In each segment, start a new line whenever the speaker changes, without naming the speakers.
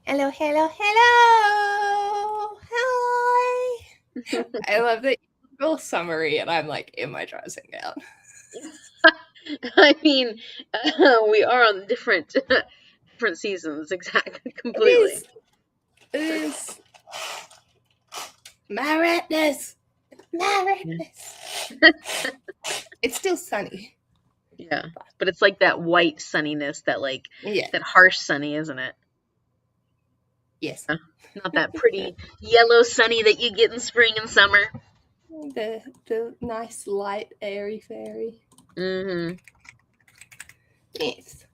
Hello, hello, hello. Hi. I love that little summary, and I'm like in my dressing gown.
I mean, we are on different seasons, exactly, completely.
It is madness. Madness. It's still sunny.
Yeah, but it's like that white sunniness,
Yeah.
that harsh sunny, isn't it?
Yes.
Not that pretty yellow sunny that you get in spring and summer.
The nice light airy fairy.
Mm-hmm.
Yes.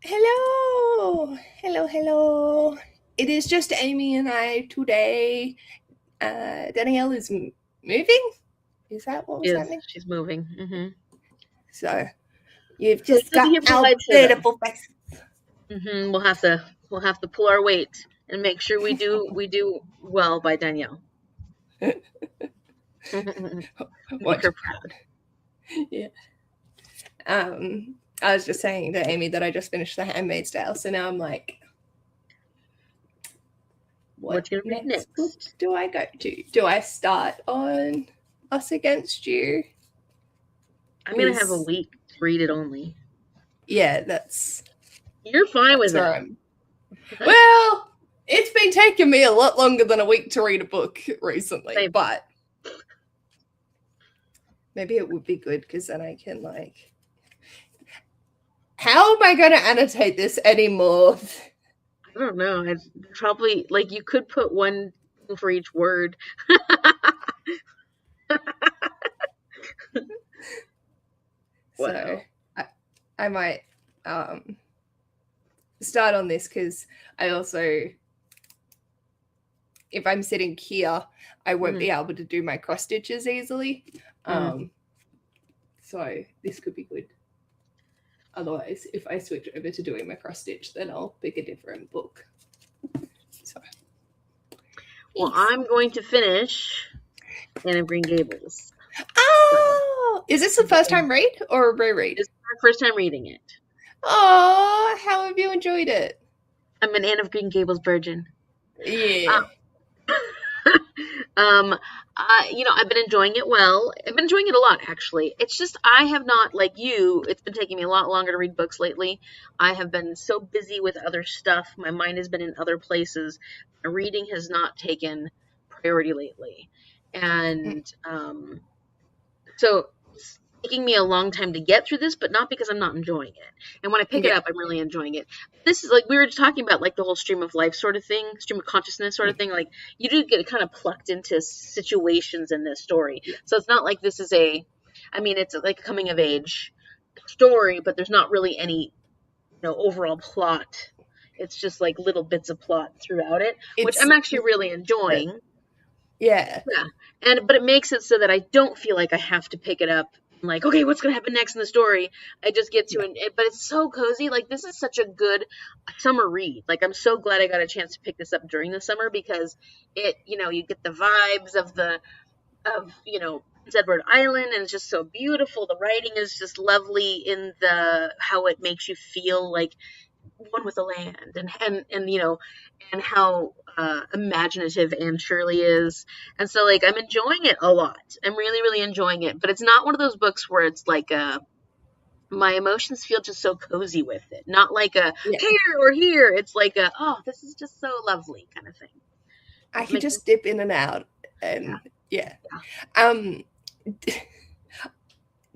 Hello. Hello, hello. It is just Amy and I today. Danielle is moving. Is that what was happening?
She's moving. Mm-hmm.
So you've
So
just
she'll be
got
here for
our
Wednesday, though.
beautiful face.
Mm-hmm. We'll have to pull our weight and make sure we do well by Danielle. Make her proud.
Yeah. I was just saying to Amy that I just finished The Handmaid's Tale, so now I'm like, what
you gonna read next
book do I go to? Do I start on Us Against You?
I'm gonna have a week to read it only.
Yeah, that's.
You're fine with it.
Well, it's been taking me a lot longer than a week to read a book recently, but maybe it would be good because then I can like. How am I going to annotate this anymore?
I don't know. I'd probably like you could put one for each word.
So I might start on this because I also, if I'm sitting here, I won't be able to do my cross stitches easily. So this could be good. Otherwise, if I switch over to doing my cross stitch, then I'll pick a different book. So.
Well, I'm going to finish Anne of Green Gables.
Oh, is this the first time read or a reread?
It's my first time reading it.
Oh, how have you enjoyed it?
I'm an Anne of Green Gables virgin.
Yeah.
I've been enjoying it well. I've been enjoying it a lot, actually. It's just I have not, like you, it's been taking me a lot longer to read books lately. I have been so busy with other stuff. My mind has been in other places. Reading has not taken priority lately. And so it's taking me a long time to get through this, but not because I'm not enjoying it. And when I pick it up, I'm really enjoying it. This is like we were just talking about, like the whole stream of life sort of thing, stream of consciousness sort of thing. Like you do get kind of plucked into situations in this story. So it's not like this is it's like a coming of age story, but there's not really any, overall plot. It's just like little bits of plot throughout it, which I'm actually really enjoying.
Yeah.
But it makes it so that I don't feel like I have to pick it up. I'm like, okay, what's going to happen next in the story? I just get to it. But it's so cozy. Like, this is such a good summer read. Like, I'm so glad I got a chance to pick this up during the summer because you get the vibes of Prince Edward Island, and it's just so beautiful. The writing is just lovely in how it makes you feel like one with the land, and how imaginative Anne Shirley is. And so like I'm enjoying it a lot. I'm really, really enjoying it. But it's not one of those books where it's like my emotions feel just so cozy with it. Not like here or here. It's like this is just so lovely kind of thing.
I could just dip in and out, and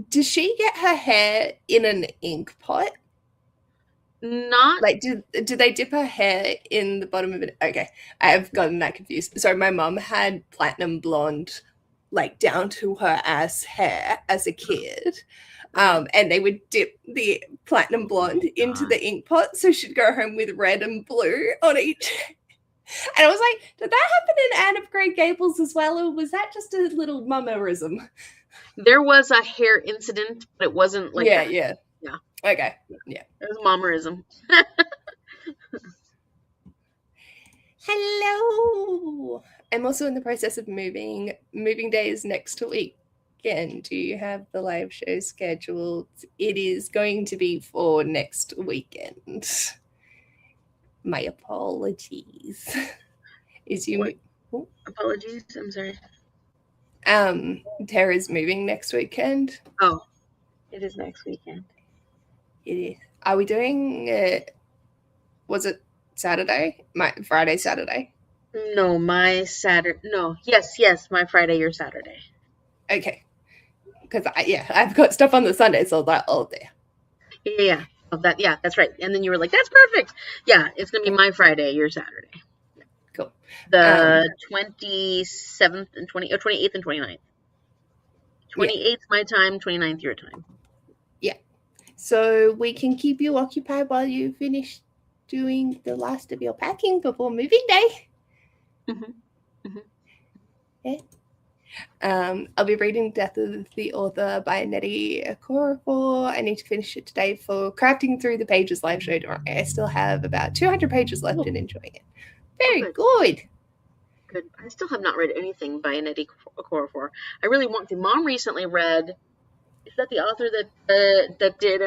does she get her hair in an ink pot?
Not
like do they dip her hair in the bottom of it? Okay, I have gotten that confused. So my mum had platinum blonde, like down to her ass hair as a kid, and they would dip the platinum blonde into the ink pot, so she'd go home with red and blue on each. And I was like, did that happen in Anne of Green Gables as well, or was that just a little mummerism?
There was a hair incident, but it wasn't like that.
Yeah. Okay. Yeah.
It was mommerism.
Hello. I'm also in the process of moving. Moving day is next weekend. Do you have the live show scheduled? It is going to be for next weekend. My apologies. Is you?
What? Apologies. I'm sorry.
Tara's moving next weekend.
Oh, it is next weekend.
It is. Are we doing it? Was it Saturday? Friday, Saturday.
No, my Saturday. No, yes, my Friday, your Saturday.
Okay. Because I've got stuff on the Sunday, so that all day.
Yeah. Yeah, that's right. And then you were like, "That's perfect." Yeah, it's gonna be my Friday, your Saturday.
Cool.
The 27th and 28th and 29th. 28th my time, 29th your time.
Yeah. So we can keep you occupied while you finish doing the last of your packing before moving day.
Mm-hmm. Mm-hmm.
Yeah. I'll be reading Death of the Author by Nettie Okorafor. I need to finish it today for Crafting Through the Pages live show tomorrow. I still have about 200 pages left and enjoying it. Very good.
Good. I still have not read anything by Nettie Okorafor. I really want to. Mom recently read. Is that the author that did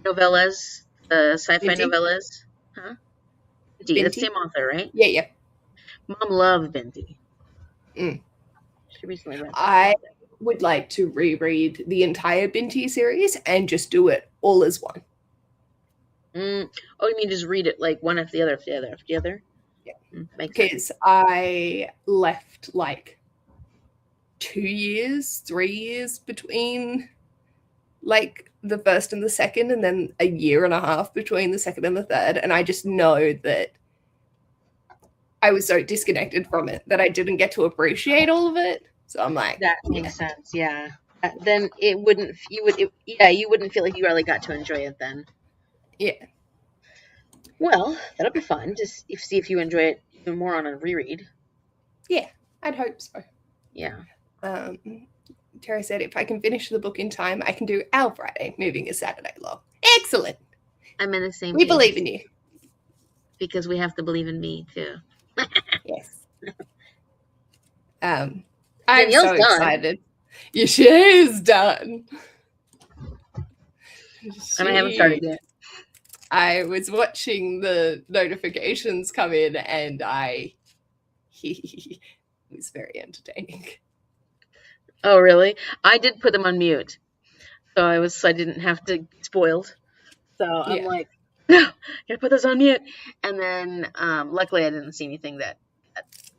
novellas, sci-fi
Binti?
novellas? Huh? Binti. That's the same author, right?
Yeah.
Mom loved Binti.
Mm.
She recently read that.
I would like to reread the entire Binti series and just do it all as one.
Oh, you mean just read it like one after the other, after the other, after the other?
Yeah. Because I left like 2 years, 3 years between like the first and the second, and then a year and a half between the second and the third. And I just know that I was so disconnected from it that I didn't get to appreciate all of it. So I'm like,
that makes sense. Yeah. Then you wouldn't feel like you really got to enjoy it then.
Yeah.
Well, that'll be fun. Just see if you enjoy it even more on a reread.
Yeah, I'd hope so.
Yeah.
Tara said if I can finish the book in time, I can do our Friday, moving a Saturday long. Excellent.
I'm in the same
We believe in you.
Because we have to believe in me too.
Yes. I'm so excited. Yeah, she is done.
And I haven't started yet.
I was watching the notifications come in and it was very entertaining.
Oh, really? I did put them on mute. So I didn't have to get spoiled. So I'm like, no, gotta put those on mute. And then luckily I didn't see anything that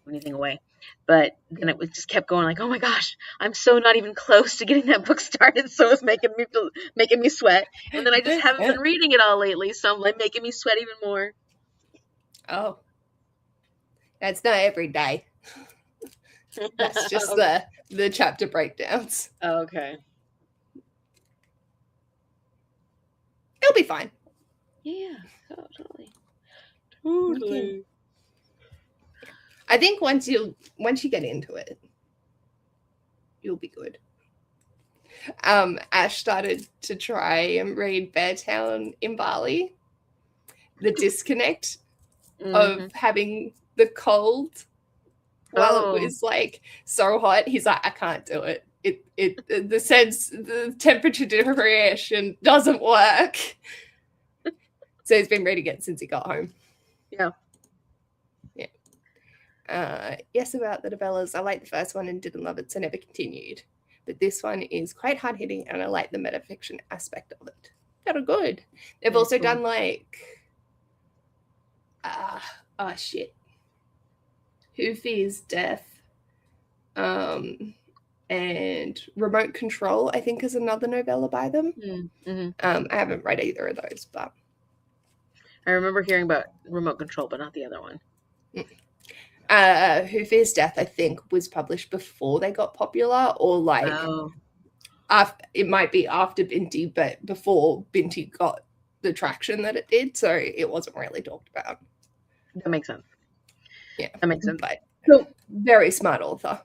anything away. But then it just kept going like, oh my gosh, I'm so not even close to getting that book started. So it's making me sweat. And then I just haven't been reading it all lately. So I'm like making me sweat even more.
Oh, that's not every day. That's just the chapter breakdowns.
Oh, okay.
It'll be fine.
Yeah, totally.
I think once you get into it, you'll be good. Ash started to try and read Beartown in Bali. The disconnect of having the cold while it was like so hot. He's like, I can't do it. The temperature differentiation doesn't work. So he's been reading it since he got home.
Yeah.
Yes, about the novellas. I liked the first one and didn't love it, so never continued. But this one is quite hard hitting, and I like the metafiction aspect of it. They're good. They've also done like, Who Fears Death, and Remote Control. I think is another novella by them. I haven't read either of those, but
I remember hearing about Remote Control, but not the other one.
Who Fears Death, I think, was published before they got popular, or like it might be after Binti, but before Binti got the traction that it did, so it wasn't really talked about.
That makes sense.
Yeah,
that makes sense.
But very smart author,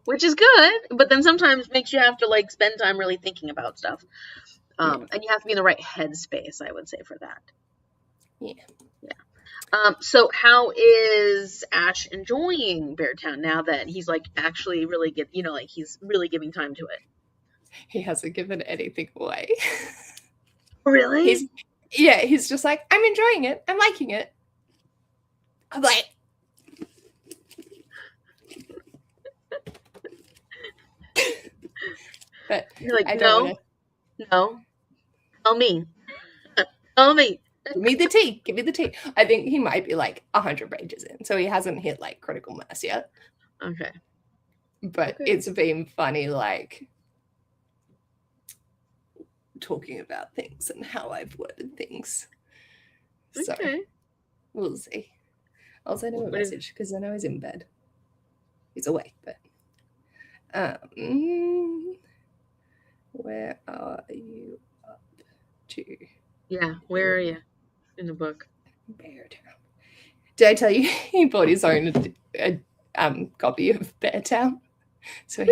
which is good. But then sometimes makes you have to like spend time really thinking about stuff, and you have to be in the right headspace, I would say, for that.
Yeah.
So how is Ash enjoying Beartown now that he's like actually really he's really giving time to it?
He hasn't given anything away.
Really?
Yeah, he's just like, I'm enjoying it. I'm liking it. I'm like, but
You're like,
I don't want
no, tell me. Tell me.
to. Give me the tea. Give me the tea. I think he might be like 100 pages in, so he hasn't hit like critical mass yet.
Okay.
But it's been funny, like talking about things and how I've worded things. So we'll see. I'll send him a message because I know he's in bed. He's awake, but where are you up to?
Yeah, where are you in the book?
Beartown. Did I tell you he bought his own copy of Beartown? So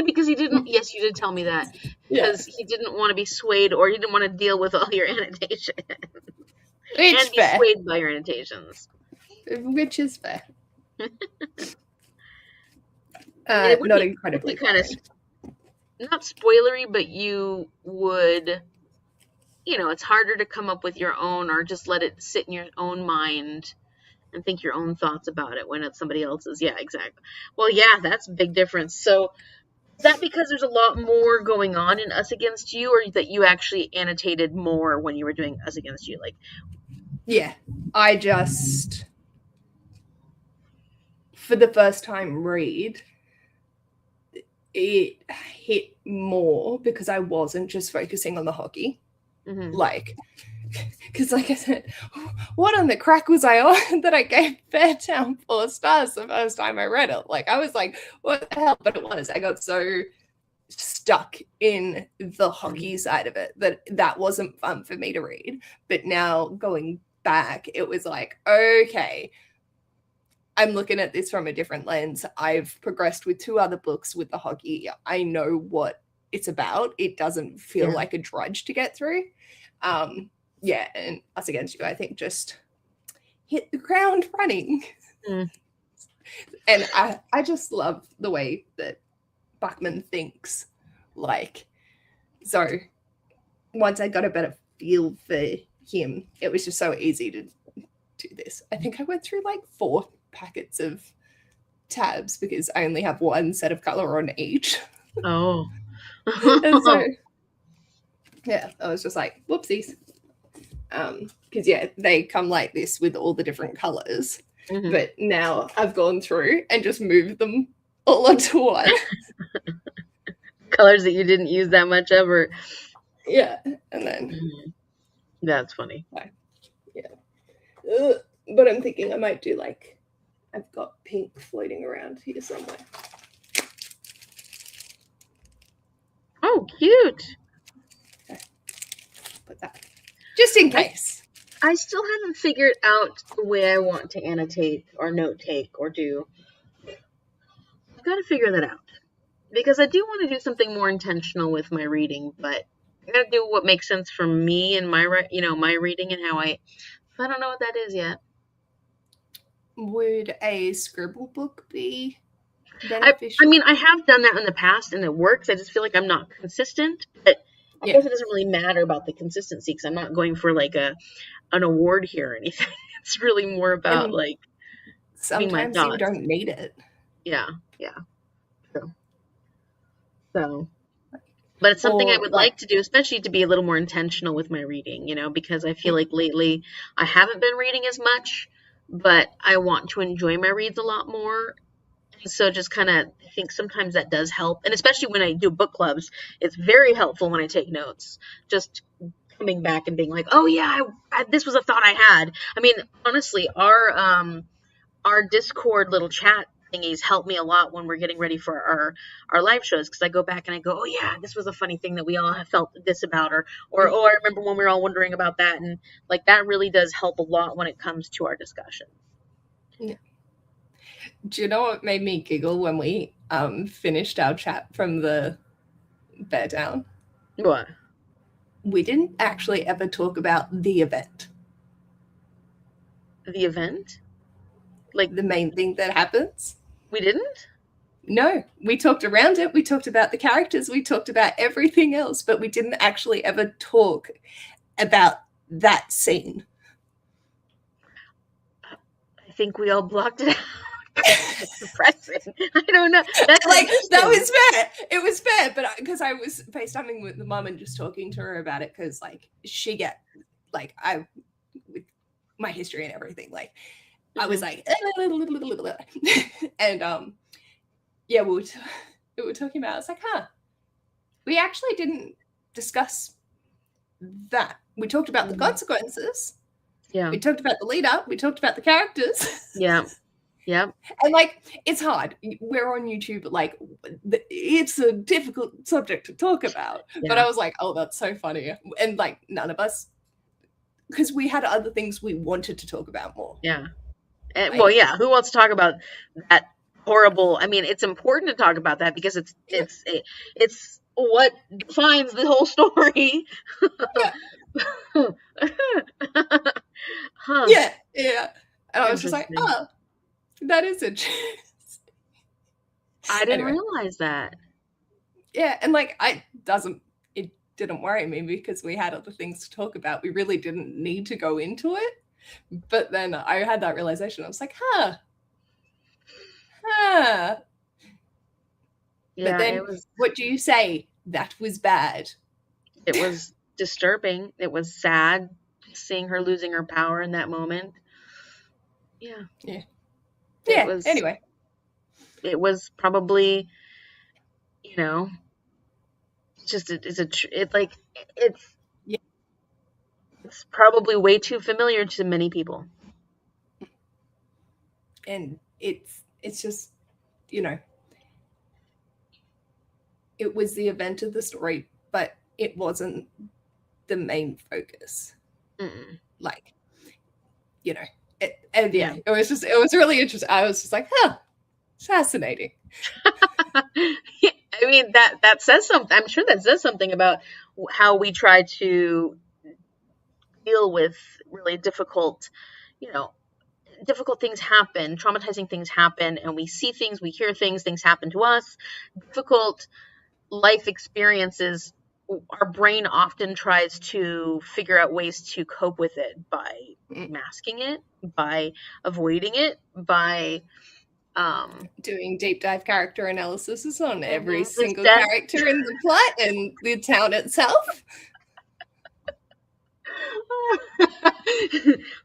because he didn't. Yes, you did tell me that. Because he didn't want to be swayed, or he didn't want to deal with all your annotations. And be swayed by your annotations.
Which is fair. Not incredibly.
Kind of not spoilery, but you would. It's harder to come up with your own, or just let it sit in your own mind and think your own thoughts about it when it's somebody else's. Yeah, exactly. Well, yeah, that's a big difference. So is that because there's a lot more going on in Us Against You, or that you actually annotated more when you were doing Us Against You? Like,
yeah, I just, for the first time read, it hit more because I wasn't just focusing on the hockey. Like, because like I said, what on the crack was I on that I gave Beartown 4 stars the first time I read it? Like, I was like, what the hell? But it was, I got so stuck in the hockey side of it that wasn't fun for me to read. But now going back, it was like, okay, I'm looking at this from a different lens. I've progressed with 2 other books with the hockey. I know what it's about. It doesn't feel like a drudge to get through. And Us Against You, I think, just hit the ground running. And I just love the way that Backman thinks. Like, so once I got a better feel for him, it was just so easy to do this. I think I went through like 4 packets of tabs because I only have 1 set of color on each.
Oh.
And so, yeah, I was just like, whoopsies. Because, they come like this with all the different colors. But now I've gone through and just moved them all onto one.
Colors that you didn't use that much of, or?
Yeah, and then.
That's funny.
Yeah. But I'm thinking I might do like, I've got pink floating around here somewhere.
Oh, cute.
Okay. Put that. Just in case.
I still haven't figured out the way I want to annotate or note take or do. I've got to figure that out. Because I do want to do something more intentional with my reading, but I got to do what makes sense for me and my reading and how I don't know what that is yet.
Would a scribble book be beneficial?
I mean, I have done that in the past and it works. I just feel like I'm not consistent, but I guess it doesn't really matter about the consistency because I'm not going for like an award here or anything. It's really more about like
sometimes you don't need it.
Yeah, true. So, but it's something I would like to do, especially to be a little more intentional with my reading, because I feel like lately I haven't been reading as much, but I want to enjoy my reads a lot more. So just kind of, I think sometimes that does help. And especially when I do book clubs, it's very helpful when I take notes. Just coming back and being like, oh yeah, this was a thought I had. I mean, honestly, our Discord little chat thingies help me a lot when we're getting ready for our live shows. Because I go back and I go, oh yeah, this was a funny thing that we all have felt this about. Or oh, I remember when we were all wondering about that. And like that really does help a lot when it comes to our discussion.
Yeah. Do you know what made me giggle when we finished our chat from the Beartown?
What?
We didn't actually ever talk about the event.
The event? Like
the main thing that happens?
We didn't?
No, we talked around it. We talked about the characters. We talked about everything else, but we didn't actually ever talk about that scene.
I think we all blocked it out. It's depressing. I don't know. That's
like that
interesting.
was fair. It was fair, but because I was FaceTiming with the mum and just talking to her about it, because like she get like I with my history and everything, like I was like, and yeah, we were talking about. It's like, we actually didn't discuss that. We talked about the consequences.
Yeah.
We talked about the lead up. We talked about the characters.
Yeah. Yeah.
And like, it's hard. We're on YouTube, like, it's a difficult subject to talk about.
Yeah.
But I was like, oh, that's so funny. And like, none of us, because we had other things we wanted to talk about more.
Yeah. And, well, yeah. Who wants to talk about that horrible? I mean, it's important to talk about that because it's what defines the whole story.
Huh. Yeah. And I was just like, oh, that is interesting.
I didn't realize that.
Yeah, and like it didn't worry me because we had other things to talk about. We really didn't need to go into it. But then I had that realization. I was like, Yeah, but then what do you say? That was bad.
It was disturbing. It was sad seeing her losing her power in that moment. Yeah. Anyway, it was probably, it's probably way too familiar to many people.
And it's just, it was the event of the story, but it wasn't the main focus.
Mm-mm.
Like, it was really interesting. I was just like, fascinating.
I mean, that says something. I'm sure that says something about how we try to deal with really difficult things happen, traumatizing things happen, and we see things, we hear things happen to us. Difficult life experiences, our brain often tries to figure out ways to cope with it by masking it, by avoiding it, by
doing deep dive character analysis on every single character in the plot and the town itself.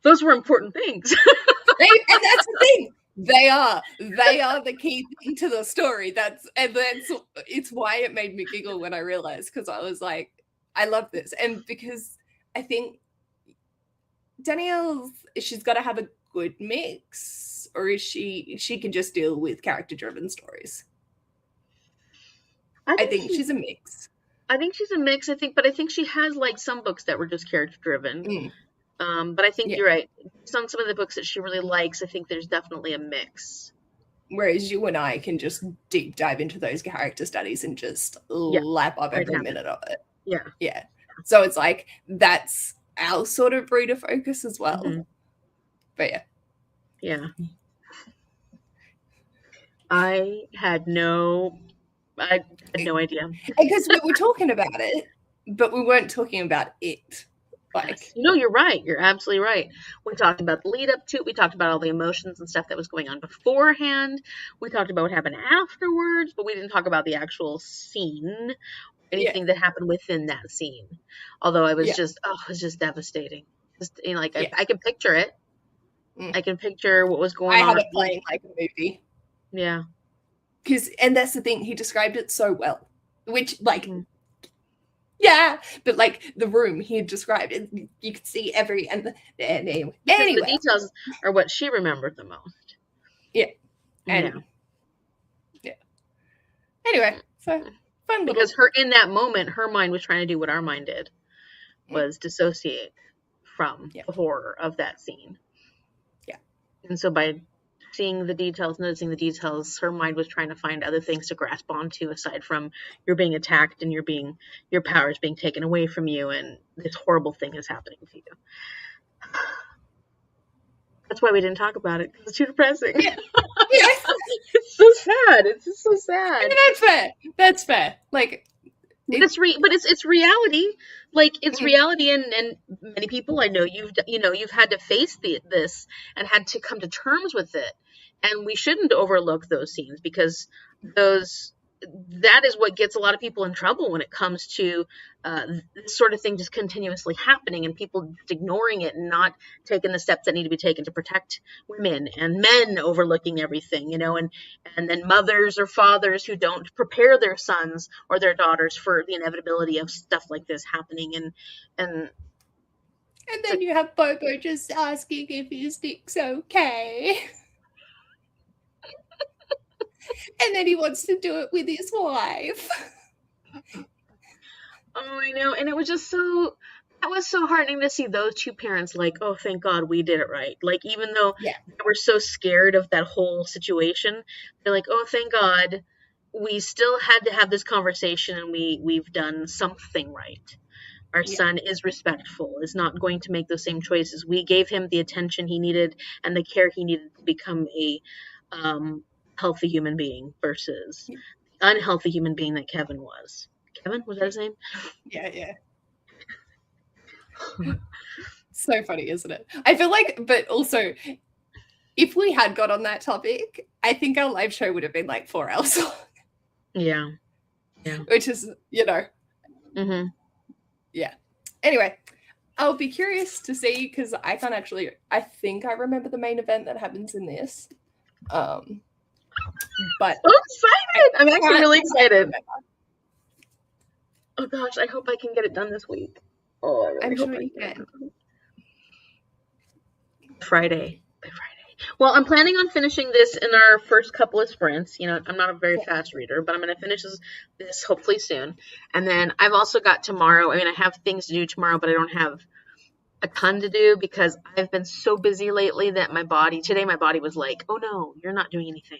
Those were important things.
And that's the thing. They are the key thing to the story. It's why it made me giggle when I realized, because I was like, I love this. And because I think Danielle, she's got to have a good mix, or is she can just deal with character driven stories? I think she's a mix.
I think she's a mix. But I think she has like some books that were just character driven. But I think you're right. Some of the books that she really likes, I think there's definitely a mix.
Whereas you and I can just deep dive into those character studies and just lap up every minute of it. Yeah. So it's like, that's our sort of reader focus as well. Mm-hmm. But
yeah. I had no idea.
Because we were talking about it, but we weren't talking about it. Like,
you're right. You're absolutely right. We talked about the lead up to it. We talked about all the emotions and stuff that was going on beforehand. We talked about what happened afterwards, but we didn't talk about the actual scene, anything that happened within that scene. Although it was it was just devastating. Just I can picture it. I can picture what was going on.
I had it playing like a movie.
Yeah.
And that's the thing. He described it so well, which yeah, but like the room he had described, you could see anyway.
The details are what she remembered the most.
Yeah. And anyway, so fun
because in that moment, her mind was trying to do what our mind did, was dissociate from the horror of that scene.
Yeah.
And so by seeing the details, noticing the details, her mind was trying to find other things to grasp onto aside from you're being attacked and your power is being taken away from you and this horrible thing is happening to you. That's why we didn't talk about it, because it's too depressing. Yeah. It's so sad. It's just so sad.
I mean, that's fair. Like,
But it's reality. Like it's
Mm,
reality, and many people I know you've had to face this and had to come to terms with it, and we shouldn't overlook those scenes because those that is what gets a lot of people in trouble when it comes to this sort of thing just continuously happening and people just ignoring it and not taking the steps that need to be taken to protect women and men overlooking everything, and then mothers or fathers who don't prepare their sons or their daughters for the inevitability of stuff like this happening, and
and
it's
then you have Bobo just asking if his dick's okay. And then he wants to do it with his wife.
oh, I know, and it was just so that was so heartening to see those two parents like, oh, thank God we did it right. Like even though
Yeah.
they were so scared of that whole situation, they're like, oh, thank God we still had to have this conversation and we've done something right. Our
Yeah.
son is respectful, is not going to make those same choices. We gave him the attention he needed and the care he needed to become a healthy human being versus the unhealthy human being that Kevin was. Kevin, was that his name?
Yeah, yeah. So funny, isn't it? I feel like, but also, if we had got on that topic, I think our live show would have been like 4 hours long,
Yeah, yeah.
which is,
Mm-hmm.
yeah. Anyway, I'll be curious to see because I can't actually, I think I remember the main event that happens in this. But
So excited! I'm actually
can't
really
quite
excited.
remember.
Oh gosh, I hope I can get it done this week. Oh, I really
I'm
hope
sure
I
you
can get it
can.
done. Friday. By Friday. Well, I'm planning on finishing this in our first couple of sprints. I'm not a very
Yeah.
fast reader, but I'm going to finish this hopefully soon. And then I've also got tomorrow. I mean, I have things to do tomorrow, but I don't have a ton to do because I've been so busy lately that today my body was like, oh no, you're not doing anything.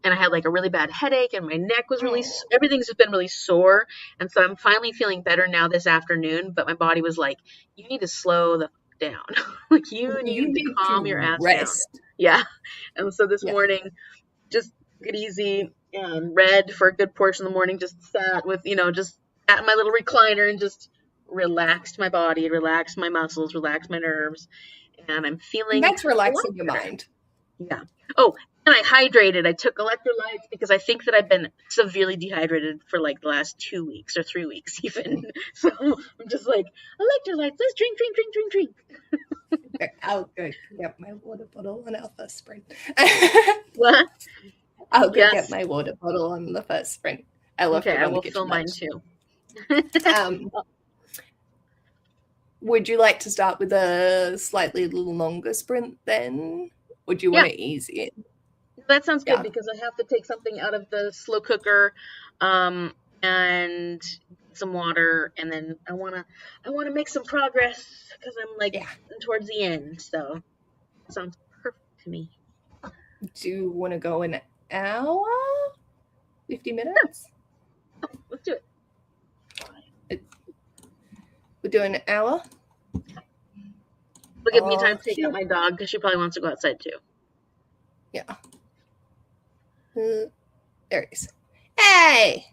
And I had like a really bad headache and my neck was
Oh,
everything's just been really sore. And so I'm finally feeling better now this afternoon, but my body was like, you need to slow the down. Like you
you
need to
need
calm your
to
ass down.
rest.
Yeah. And so this
Yeah.
morning, just get easy and read for a good portion of the morning, just sat with, just at my little recliner and just relaxed my body, relaxed my muscles, relaxed my nerves. And I'm
And
feeling
that's
a lot
relaxing your
better.
mind.
Yeah. Oh, and I hydrated. I took electrolytes because I think that I've been severely dehydrated for like the last 2 weeks or 3 weeks even. So I'm just like, electrolytes, let's drink, drink, drink, drink, drink.
I'll go get my water bottle on our first sprint.
What?
I'll go get
Yes.
my water bottle on the first sprint. I left
Okay,
it
I
on the
will fill
kitchen
mine
bench.
too.
Would you like to start with a slightly little longer sprint then? Or do you want
Yeah,
to ease it?
that sounds good
Yeah.
because I have to take something out of the slow cooker, and some water, and then I wanna make some progress because I'm like
Yeah.
towards the end. So that sounds perfect to me.
Do you want to go an hour? 50
Yeah,
minutes?
let's do it.
We're doing an hour?
It'll give me time to take
Okay.
out my dog because she probably wants to go outside too.
Yeah. There it is. Hey!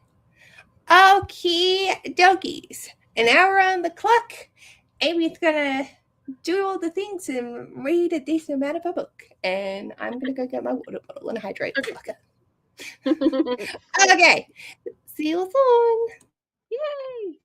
Okay, doggies. An hour on the clock. Amy's gonna do all the things and read a decent amount of a book. And I'm gonna go get my water bottle and hydrate the
Okay.
fucker. Okay. See you soon.
Yay!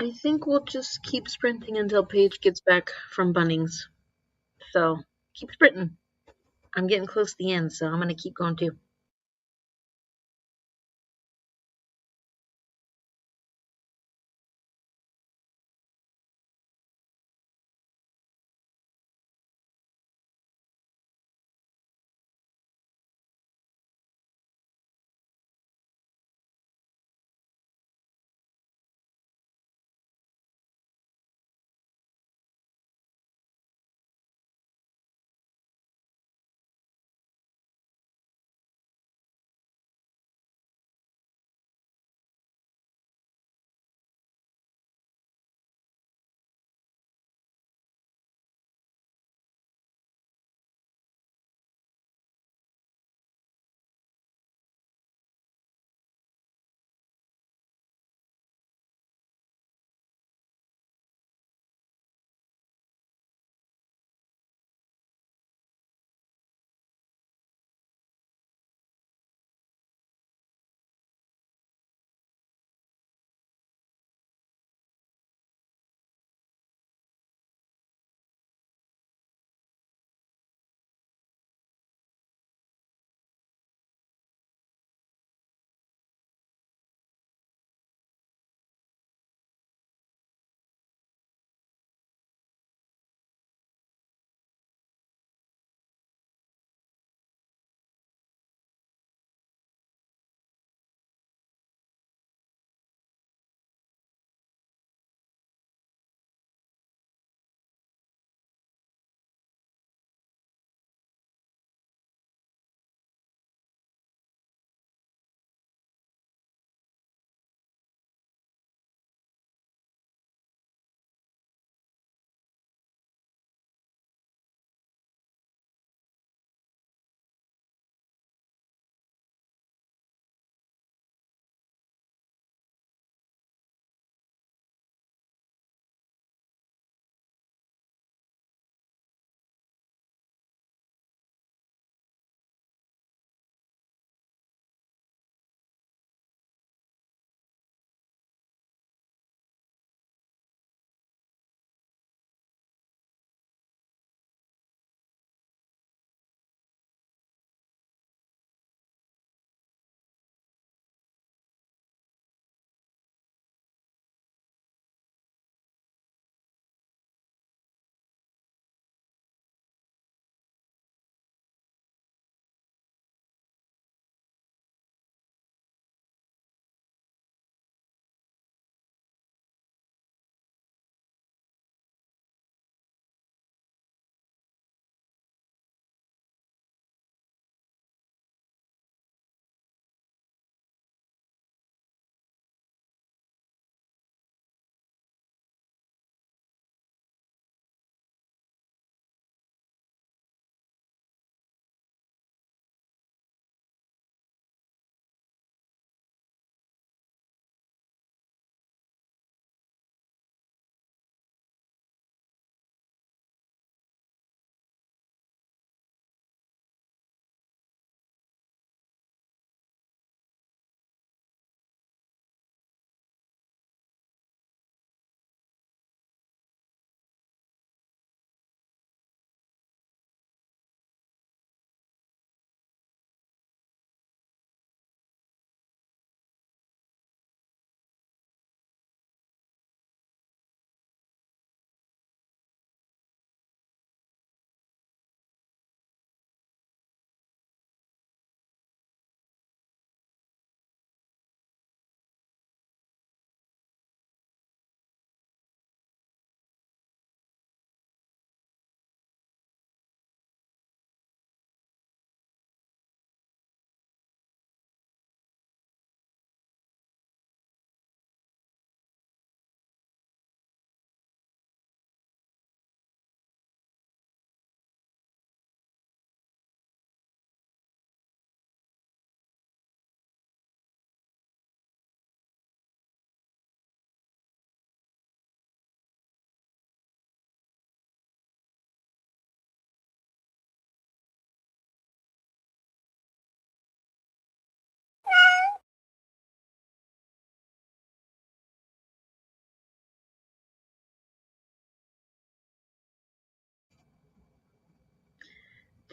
I think we'll just keep sprinting until Paige gets back from Bunnings. So keep sprinting. I'm getting close to the end, so I'm gonna keep going too.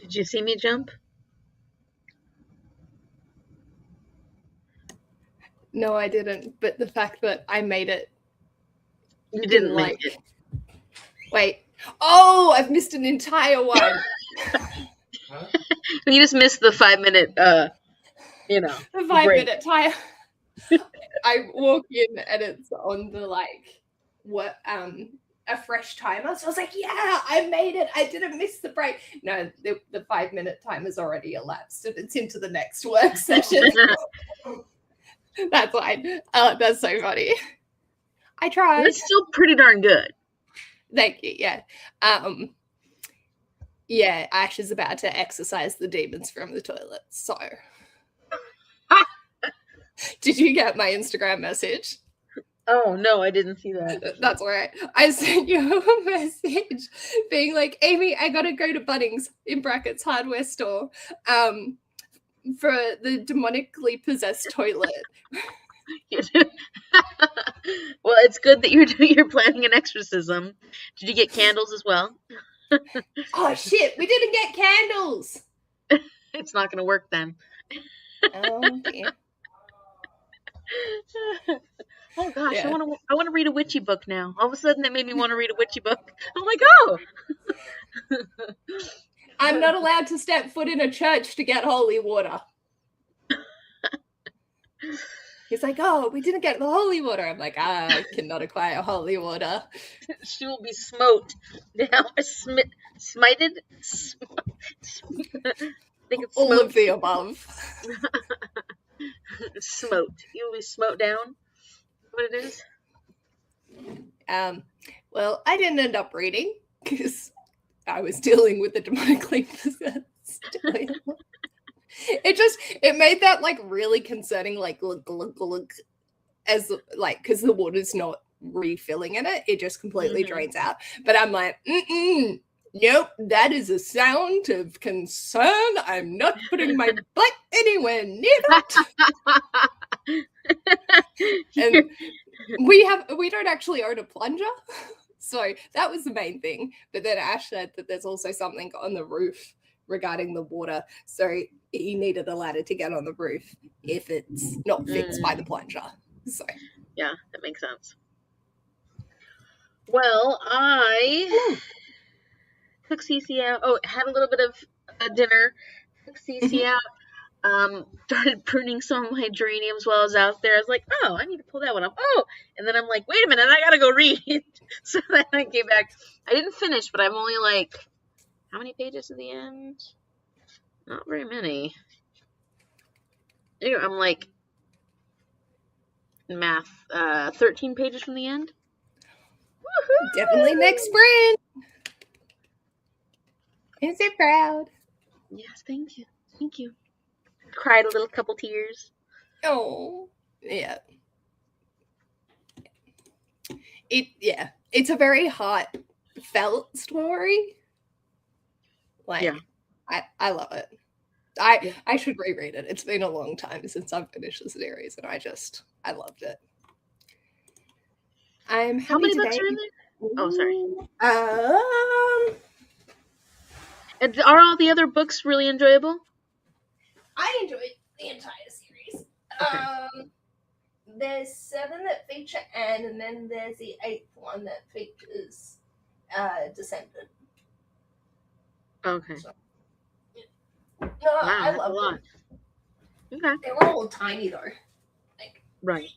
Did you see me jump?
No, I didn't. But the fact that I made it
You
in
didn't
like...
make it.
Wait. Oh, I've missed an entire one.
You just missed the 5-minute,
The
break.
5-minute time. I walk in and it's on the a fresh timer. So I was like, yeah, I made it. I didn't miss the break. No, the 5-minute time has already elapsed and it's into the next work session. That's fine. That's so funny. I tried.
It's still pretty darn good.
Thank you. Yeah. Yeah, Ash is about to exorcise the demons from the toilet. So, did you get my Instagram message?
Oh, no, I didn't see that.
That's all right. I sent you a message being like, Amy, I gotta go to Bunnings, in brackets, hardware store, for the demonically possessed toilet.
Well, it's good that you're planning an exorcism. Did you get candles as well?
Oh, shit, we didn't get candles.
It's not going to work then.
Oh, dear.
Oh gosh,
Yeah.
I want to read a witchy book now. All of a sudden, it made me want to read a witchy book. I'm like, oh.
I'm not allowed to step foot in a church to get holy water. He's like, oh, we didn't get the holy water. I'm like, I cannot acquire holy water.
She will be smote. Now, smited. I think it's
all
smote.
of the above.
Smote. You will be smote down. What it is?
Well, I didn't end up reading because I was dealing with the demonically possessed. It made that like really concerning, like look, as like because the water's not refilling in it, it just completely drains out. But I'm like, nope, that is a sound of concern. I'm not putting my butt anywhere near that. And we don't actually own a plunger. So that was the main thing. But then Ash said that there's also something on the roof regarding the water. So he needed a ladder to get on the roof if it's not fixed by the plunger. So
yeah, that makes sense. Well, I took Cece out. Oh, had a little bit of dinner. Took Cece out. Started pruning some of my geraniums while I was out there. I was like, oh, I need to pull that one up. Oh, and then I'm like, wait a minute, I gotta go read. So then I came back. I didn't finish, but I'm only like, how many pages to the end? Not very many. I'm like, math, 13 pages from the end.
Woohoo! Definitely next sprint. I'm so proud.
Yes, thank you. Thank you. Cried a little couple tears.
Oh, yeah. It's a very heartfelt story. Like, yeah. I love it. I should reread it. It's been a long time since I've finished the series, and I loved it. I'm happy.
How many books are in there? Oh, sorry. And are all the other books really enjoyable?
I enjoyed the entire series. Okay. There's 7 that feature Anne, and then there's the 8th one that features Descendant.
Okay.
So,
no,
wow, I love
a lot.
Them. Okay. They're all tiny though. Like,
right.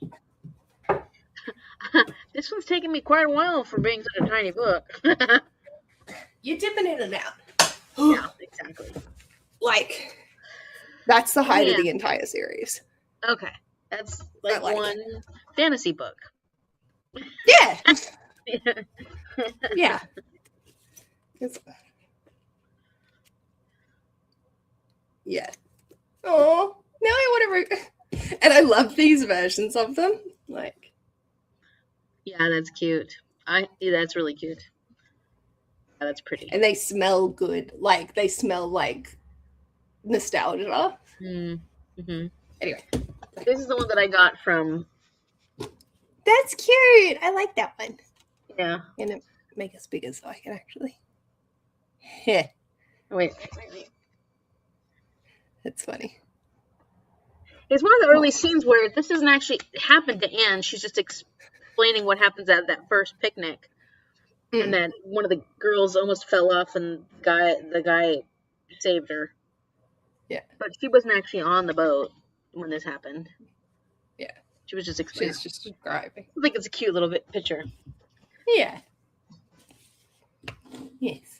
This one's taken me quite a while for being such a tiny book.
You're dipping in and out.
Yeah, exactly.
Like, that's the height of the entire series.
Okay. That's like one fantasy book.
Yeah. Yeah. Yeah. Oh, now I want to and I love these versions of them. Like,
yeah, that's cute. That's really cute. Yeah, that's pretty.
And they smell good. Like, they smell like nostalgia.
Mm-hmm.
Anyway.
This is the one that I got from...
That's cute. I like that one.
Yeah.
I'm going to make us bigger so I can actually... Yeah.
Wait.
That's funny.
It's one of the early scenes where this doesn't actually happen to Anne. She's just explaining what happens at that first picnic. And then one of the girls almost fell off, and the guy saved her.
Yeah.
But she wasn't actually on the boat when this happened.
Yeah.
She was just explaining.
She's just describing.
I think it's a cute little picture.
Yeah. Yes.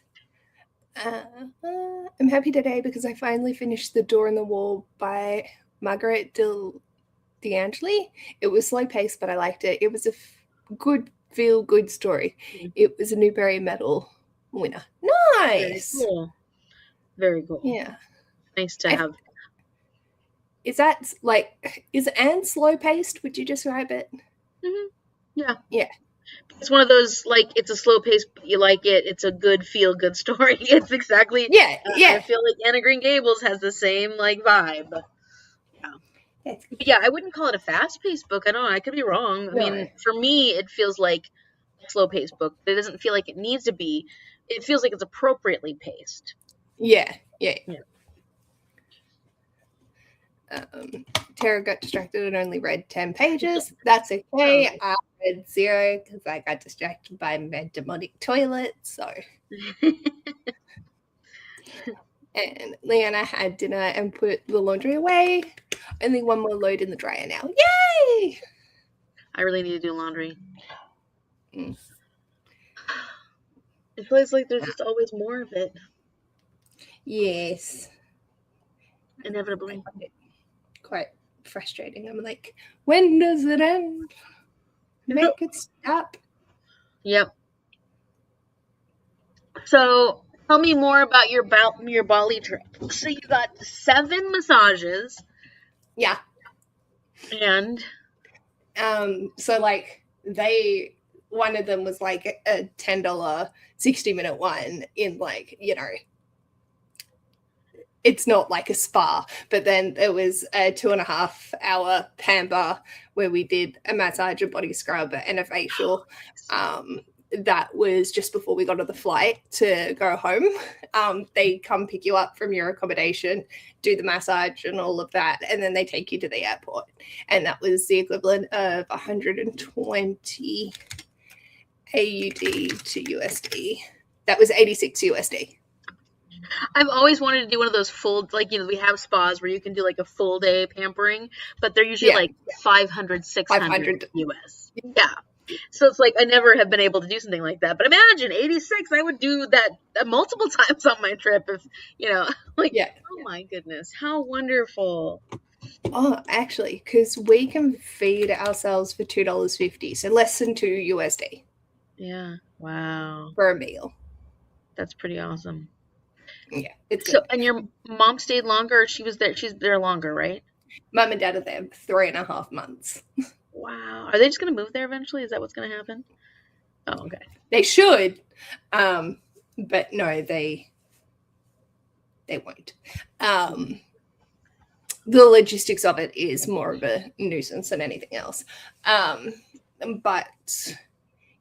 I'm happy today because I finally finished The Door in the Wall by Margaret D'Angeli. It was slow paced, but I liked it. It was a good feel-good story. It was a Newbery Medal winner. Nice.
Very cool. Very cool.
Yeah.
Nice to have.
Is Anne slow paced? Would you describe it?
Mm-hmm. Yeah.
Yeah.
It's one of those, like, it's a slow pace, but you like it. It's a good feel-good story. It's exactly.
Yeah.
I feel like Anne of Green Gables has the same, like, vibe. Yeah. But yeah, I wouldn't call it a fast-paced book. I don't know. I could be wrong. I mean, for me, it feels like a slow-paced book, but it doesn't feel like it needs to be. It feels like it's appropriately paced.
Yeah. Tara got distracted and only read 10 pages. That's okay. I read 0 because I got distracted by my demonic toilet. So, and Leanna had dinner and put the laundry away. Only one more load in the dryer now. Yay!
I really need to do laundry. It feels like there's just always more of it.
Yes.
Inevitably.
Quite frustrating. I'm like, when does it end? Make it stop.
Yep. So tell me more about your Bali trip. So you got 7 massages.
Yeah.
And
so like one of them was like a $10 60-minute one in like, it's not like a spa, but then there was a 2.5-hour pamper where we did a massage, a body scrub, and a facial. That was just before we got on the flight to go home. They come pick you up from your accommodation, do the massage and all of that, and then they take you to the airport. And that was the equivalent of 120 AUD to USD. That was 86 USD.
I've always wanted to do one of those full, like, we have spas where you can do like a full day pampering, but they're usually like 500, 600 US. Yeah. So it's like I never have been able to do something like that. But imagine 86, I would do that multiple times on my trip if, oh my goodness, how wonderful.
Oh, actually, because we can feed ourselves for $2.50, so less than 2 USD.
Yeah. Wow.
For a meal.
That's pretty awesome.
Yeah. It's
so
good.
And your mom stayed longer, or she's there longer, right?
Mom and dad are there 3.5 months.
Wow. Are they just going to move there eventually? Is that what's going to happen? Oh, okay.
They should. But no, they won't. The logistics of it is more of a nuisance than anything else. But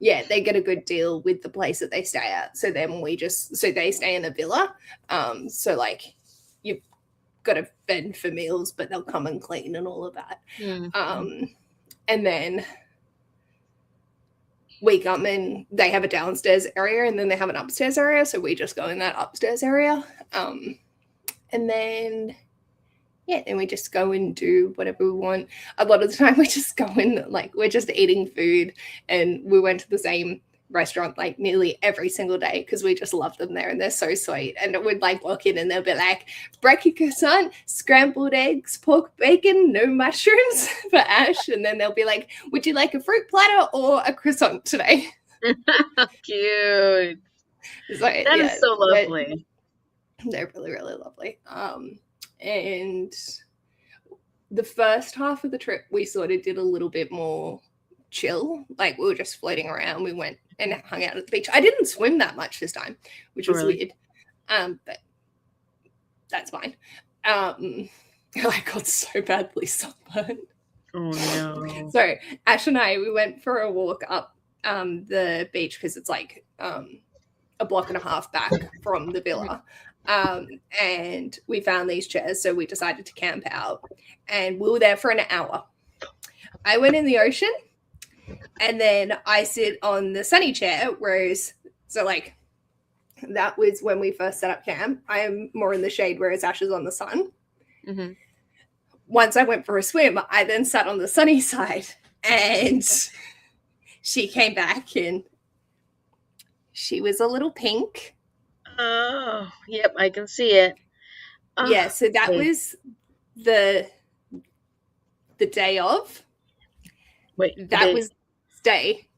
yeah, they get a good deal with the place that they stay at. So then they stay in a villa. So like you've got to fend for meals, but they'll come and clean and all of that. Mm-hmm. And then we come in, they have a downstairs area and then they have an upstairs area. So we just go in that upstairs area. And then we just go and do whatever we want. A lot of the time we just go in, like, we're just eating food, and we went to the same restaurant like nearly every single day because we just love them there and they're so sweet. And we'd like walk in and they'll be like, brekkie croissant, scrambled eggs, pork bacon, no mushrooms for Ash. And then they'll be like, would you like a fruit platter or a croissant today?
Cute.
So,
that is so lovely.
They're really, really lovely. And the first half of the trip, we sort of did a little bit more chill. Like, we were just floating around. We went and hung out at the beach. I didn't swim that much this time, which was weird. But that's fine. I got so badly sunburned.
Oh, no.
So Ash and I, we went for a walk up the beach because it's like a block and a half back from the villa. And we found these chairs, so we decided to camp out. And we were there for an hour. I went in the ocean, and then I sit on the sunny chair, whereas, so like, that was when we first set up camp. I am more in the shade, whereas Ash is on the sun.
Mm-hmm.
Once I went for a swim, I then sat on the sunny side, and she came back, and she was a little pink.
Oh, yep, I can see it. Oh,
Yeah, so that
okay.
was the day of.
Wait.
That was day.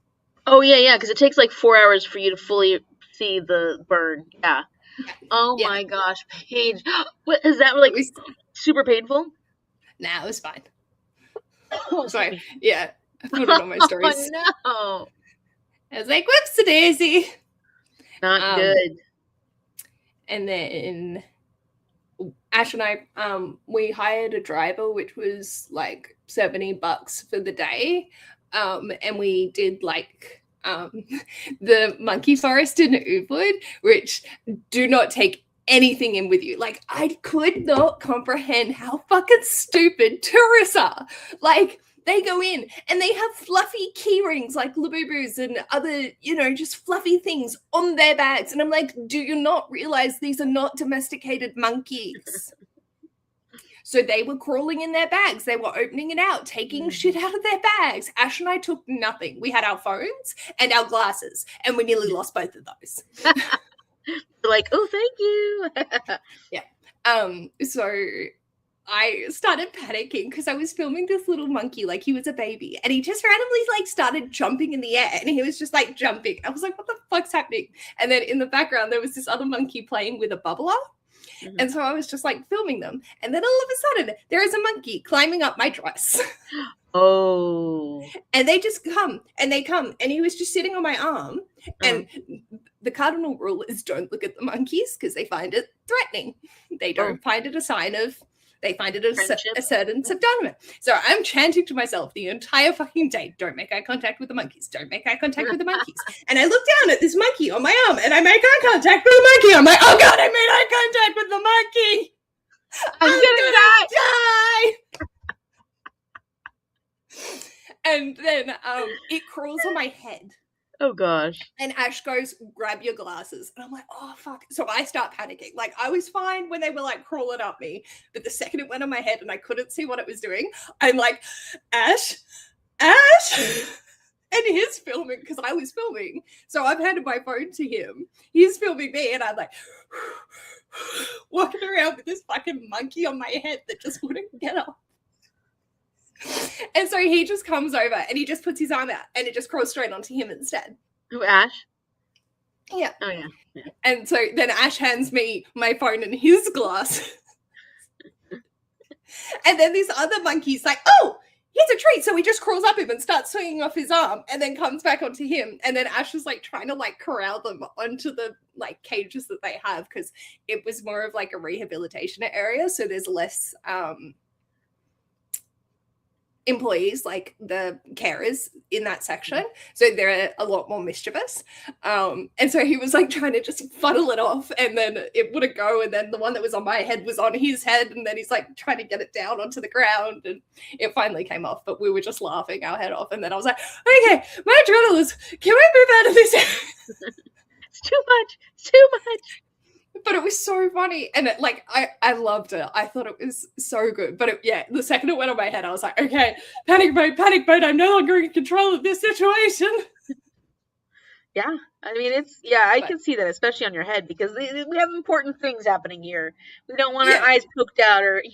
Oh yeah, because it takes like 4 hours for you to fully see the burn. Yeah. Oh
Yeah.
my gosh, Paige. What is that
It
like?
was,
Super painful?
nah, it was fine.
Oh,
Sorry. Yeah, I put it on my stories.
Oh no.
I was like, whoops a daisy.
Not good.
And then Ash and I, we hired a driver, which was like $70 for the day. And we did like the monkey forest in Ubud, which do not take anything in with you. Like, I could not comprehend how fucking stupid tourists are. Like, they go in and they have fluffy key rings like Labubus and other, just fluffy things on their bags. And I'm like, do you not realize these are not domesticated monkeys? So they were crawling in their bags. They were opening it out, taking shit out of their bags. Ash and I took nothing. We had our phones and our glasses, and we nearly lost both of those.
Like, oh, thank you.
Yeah. So I started panicking because I was filming this little monkey like he was a baby, and he just randomly like started jumping in the air, and he was just like jumping. I was like, what the fuck's happening? And then in the background there was this other monkey playing with a bubbler. Mm-hmm. And so I was just like filming them, and then all of a sudden there is a monkey climbing up my dress.
Oh.
And they just come, and he was just sitting on my arm. And the cardinal rule is don't look at the monkeys because they find it threatening. They don't find it a sign of, they find it a certain subdominant. So I'm chanting to myself the entire fucking day, don't make eye contact with the monkeys. Don't make eye contact with the monkeys. And I look down at this monkey on my arm, and I make eye contact with the monkey. I'm like, oh God, I made eye contact with the monkey. I'm gonna die. And then it crawls on my head.
Oh gosh.
And Ash goes, grab your glasses. And I'm like, oh fuck. So I start panicking. Like, I was fine when they were like crawling up me, but the second it went on my head and I couldn't see what it was doing, I'm like, Ash. And he's filming because I was filming. So I've handed my phone to him. He's filming me, and I'm like walking around with this fucking monkey on my head that just wouldn't get up. And so he just comes over and he just puts his arm out, and it just crawls straight onto him instead.
Who, Ash?
Yeah.
Oh, yeah.
And so then Ash hands me my phone and his glass. And then this other monkey's like, oh, here's a treat. So he just crawls up him and starts swinging off his arm, and then comes back onto him. And then Ash was like trying to like corral them onto the like cages that they have, because it was more of like a rehabilitation area. So there's less employees, like the carers in that section, so they're a lot more mischievous, and so he was like trying to just funnel it off, and then it wouldn't go, and then the one that was on my head was on his head, and then he's like trying to get it down onto the ground, and it finally came off, but we were just laughing our head off. And then I was like, okay, my adrenaline, can we move out of this?
It's too much.
But it was so funny, and it, like I loved it. I thought it was so good. But the second it went on my head, I was like, okay, panic mode. I'm no longer in control of this situation.
Yeah, I mean, I can see that, especially on your head, because we have important things happening here. We don't want our eyes poked out, or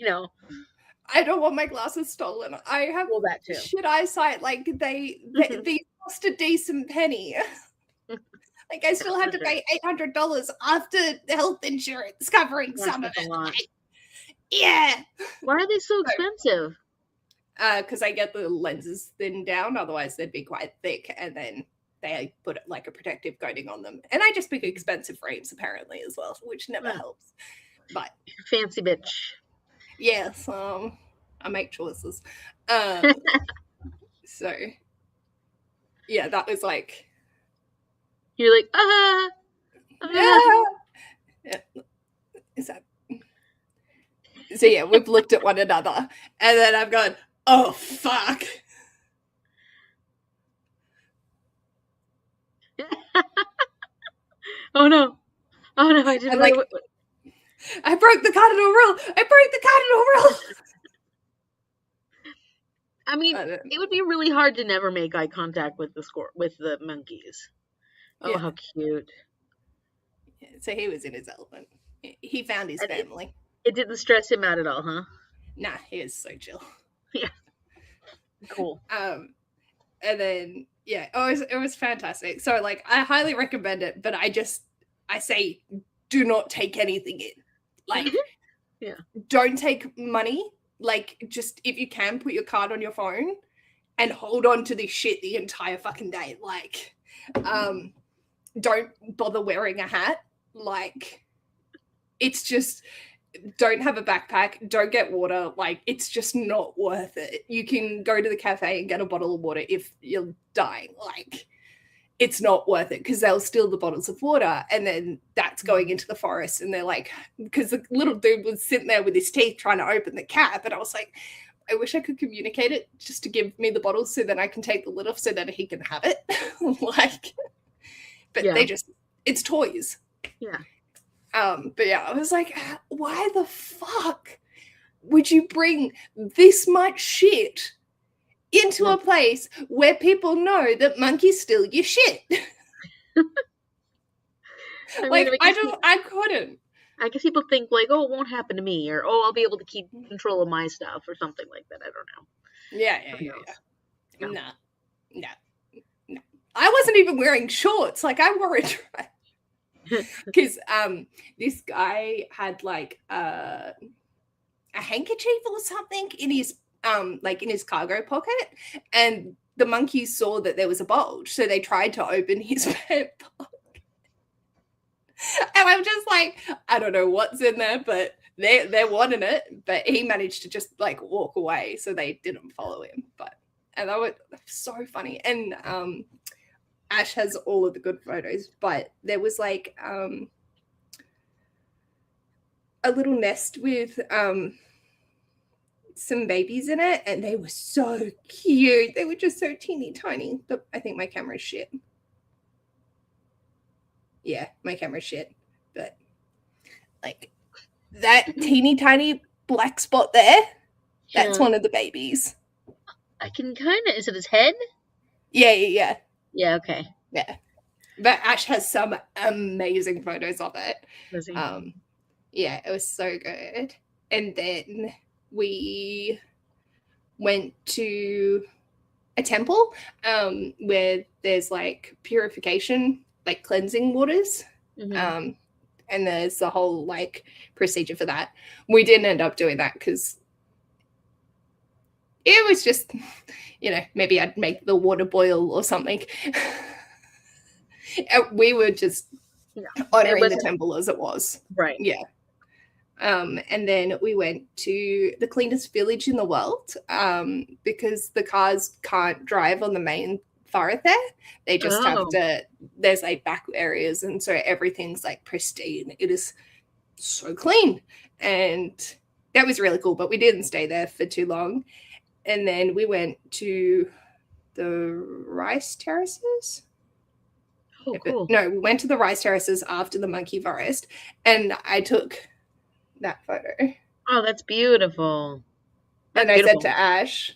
I don't want my glasses stolen. I have
that too.
Shit eyesight. Like they cost a decent penny. Like, I still had to pay $800 after the health insurance covering some of it. Like, yeah.
Why are they so expensive?
Because I get the lenses thinned down, otherwise they'd be quite thick, and then they put like a protective coating on them. And I just pick expensive frames apparently as well, which never helps. But
fancy bitch.
Yes, I make choices. So yeah, that was like,
you're like,
yeah. Is that? So yeah, we've looked at one another, and then I've gone, oh fuck.
Oh no! Oh no! I didn't.
And like, I broke the cardinal rule. I broke the cardinal rule.
I mean, it would be really hard to never make eye contact with the monkeys. Oh,
Yeah.
how cute!
Yeah, so he was in his element. He found his family.
It didn't stress him out at all, huh?
Nah, he is so chill.
Yeah. Cool.
And then yeah, it was fantastic. So like, I highly recommend it, but I say do not take anything in. Like,
yeah,
don't take money. Like, just if you can, put your card on your phone and hold on to this shit the entire fucking day. Like, don't bother wearing a hat. Like, it's just, don't have a backpack, don't get water. Like, it's just not worth it. You can go to the cafe and get a bottle of water if you're dying. Like, it's not worth it, because they'll steal the bottles of water, and then that's going into the forest. And they're like, because the little dude was sitting there with his teeth trying to open the cap, and I was like, I wish I could communicate it just to give me the bottles so then I can take the lid off so that he can have it. Like, but
yeah.
they just, it's toys.
Yeah.
But yeah, I was like, why the fuck would you bring this much shit into a place where people know that monkeys steal your shit? I couldn't.
I guess people think like, oh, it won't happen to me, or oh, I'll be able to keep control of my stuff, or something like that. I don't know.
Yeah. No. I wasn't even wearing shorts. Like, I wore a dress. Because this guy had like a handkerchief or something in his in his cargo pocket, and the monkeys saw that there was a bulge, so they tried to open his pant pocket. And I'm just like, I don't know what's in there, but they're wanting it. But he managed to just like walk away, so they didn't follow him. And that was so funny. And Ash has all of the good photos, but there was like a little nest with some babies in it, and they were so cute. They were just so teeny tiny. But I think my camera's shit. Yeah, my camera's shit. But like, that teeny tiny black spot there, that's one of the babies.
I can kind of, is it his head?
Yeah.
Yeah, okay.
Yeah. But Ash has some amazing photos of it. Yeah, it was so good. And then we went to a temple where there's like purification, like cleansing waters. Mm-hmm. And there's the whole like procedure for that. We didn't end up doing that because it was just, maybe I'd make the water boil or something. We were just honoring the temple as it was.
Right.
Yeah. And then we went to the cleanest village in the world because the cars can't drive on the main thoroughfare. They just have to, there's like back areas, and so everything's like pristine. It is so clean. And that was really cool, but we didn't stay there for too long. And then we went to the rice terraces.
Oh, cool.
No, we went to the rice terraces after the monkey forest, and I took that photo.
Oh, that's beautiful.
And I said to Ash,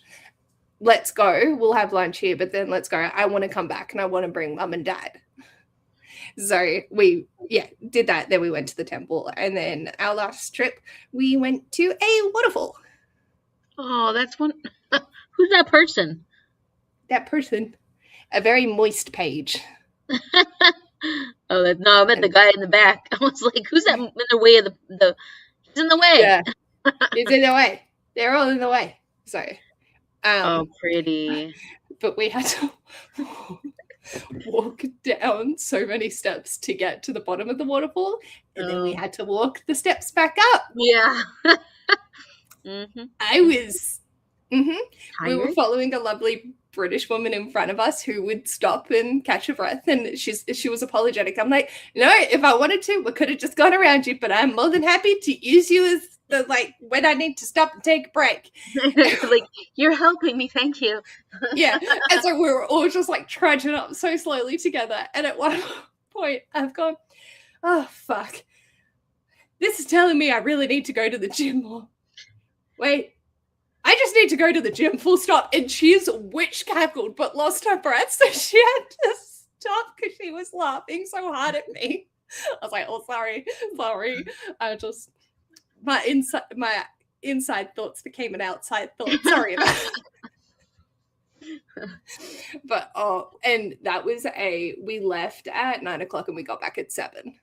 let's go. We'll have lunch here, but then let's go. I want to come back and I want to bring mum and dad. So we, did that. Then we went to the temple. And then our last trip, we went to a waterfall.
Oh, that's one. Who's that person?
That person. A very moist page.
I meant the guy in the back. I was like, who's that in the way of the he's in the way.
Yeah. He's in the way. They're all in the way. So
oh, pretty.
But we had to walk down so many steps to get to the bottom of the waterfall, and then we had to walk the steps back up.
Yeah. Mm-hmm.
I was we were following a lovely British woman in front of us who would stop and catch her breath, and she was apologetic. I'm like, no, if I wanted to, we could have just gone around you, but I'm more than happy to use you as the, like, when I need to stop and take a break.
Like, you're helping me, thank you.
Yeah, and so we were all just like trudging up so slowly together, and at one point I've gone, oh fuck, this is telling me I really need to go to the gym more. Wait, I just need to go to the gym, full stop. And she's witch cackled but lost her breath, so she had to stop because she was laughing so hard at me. I was like, oh, sorry. I just, my inside thoughts became an outside thought. Sorry about that. But and that was we left at 9:00 and we got back at 7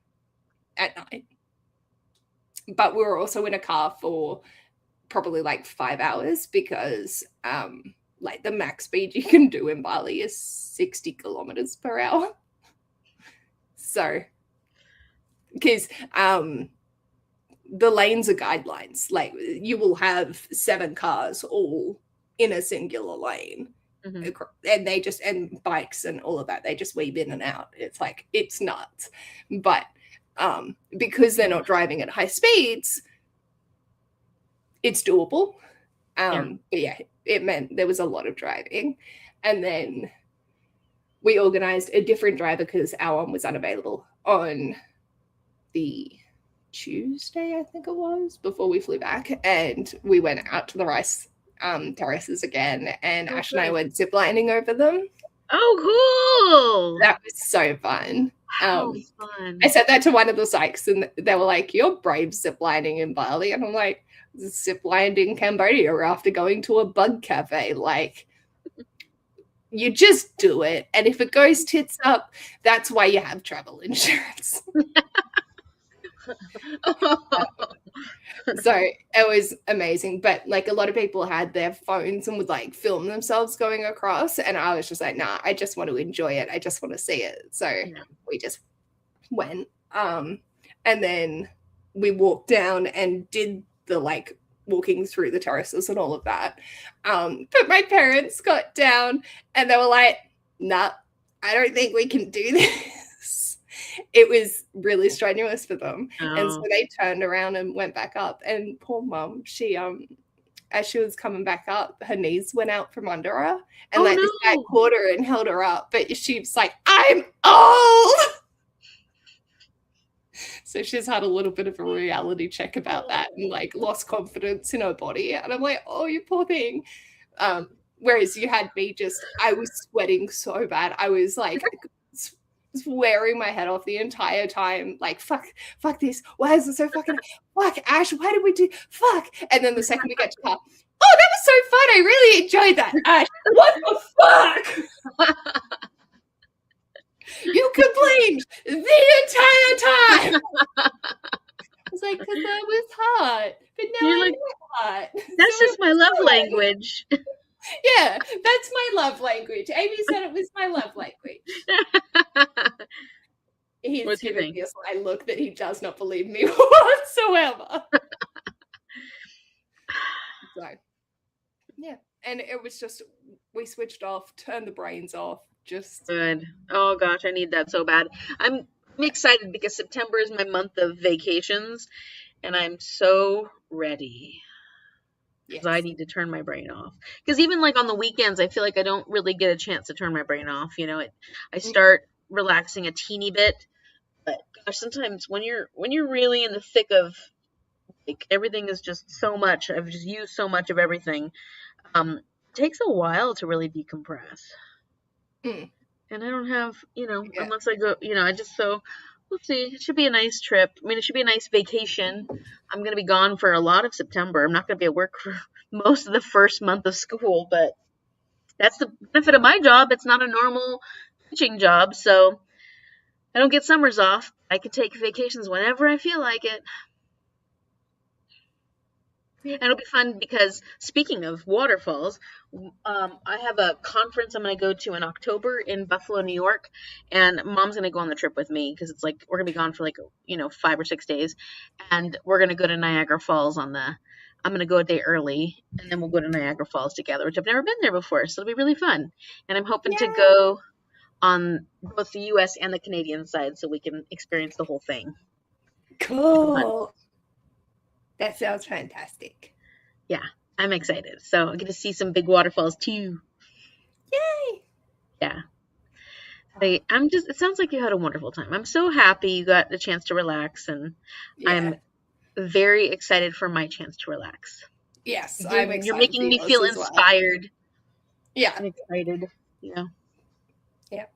at night. But we were also in a car for probably like 5 hours because like the max speed you can do in Bali is 60 kilometers per hour. So because the lanes are guidelines, like you will have 7 cars all in a singular lane. Mm-hmm. And they just, and bikes and all of that, they just weave in and out. It's like, it's nuts. But because they're not driving at high speeds, it's doable. But yeah, it meant there was a lot of driving. And then we organized a different driver because our one was unavailable on the Tuesday, I think it was, before we flew back. And we went out to the rice terraces again, and Ash and I went ziplining over them.
Oh, cool!
That was so fun.
Fun.
I said that to one of the psychs, and they were like, "You're brave ziplining in Bali," and I'm like, "Ziplined in Cambodia after going to a bug cafe. Like, you just do it, and if it goes tits up, that's why you have travel insurance." So it was amazing, but like a lot of people had their phones and would like film themselves going across, and I was just like, nah, I just want to enjoy it, I just want to see it. So we just went, and then we walked down and did the like walking through the terraces and all of that, but my parents got down and they were like, nah, I don't think we can do this. It was really strenuous for them. And so they turned around and went back up, and poor mum, she as she was coming back up, her knees went out from under her, and this guy caught her and held her up, but she was like, I'm old. So she's had a little bit of a reality check about that and like lost confidence in her body, and I'm like, oh, you poor thing. Whereas you had me, I was sweating so bad, I was like wearing my head off the entire time, like fuck this, why is it so fucking fuck, Ash, why did we do fuck? And then the second we get to car, oh, that was so fun, I really enjoyed that. Ash, what the fuck? You complained the entire time. I was like, because I was hot, but now I'm like, hot.
That's so just my love language.
Yeah, that's my love language. Amy said it was my love language. He's giving me a sly look that he does not believe me whatsoever. So, yeah. And it was just, we switched off, turned the brains off. Just
good. Oh gosh, I need that so bad. I'm excited because September is my month of vacations, and I'm so ready. Because I need to turn my brain off. Because even like on the weekends, I feel like I don't really get a chance to turn my brain off. You know, I start relaxing a teeny bit, but gosh, sometimes when you're really in the thick of like everything is just so much. I've just used so much of everything. It takes a while to really decompress. And I don't have, unless I go, we'll see. It should be a nice trip. I mean, it should be a nice vacation. I'm going to be gone for a lot of September. I'm not going to be at work for most of the first month of school, but that's the benefit of my job. It's not a normal teaching job, so I don't get summers off. I can take vacations whenever I feel like it. And it'll be fun because, speaking of waterfalls, I have a conference I'm going to go to in October in Buffalo, New York, and Mom's going to go on the trip with me because it's like we're going to be gone for 5 or 6 days, and we're going to go to Niagara Falls on the I'm going to go a day early, and then we'll go to Niagara Falls together, which I've never been there before, so it'll be really fun. And I'm hoping to
Yeah.
go on both the U.S. and the Canadian side so we can experience the whole thing.
Cool. That sounds fantastic.
Yeah, I'm excited. So I get to see some big waterfalls too.
Yay!
Yeah. It sounds like you had a wonderful time. I'm so happy you got the chance to relax, and
Yeah.
I'm very excited for my chance to relax.
Yes, I'm excited.
You're making me feel inspired.
Yeah.
I'm excited. Yeah.
Yeah.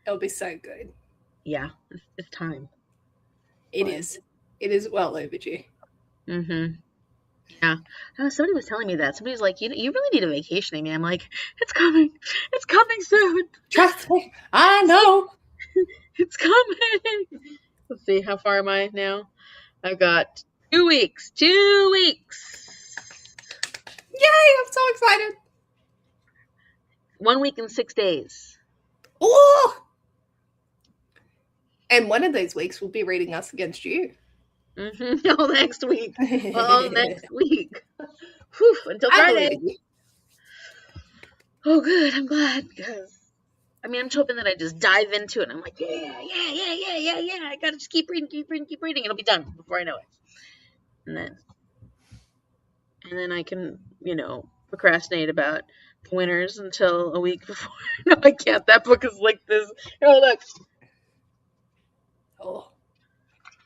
It'll be so good.
Yeah. It's time.
It is. It is well overdue.
Mm-hmm. Yeah. Somebody was telling me that. Somebody was like, you really need a vacation, Amy. I'm like, it's coming. It's coming soon.
Trust me. I know.
It's coming. Let's see. How far am I now? I've got 2 weeks. 2 weeks.
Yay! I'm so excited.
1 week and 6 days.
Oh! And one of those weeks we'll be reading Us Against You.
Mm-hmm. Oh, next week. Oh, next week. Whew, until Friday. Oh, good. I'm glad because, I mean, I'm just hoping that I just dive into it. And I'm like, yeah. I gotta just keep reading. It'll be done before I know it. And then I can, procrastinate about the winners until a week before. No, I can't. That book is like this. Oh, look.
Oh,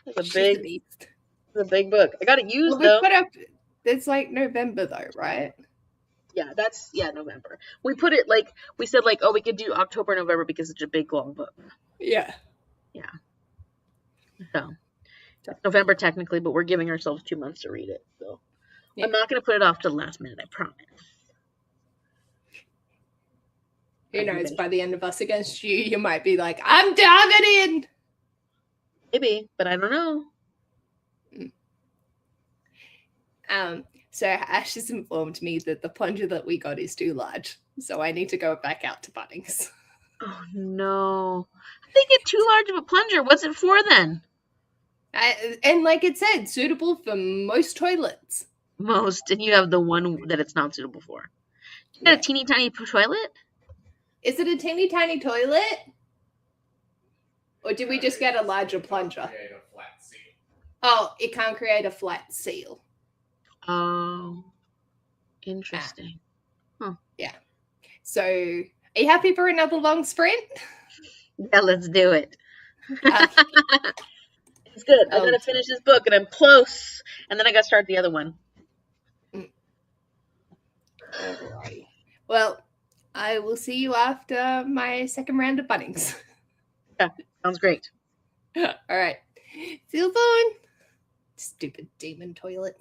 It's a big book. I got it used,
well,
though.
we put up, it's like November, though, right?
Yeah, November. We put it we said oh, we could do October, November because it's a big, long book.
Yeah.
Yeah. So, it's November technically, but we're giving ourselves 2 months to read it. So, yeah. I'm not going to put it off to the last minute, I promise.
Who knows, by the end of Us Against You, you might be like, I'm diving in!
Maybe, but I don't know.
So Ash has informed me that the plunger that we got is too large, so I need to go back out to Bunnings.
Oh, no. They get too large of a plunger. What's it for, then?
And like it said, suitable for most toilets.
Most, and you have the one that it's not suitable for. You got a teeny tiny toilet?
Is it a teeny tiny toilet? Or did we just get a larger plunger? Oh, it can't create a flat seal.
Oh, interesting. Huh.
Yeah. So, are you happy for another long sprint?
Yeah, let's do it. It's good. I gotta finish this book, and I'm close. And then I gotta start the other one.
Alrighty. Well, I will see you after my second round of Bunnings.
Yeah, sounds great.
All right. See you soon. Stupid demon toilet.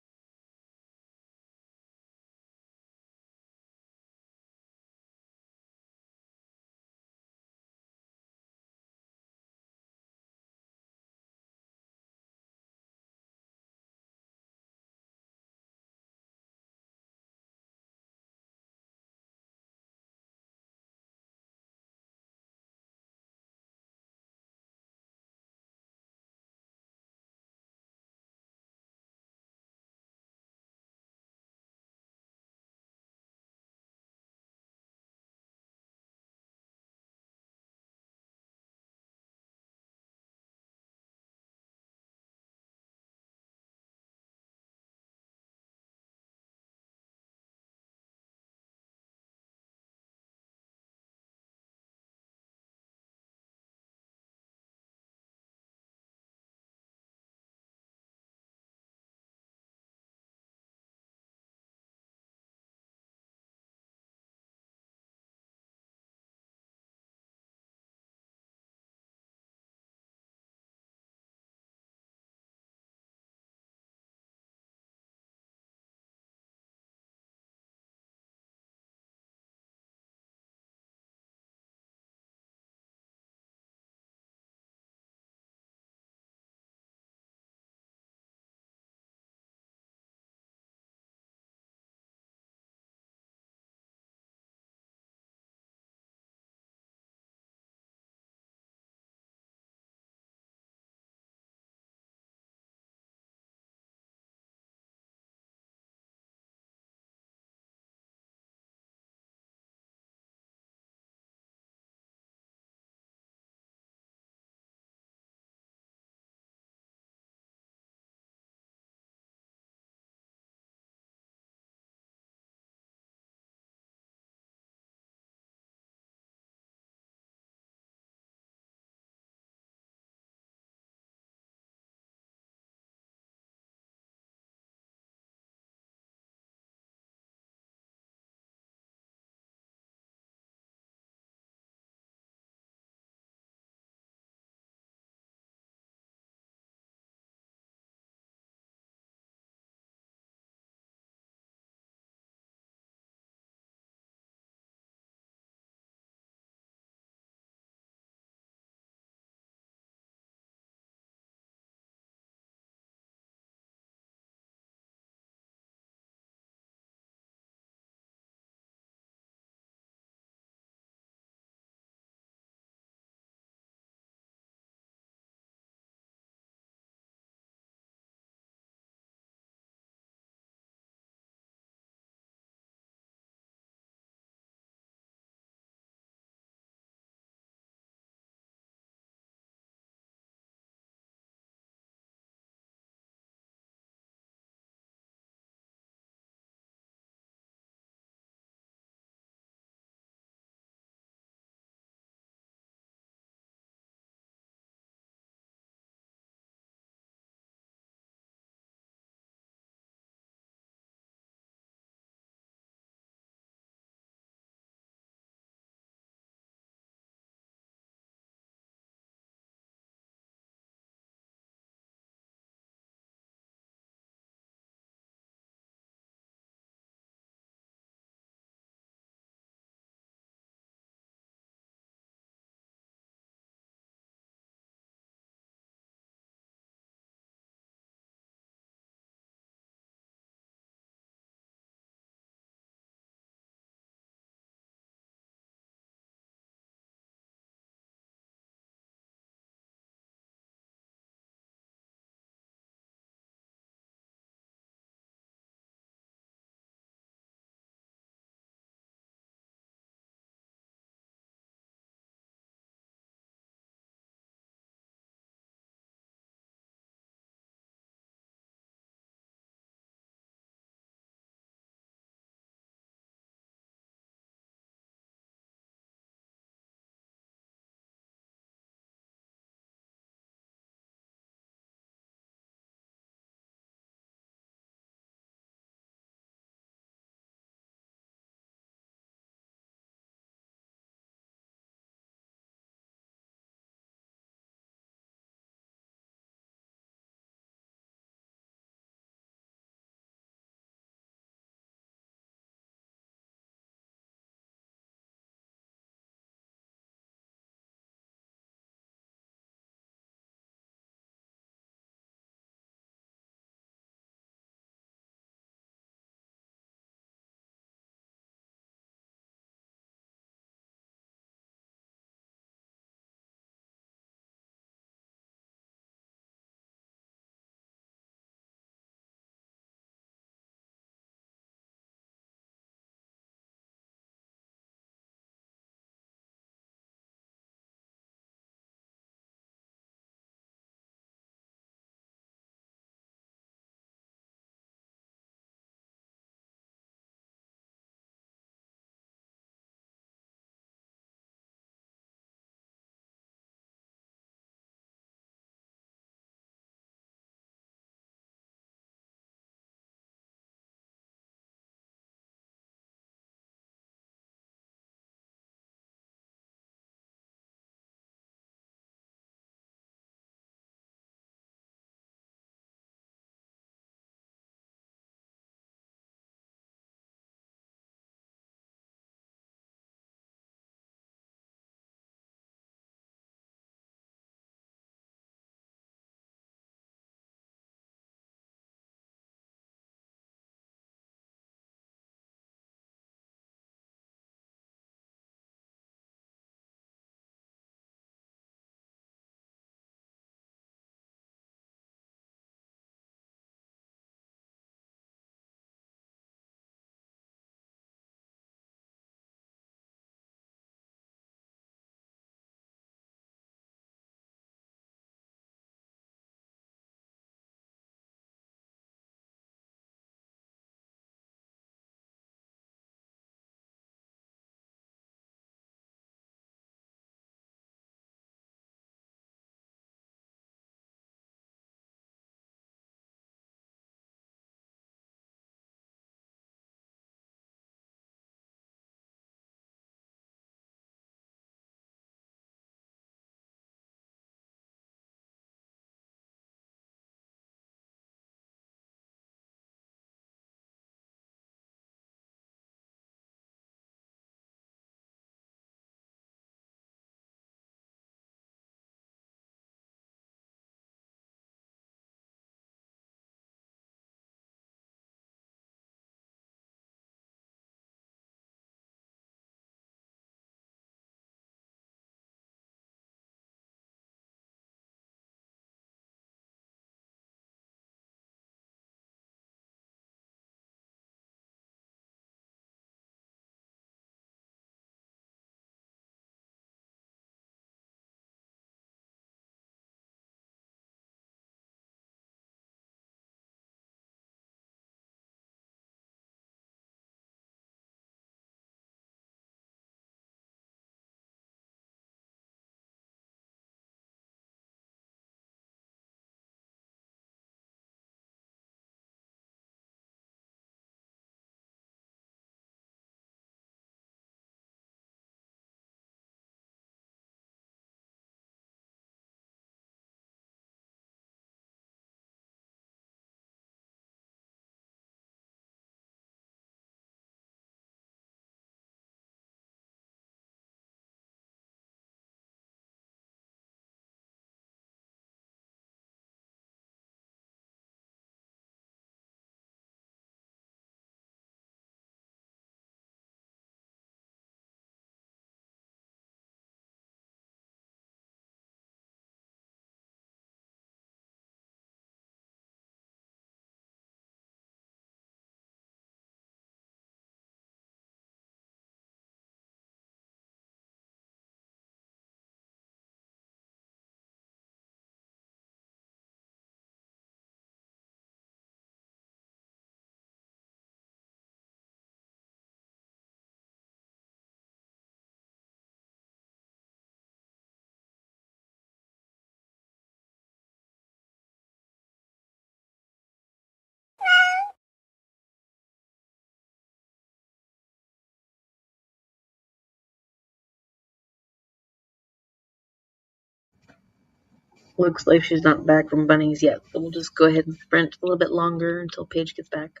Looks like she's not back from Bunnies yet, so we'll just go ahead and sprint a little bit longer until Paige gets back.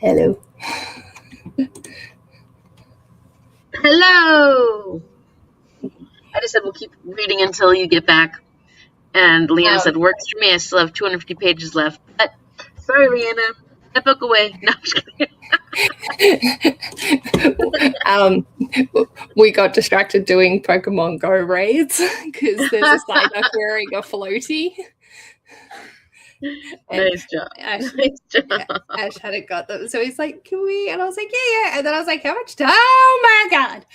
Hello.
Hello! I just said we'll keep reading until you get back. And Leanna said, works for me. I still have 250 pages left. But, sorry, Leanna. That book away. No, I'm just kidding.
We got distracted doing Pokemon Go raids because there's a Psyduck wearing a floaty.
Nice job. Nice job.
Ash hadn't got them. So he's like, can we? And I was like, yeah. And then I was like, how much time? Oh my God.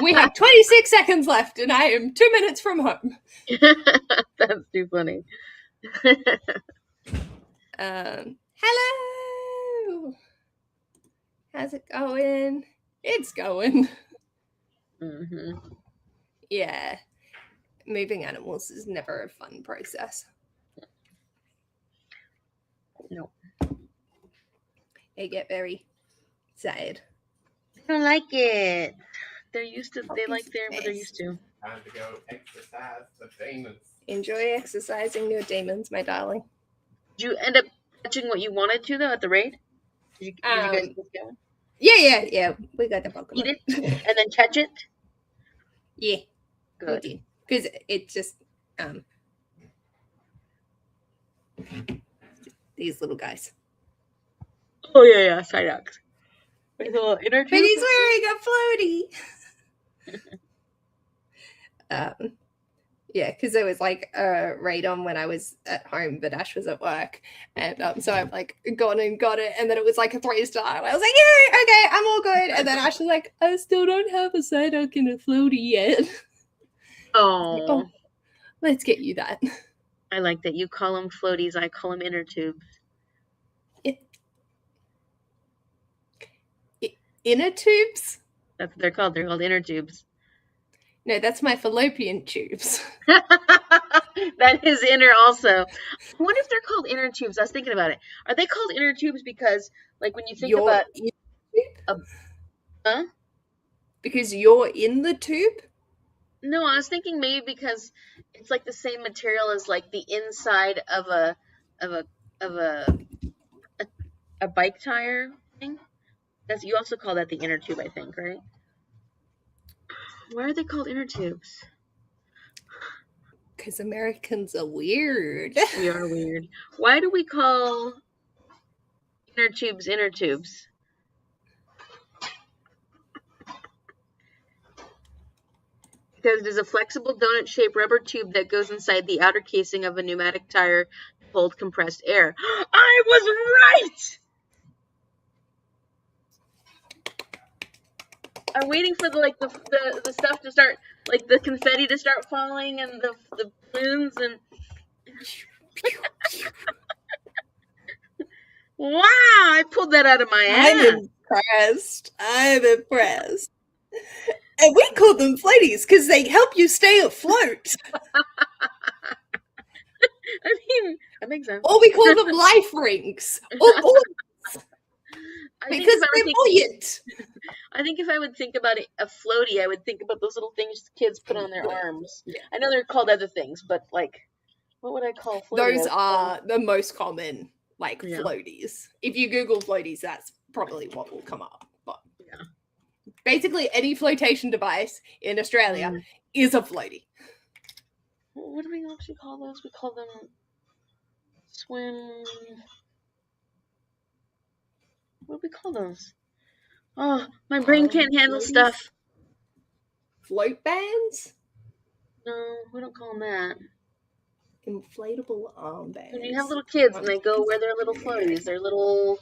We have 26 seconds left and I am 2 minutes from home.
That's too funny.
Hello. How's it going? It's going.
Mm-hmm.
Yeah. Moving animals is never a fun process.
No.
They get very sad.
They don't like it. They're used to, they like there, but they're used to.
Time to go exercise the demons.
Enjoy exercising your demons, my darling.
Did you end up catching what you wanted to, though, at the raid? Did you guys get going?
Yeah. We got the Pokemon.
Eat it and then catch it?
Yeah.
Good.
Because it just, these little guys.
Oh, yeah, Psyducks. With a little inner tube.
But he's wearing a floaty. Yeah, because there was like a raid on when I was at home, but Ash was at work. And so I've like gone and got it. And then it was like a 3-star. And I was like, yeah, okay, I'm all good. And then Ash was like, I still don't have a Psyduck and a floaty yet.
Oh,
let's get you that.
I like that. You call them floaties. I call them inner tubes.
Inner tubes?
That's what they're called. They're called inner tubes.
No, that's my fallopian tubes.
That is inner also. I wonder if they're called inner tubes. I was thinking about it. Are they called inner tubes because, like, when you think about... Huh?
Because you're in the tube?
No, I was thinking maybe because it's like the same material as like the inside of a bike tire thing. That's, you also call that the inner tube, I think, right? Why are they called inner tubes?
Because Americans are weird.
We are weird. Why do we call inner tubes inner tubes? Because it is a flexible donut-shaped rubber tube that goes inside the outer casing of a pneumatic tire to hold compressed air. I was right! I'm waiting for the stuff to start, like the confetti to start falling and the balloons and. Wow! I pulled that out of my ass.
I'm impressed. And we call them floaties because they help you stay afloat.
I mean, that makes sense.
Or we call them life rings. Or buoys. Because they're buoyant.
I think if I would think about a floaty, I would think about those little things kids put on their arms.
Yeah.
I know they're called other things, but like, what would I call floaties?
Those are the most common, like, floaties. If you Google floaties, that's probably what will come up. But basically, any flotation device in Australia is a floaty.
What do we actually call those? We call them swim. What do we call those? Oh, my brain can't handle stuff.
Float bands?
No, we don't call them that.
Inflatable armbands.
When you have little kids and they go wear their little floaties, their little.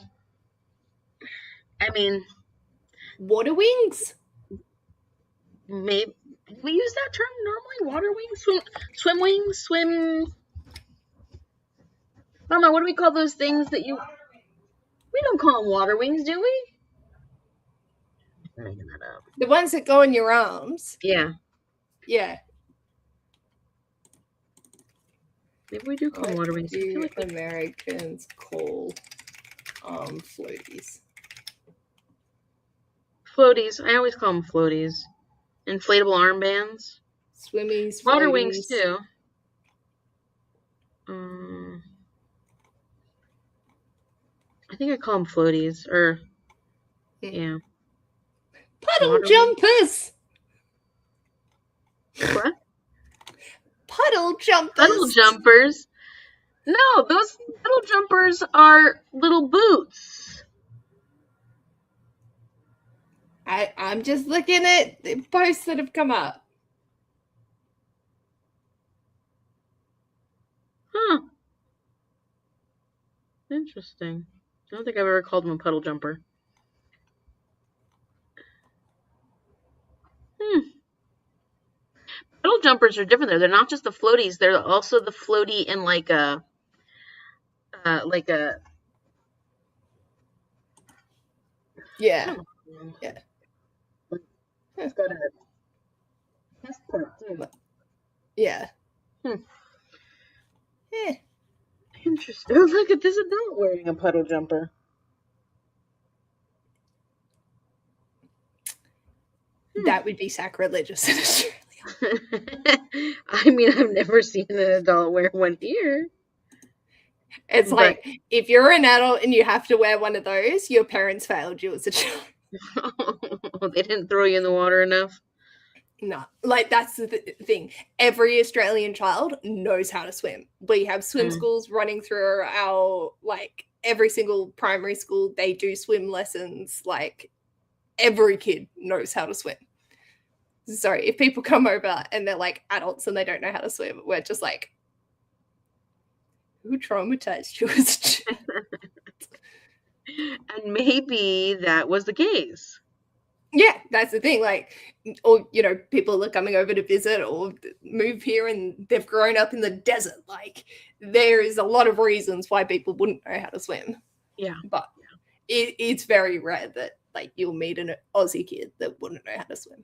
I mean.
Water wings?
Maybe. We use that term normally? Water wings? Swim wings? Swim. Mama, what do we call those things that you. We don't call them water wings, do we? I'm making that up.
The ones that go in your arms.
Yeah.
Yeah.
Maybe we do call them water wings.
I feel like Americans call floaties.
Floaties. I always call them floaties. Inflatable armbands.
Swimmies.
Water wings too. I think I call them floaties. Or yeah.
Puddle jumpers.
What?
Puddle jumpers.
Puddle jumpers. No, those puddle jumpers are little boots.
I'm just looking at the posts that have come up.
Huh. Interesting. I don't think I've ever called them a puddle jumper. Puddle jumpers are different there. They're not just the floaties. They're also the floaty in like a
yeah.
It's got a test part too.
Yeah.
Interesting. Oh, look at this adult wearing a puddle jumper.
That would be sacrilegious in Australia.
I mean, I've never seen an adult wear one here.
It's like, if you're an adult and you have to wear one of those, your parents failed you as a child.
They didn't throw you in the water enough?
No, like that's the thing. Every Australian child knows how to swim. We have swim schools running through our, like, every single primary school. They do swim lessons. Like, every kid knows how to swim. Sorry, if people come over and they're like adults and they don't know how to swim, we're just like, who traumatized you as a child?
And maybe that was the case.
Yeah, that's the thing. Like, or, you know, people are coming over to visit or move here and they've grown up in the desert. Like, there is a lot of reasons why people wouldn't know how to swim.
Yeah.
But it's very rare that, like, you'll meet an Aussie kid that wouldn't know how to swim.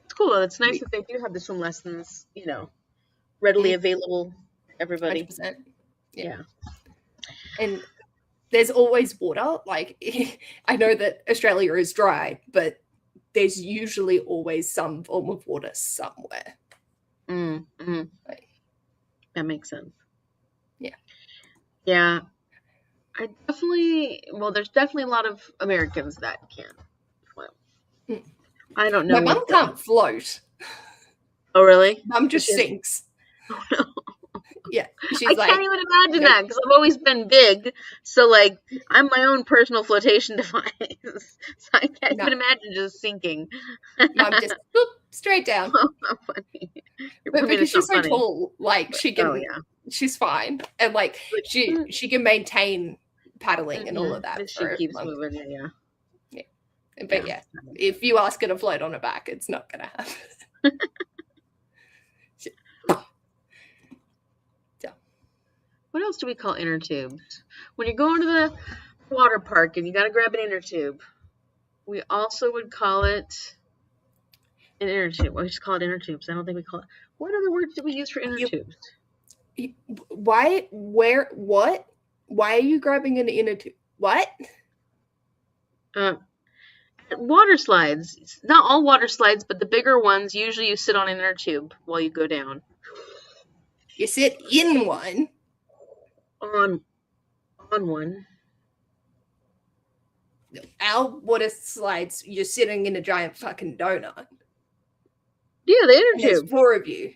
It's cool, though. It's nice that they do have the swim lessons, you know, readily available to everybody.
100%.
Yeah.
And there's always water. Like, I know that Australia is dry, but there's usually always some form of water somewhere.
Like, that makes sense.
Yeah.
Yeah. There's definitely a lot of Americans that can't swim. I don't know.
My mum can't float.
Oh, really?
Mum just sinks.
Oh, no.
Yeah.
I can't even imagine that because I've always been big. So, like, I'm my own personal flotation device. So I can't even imagine just sinking.
Mum just boop, straight down.
Oh, how funny.
But because she's so tall, like, she can, she's fine. And, like, she can maintain paddling and all of that.
She keeps moving, yeah.
But yeah, if you ask her to float on her back, it's not going to happen.
What else do we call inner tubes? When you're going to the water park and you got to grab an inner tube, we also would call it an inner tube. We just call it inner tubes. I don't think we call it. What other words do we use for inner tubes?
Why? Where? What? Why are you grabbing an inner tube? What?
Water slides. It's not all water slides, but the bigger ones, usually you sit on an inner tube while you go down.
You sit in one.
On one.
Our water slides, you're sitting in a giant fucking donut.
Yeah, the inner tube.
There's 4 of you.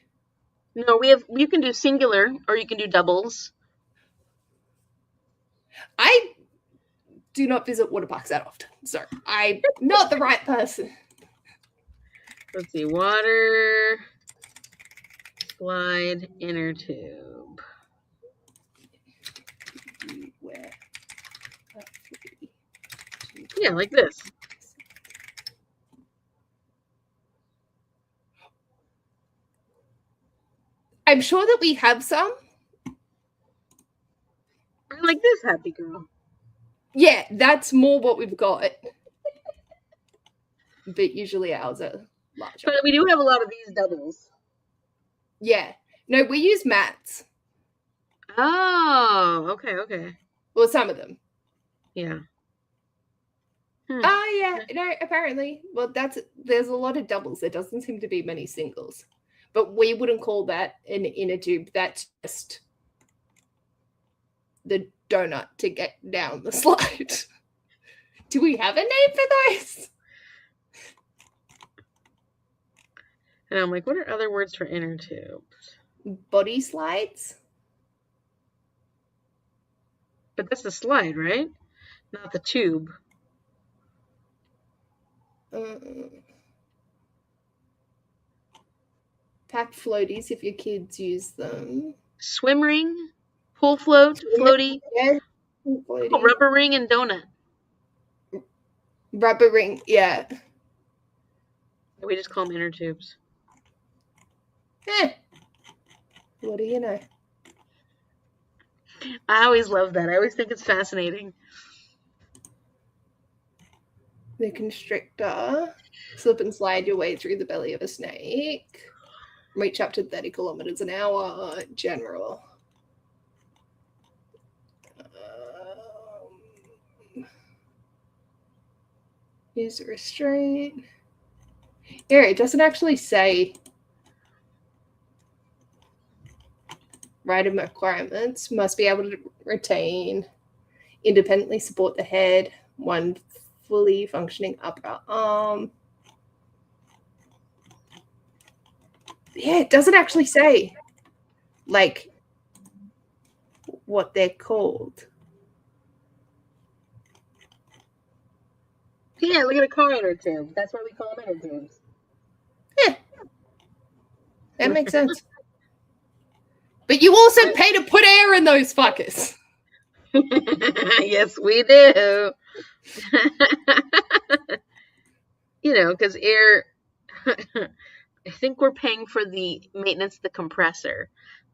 No, you can do singular or you can do doubles.
I do not visit water parks that often, so I'm not the right person.
Let's see, water slide inner tube. Yeah, like this.
I'm sure that we have some.
Like this, happy girl.
Yeah, that's more what we've got. But usually ours are larger.
But we do have a lot of these doubles.
Yeah. No, we use mats.
Oh, okay.
Well, some of them.
Yeah.
Oh, yeah. No, apparently. Well, there's a lot of doubles. There doesn't seem to be many singles. But we wouldn't call that an inner tube. That's just the donut to get down the slide. Do we have a name for those?
And I'm like, what are other words for inner tubes?
Body slides?
But that's the slide, right? Not the tube.
Pack floaties if your kids use them.
Swim ring, pool float, floaty.
Yeah, floaty.
Oh, rubber ring and donut.
Rubber ring, yeah.
We just call them inner tubes.
What do you know?
I always love that. I always think it's fascinating.
The constrictor. Slip and slide your way through the belly of a snake. Reach up to 30 kilometers an hour. General. Use a restraint. Yeah, it doesn't actually say writing requirements. Must be able to retain, independently support the head, one fully functioning upper arm. Yeah, it doesn't actually say like what they're called.
Yeah, look at a car inner tube. That's why we call them inner tubes.
Yeah. That makes sense. But you also pay to put air in those fuckers.
Yes, we do. You know, because air, I think we're paying for the maintenance of the compressor,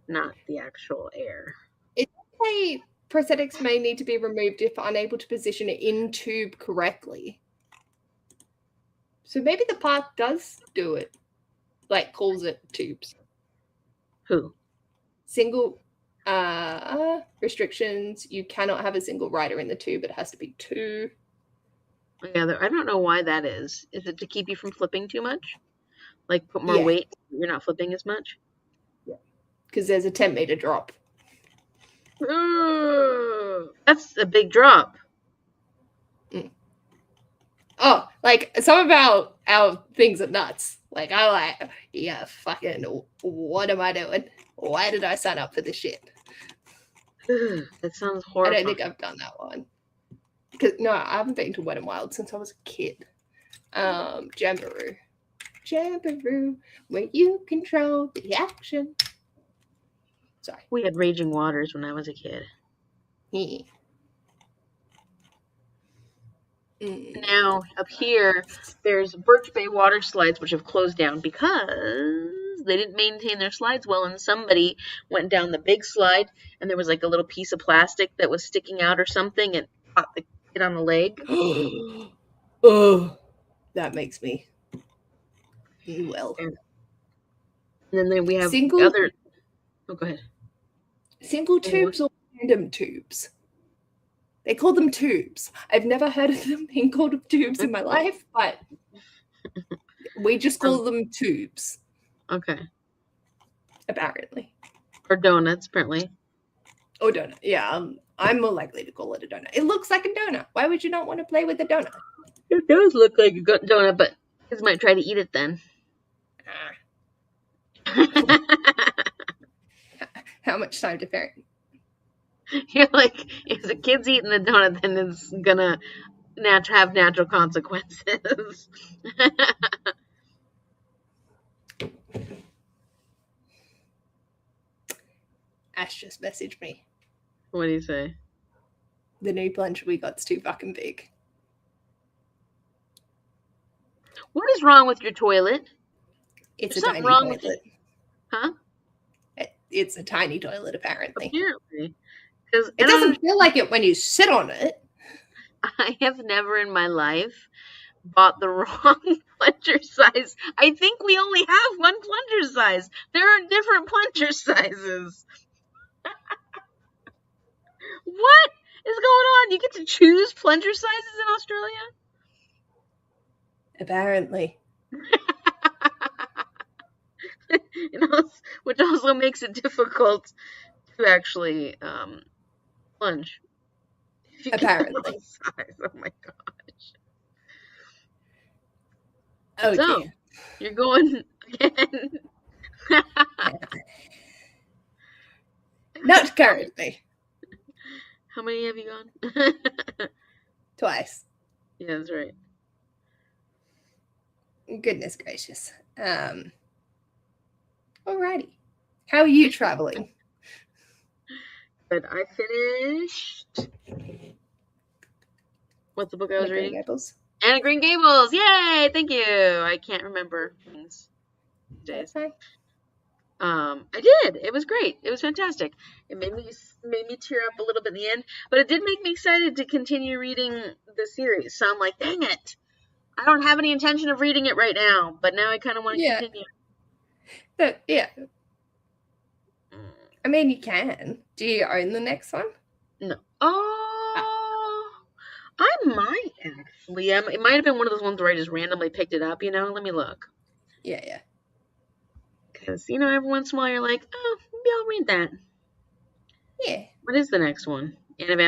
not the actual air.
It does say prosthetics may need to be removed if unable to position it in tube correctly. So maybe the park does do it, like calls it tubes.
Who?
Single restrictions. You cannot have a single rider in the tube. It has to be 2.
Yeah, I don't know why that is. Is it to keep you from flipping too much? Like put more weight, you're not flipping as much?
Yeah. Because there's a 10-meter drop.
That's a big drop.
Oh, like some of our things are nuts. Like I like, yeah, fucking, what am I doing? Why did I sign up for this shit?
That sounds horrible.
I don't think I've done that one. No, I haven't been to Wet n Wild since I was a kid. Jamboree, where you control the action. Sorry.
We had Raging Waters when I was a kid. Now, up here, there's Birch Bay water slides, which have closed down because they didn't maintain their slides well, and somebody went down the big slide, and there was like a little piece of plastic that was sticking out or something, and caught the kid on the leg.
Oh, that makes me well.
And then we have
Single
other. Oh, go ahead.
single tubes or random tubes? They call them tubes. I've never heard of them being called tubes in my life, but we just call them tubes.
Okay.
Apparently.
Or donuts, apparently.
Or donut. Yeah, I'm more likely to call it a donut. It looks like a donut. Why would you not want to play with a donut?
It does look like a donut, but kids might try to eat it then.
How much time to parent?
You're like, if the kid's eating the donut, then it's gonna have natural consequences.
Ash just messaged me.
What do you say?
The new plunger we got's too fucking big.
What is wrong with your toilet?
It's
There's
a
something
tiny
wrong with
toilet.
Huh?
It's a tiny toilet, apparently.
Apparently. Because
It doesn't feel like it when you sit on it.
I have never in my life bought the wrong plunger size. I think we only have one plunger size. There are different plunger sizes. What is going on? You get to choose plunger sizes in Australia?
Apparently.
Which also makes it difficult to actually plunge. If you get the
Apparently.
wrong size. Oh my gosh.
Oh,
So,
dear.
you're going again.
Not currently.
How many have you gone?
Twice.
Yeah, that's right.
Goodness gracious. Alrighty. How are you traveling?
But I finished. What's the book I was
Green
reading?
Gables?
Anna Green Gables. Yay! Thank you. I can't remember things these days.
Okay.
I did. It was great. It was fantastic. It made me tear up a little bit in the end, but it did make me excited to continue reading the series. So I'm like, dang it. I don't have any intention of reading it right now, but now I kind of want to continue.
Yeah. I mean, you can. Do you own the next one?
No. Oh, I might actually. It might have been one of those ones where I just randomly picked it up, Let me look.
Yeah.
Because, every once in a while you're like, oh, maybe I'll read that.
Yeah.
What is the next one? Anna of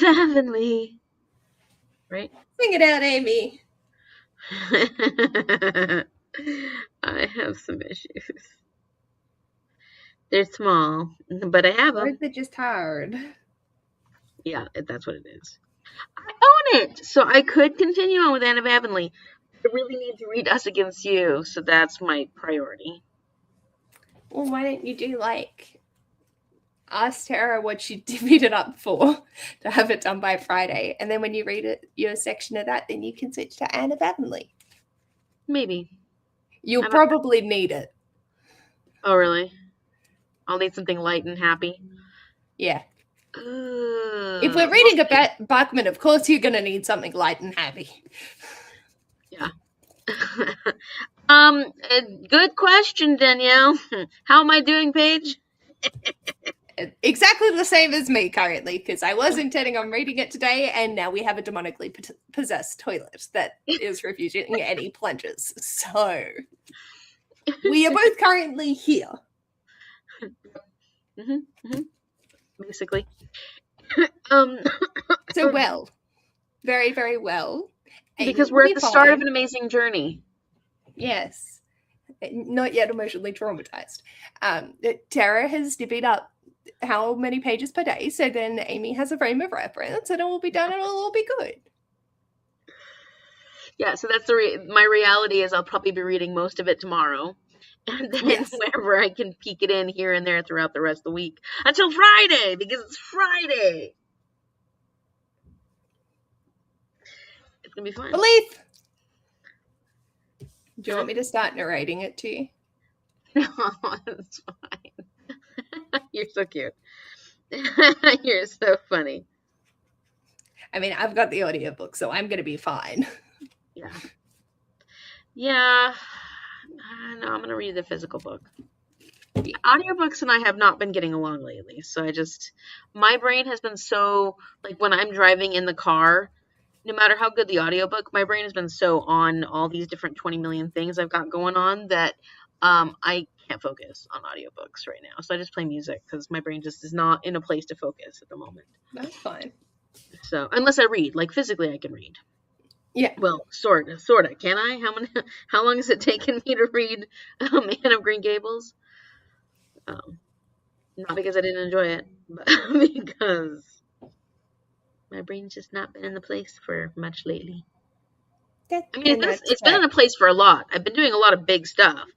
Avonlea. Right?
Sing it out, Amy.
I have some issues. They're small, but I have them.
Or they're just hard.
Yeah, that's what it is. I own it, so I could continue on with Anne of Avonlea. I really need to read Us Against You, so that's my priority.
Well, why don't you do ask Tara what she divvied it up for to have it done by Friday, and then when you read your section of that, then you can switch to Anne of Avonlea.
Maybe.
You'll probably need it.
Oh, really? I'll need something light and happy.
Yeah. If we're reading about Backman, of course you're going to need something light and happy.
Yeah. Good question, Danielle. How am I doing, Paige?
Exactly the same as me currently, because I was intending on reading it today, and now we have a demonically possessed toilet that is refusing any plunges. So we are both currently here.
Basically.
So well. Very, very well.
Because we're at the start of an amazing journey.
Yes. Not yet emotionally traumatized. Tara has divvied up how many pages per day, so then Amy has a frame of reference, and it will be done, and it'll all be good.
Yeah, so that's my reality is I'll probably be reading most of it tomorrow. And then
Yes.
wherever I can peek it in here and there throughout the rest of the week until Friday, because it's Friday. It's gonna be fun.
Belief. Do you want me to start narrating it to you?
No, it's fine. You're so cute. You're so funny.
I mean, I've got the audiobook, so I'm going to be fine.
Yeah. Yeah. No, I'm going to read the physical book.
Yeah.
Audiobooks and I have not been getting along lately. So my brain has been so, like when I'm driving in the car, no matter how good the audiobook, my brain has been so on all these different 20 million things I've got going on that I can't focus on audiobooks right now. So I just play music because my brain just is not in a place to focus at the moment.
That's fine.
So unless I read, like physically I can read.
Yeah.
Well, sorta. Can I? How long has it taken me to read Man of Green Gables? Not because I didn't enjoy it, but because my brain's just not been in the place for much lately. I mean, it's been in a place for a lot. I've been doing a lot of big stuff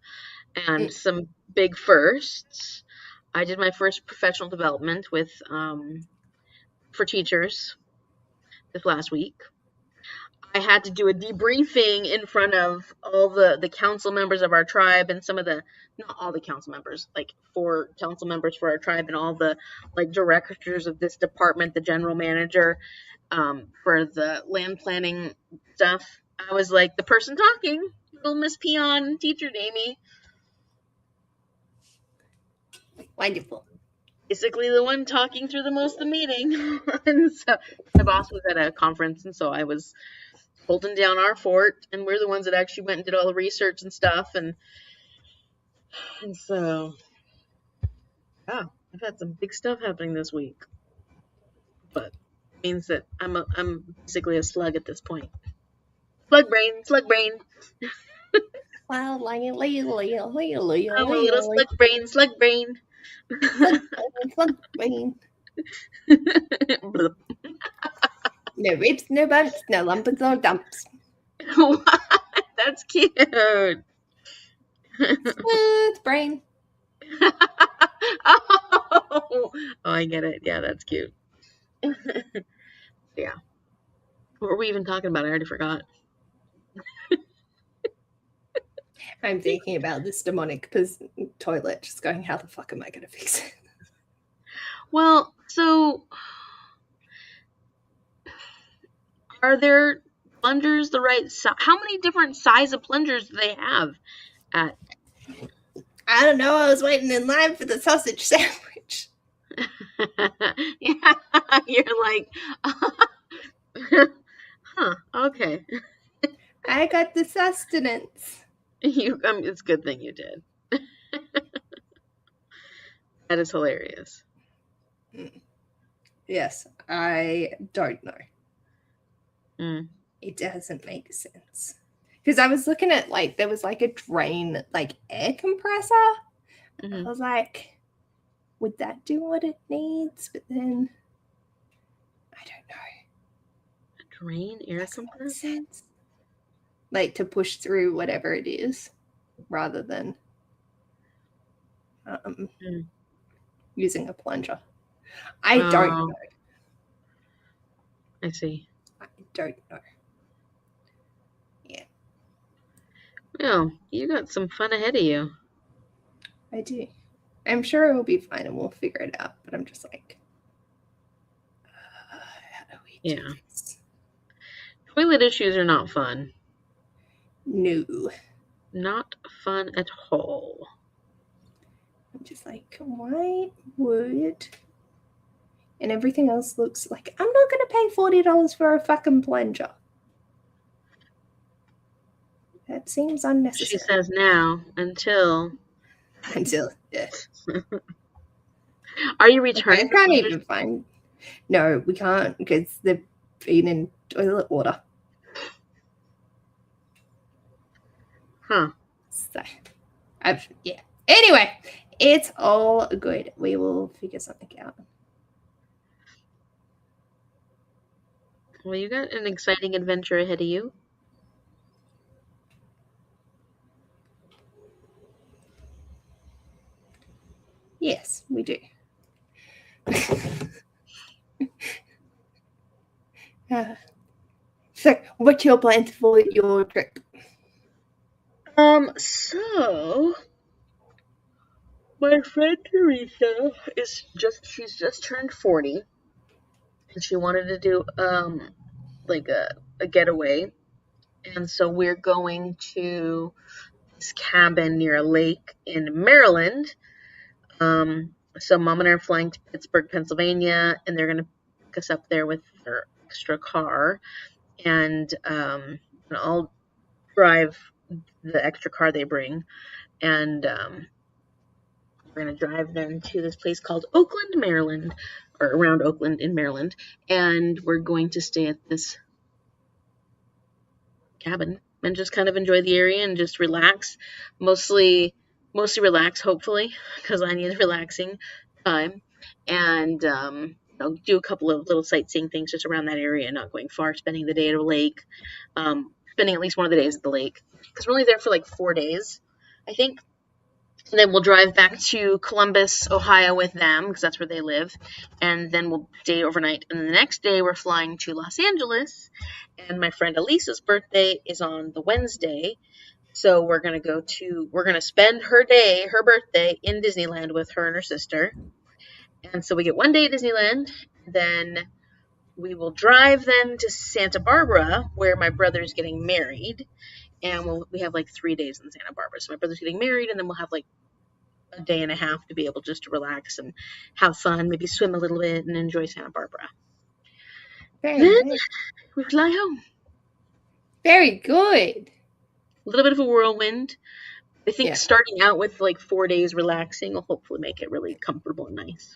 and some big firsts. I did my first professional development for teachers this last week. I had to do a debriefing in front of all the council members of our tribe and not all the council members, like 4 council members for our tribe and all the like directors of this department, the general manager, for the land planning stuff. I was like the person talking, little Miss Peon, teacher Amy.
Wonderful.
Basically the one talking through the most of the meeting. And so my boss was at a conference, and so I was holding down our fort, and we're the ones that actually went and did all the research and stuff, and so yeah, I've had some big stuff happening this week, but it means that I'm basically a slug at this point. Slug brain.
Well,
I'm a little slug brain.
slug brain. No ribs, no bumps, no lumpers or dumps.
What? That's cute.
Smooth brain.
Oh, I get it. Yeah, that's cute. Yeah. What were we even talking about? I already forgot.
I'm thinking about this demonic toilet, just going, how the fuck am I going to fix it?
Well, so are there plungers the right size? How many different size of plungers do they have at?
I don't know. I was waiting in line for the sausage sandwich.
Yeah, you're like, huh? Okay.
I got the sustenance.
It's a good thing you did. That is hilarious.
Yes, I don't know. It doesn't make sense. Because I was looking at, like, there was, like, a drain, like, air compressor. I was like, would that do what it needs? But then, I don't know.
A drain air compressor?
Sense. Like, to push through whatever it is, rather than using a plunger. I don't know.
I see.
I don't know. Yeah.
Well, you got some fun ahead of you.
I do. I'm sure it will be fine and we'll figure it out, but I'm just like, how do we do this?
Toilet issues are not fun.
No. Not
fun at all.
I'm just like, why would... And everything else looks like, I'm not going to pay $40 for a fucking plunger. That seems unnecessary.
She says now, until,
yeah.
Are you returning?
I can't even find... No, we can't, because they've been in toilet water.
Huh.
So, yeah. Anyway, it's all good. We will figure something out.
Well, you got an exciting adventure ahead of you.
Yes, we do. So, what's your plans for your trip?
So my friend Teresa she's just turned 40, and she wanted to do like a getaway, and so we're going to this cabin near a lake in Maryland. So Mom and I are flying to Pittsburgh, Pennsylvania, and they're gonna pick us up there with their extra car, and I'll drive the extra car they bring, and we're gonna drive them to this place called Oakland, Maryland, or around Oakland in Maryland, and we're going to stay at this cabin and just kind of enjoy the area and just relax, mostly relax, hopefully, because I need relaxing time, and do a couple of little sightseeing things just around that area, not going far, spending the day at a lake, spending at least one of the days at the lake, because we're only there for like 4 days, I think. And then we'll drive back to Columbus, Ohio with them, because that's where they live. And then we'll stay overnight. And the next day, we're flying to Los Angeles. And my friend Elisa's birthday is on the Wednesday. So we're going to spend her birthday, in Disneyland with her and her sister. And so we get one day at Disneyland. Then we will drive then to Santa Barbara, where my brother's getting married. And we have like 3 days in Santa Barbara. So my brother's getting married, and then we'll have like a day and a half to be able just to relax and have fun, maybe swim a little bit and enjoy Santa Barbara.
Very
Then
nice.
we fly home.
Very good.
A little bit of a whirlwind. I think
Yeah.
starting out with like 4 days relaxing will hopefully make it really comfortable and nice.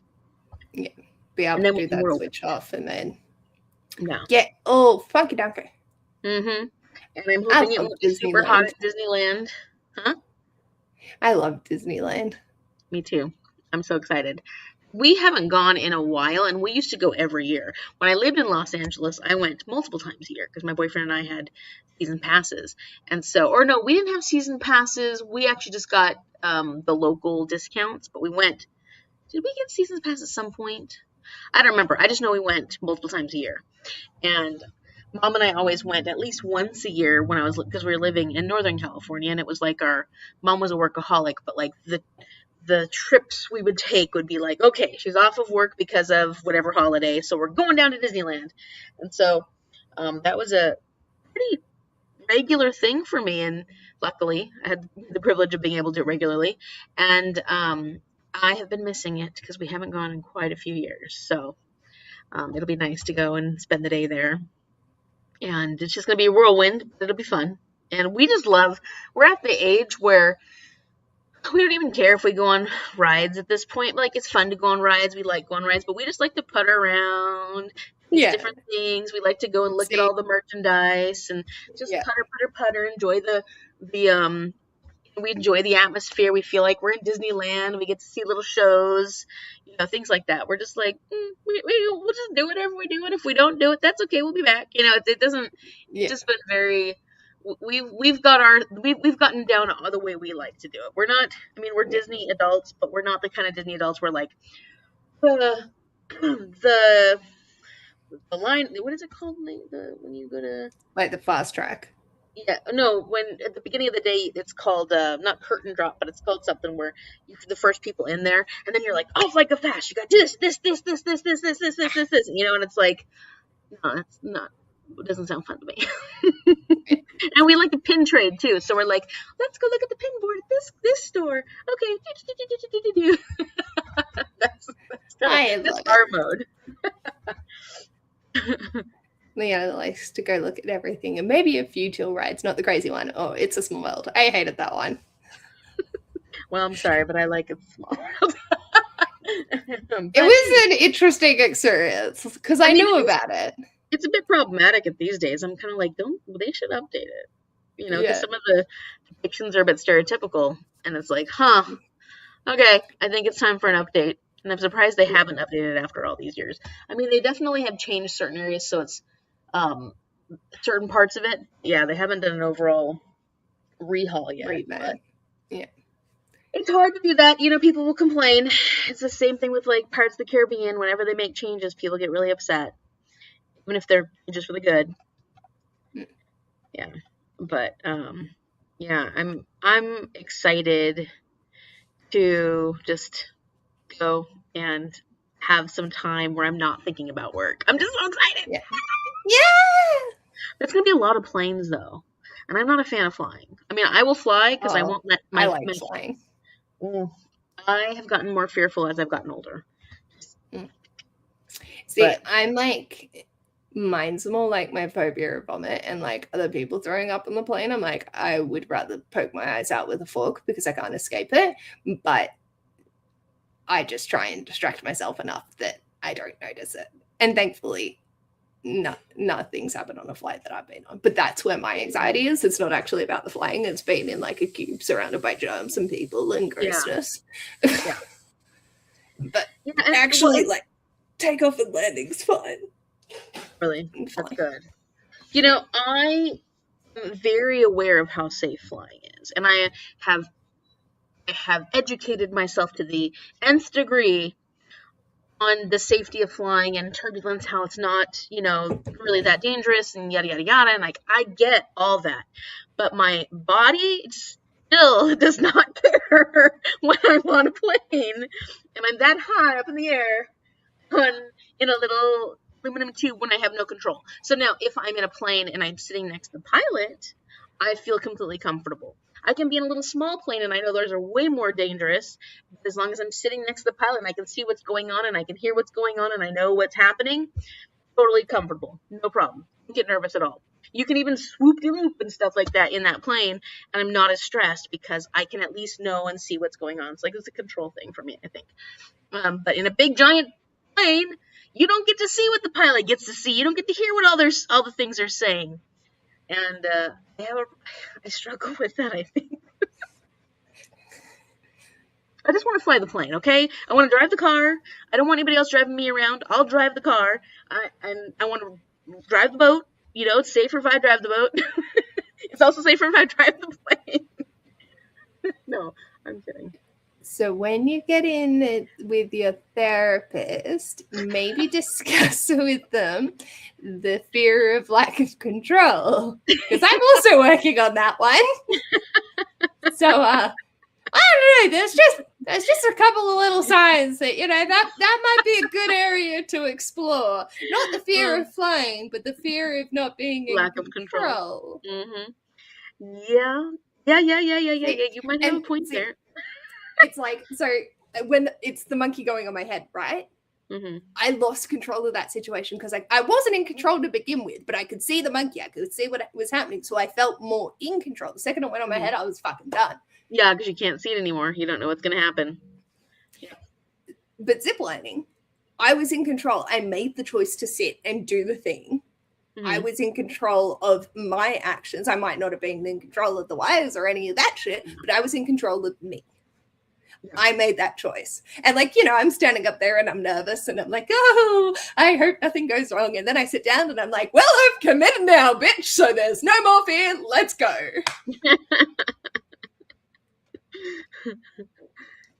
Yeah. Be able
And
to
then
do that
we'll
switch off and then
Yeah.
get all funky dunky.
And I'm hoping it won't be super hot at Disneyland. Huh?
I love Disneyland.
Me too. I'm so excited. We haven't gone in a while, and we used to go every year. When I lived in Los Angeles, I went multiple times a year because my boyfriend and I had season passes. And so, or no, we didn't have season passes. We actually just got the local discounts, but we went. Did we get season pass at some point? I don't remember. I just know we went multiple times a year. And Mom and I always went at least once a year because we were living in Northern California, and it was like Mom was a workaholic, but like the trips we would take would be like, okay, she's off of work because of whatever holiday, so we're going down to Disneyland. And so that was a pretty regular thing for me, and luckily I had the privilege of being able to do it regularly. And I have been missing it because we haven't gone in quite a few years, so it'll be nice to go and spend the day there. And it's just going to be a whirlwind, but it'll be fun. And we're at the age where we don't even care if we go on rides at this point. Like, it's fun to go on rides. We like going on rides, but we just like to putter around, different things. We like to go and look at all the merchandise and just putter, enjoy we enjoy the atmosphere. We feel like we're in Disneyland. We get to see little shows, things like that. We're just like, we'll just do whatever we do. And if we don't do it, that's okay. We'll be back. It doesn't, it's just been very, we've gotten down the way we like to do it. We're not, we're Disney adults, but we're not the kind of Disney adults where like the line, what is it called? When you go to
like the fast track.
Yeah, no, when at the beginning of the day, it's called, not curtain drop, but it's called something where you're the first people in there, and then you're like, off like a flash, you got this, and it's like, no, it's not, it doesn't sound fun to me. And we like to pin trade, too, so we're like, let's go look at the pin board at this store, okay, that's our mode.
Leanna likes to go look at everything, and maybe a few chill rides, not the crazy one. Oh, It's a Small World. I hated that one.
Well, I'm sorry, but I like It's a Small World.
It was an interesting experience because I knew about it.
It's a bit problematic at these days. I'm kind of like, they should update it. Because some of the depictions are a bit stereotypical, and it's like, okay, I think it's time for an update. And I'm surprised they haven't updated it after all these years. They definitely have changed certain areas, so it's certain parts of it. Yeah, they haven't done an overall rehaul yet.
Yeah.
It's hard to do that. People will complain. It's the same thing with like Pirates of the Caribbean. Whenever they make changes, people get really upset, even if they're just for the good. Yeah, but yeah, I'm excited to just go and have some time where I'm not thinking about work. I'm just so excited.
Yeah. Yeah.
There's gonna be a lot of planes though, and I'm not a fan of flying. I mean, I will fly because I won't let
I like flying.
I have gotten more fearful as I've gotten older.
See, but I'm like, mine's more like my phobia of vomit and like other people throwing up on the plane. I'm like, I would rather poke my eyes out with a fork because I can't escape it. But I just try and distract myself enough that I don't notice it. And thankfully, nothing's happened on a flight that I've been on. But that's where my anxiety is. It's not actually about the flying. It's being in like a cube surrounded by germs and people and grossness. Yeah. But actually, like, takeoff and landing's fun.
Really? That's good. I am very aware of how safe flying is. And I have educated myself to the nth degree on the safety of flying and turbulence, how it's not, really that dangerous and yada, yada, yada. And like, I get all that. But my body still does not care when I'm on a plane and I'm that high up in the air in a little aluminum tube when I have no control. So now if I'm in a plane and I'm sitting next to the pilot, I feel completely comfortable. I can be in a little small plane and I know those are way more dangerous. But as long as I'm sitting next to the pilot and I can see what's going on and I can hear what's going on and I know what's happening, totally comfortable. No problem. Don't get nervous at all. You can even swoop-de-loop and stuff like that in that plane, and I'm not as stressed because I can at least know and see what's going on. It's like it's a control thing for me, I think. But in a big, giant plane, you don't get to see what the pilot gets to see. You don't get to hear what all the things are saying. And I struggle with that, I think. I just want to fly the plane, okay? I want to drive the car. I don't want anybody else driving me around. I'll drive the car. I want to drive the boat. It's safer if I drive the boat. It's also safer if I drive the plane. No, I'm kidding.
So when you get in with your therapist, maybe discuss with them the fear of lack of control. Because I'm also working on that one. So I don't know. There's just a couple of little signs that that might be a good area to explore. Not the fear of flying, but the fear of not being in
lack
control.
Of control. Mm-hmm. Yeah. You might have a point there.
It's like, so when it's the monkey going on my head, right?
Mm-hmm.
I lost control of that situation because I wasn't in control to begin with, but I could see the monkey. I could see what was happening. So I felt more in control. The second it went on my head, I was fucking done.
Yeah, because you can't see it anymore. You don't know what's going to happen.
Yeah. But ziplining, I was in control. I made the choice to sit and do the thing. Mm-hmm. I was in control of my actions. I might not have been in control of the wires or any of that shit, but I was in control of me. I made that choice. And I'm standing up there and I'm nervous and I'm like, oh, I hope nothing goes wrong. And then I sit down and I'm like, well, I've committed now, bitch. So there's no more fear. Let's go.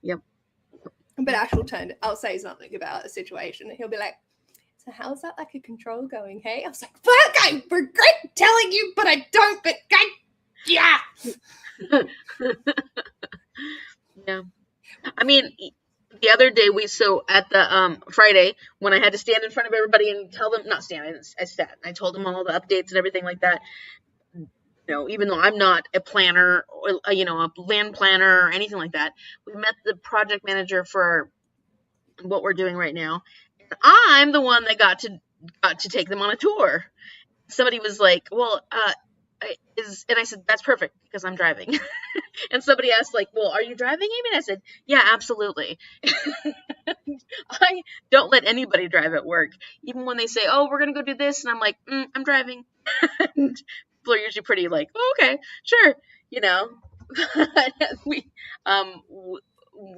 Yep.
But Ash will I'll say something about a situation and he'll be like, so how's that like a control going, hey? I was like, fuck, I regret telling you, but I don't, but yeah.
Yeah. I mean, the other day at the Friday when I had to stand in front of everybody and tell them, not stand, I sat. I told them all the updates and everything like that. Even though I'm not a planner or a land planner or anything like that, we met the project manager for what we're doing right now. And I'm the one that got to take them on a tour. Somebody was like, well, and I said, that's perfect because I'm driving. And somebody asked like, well, are you driving, Amy? And I said, yeah, absolutely. I don't let anybody drive at work. Even when they say, oh, we're going to go do this. And I'm like, I'm driving. And people are usually pretty like, oh, okay, sure.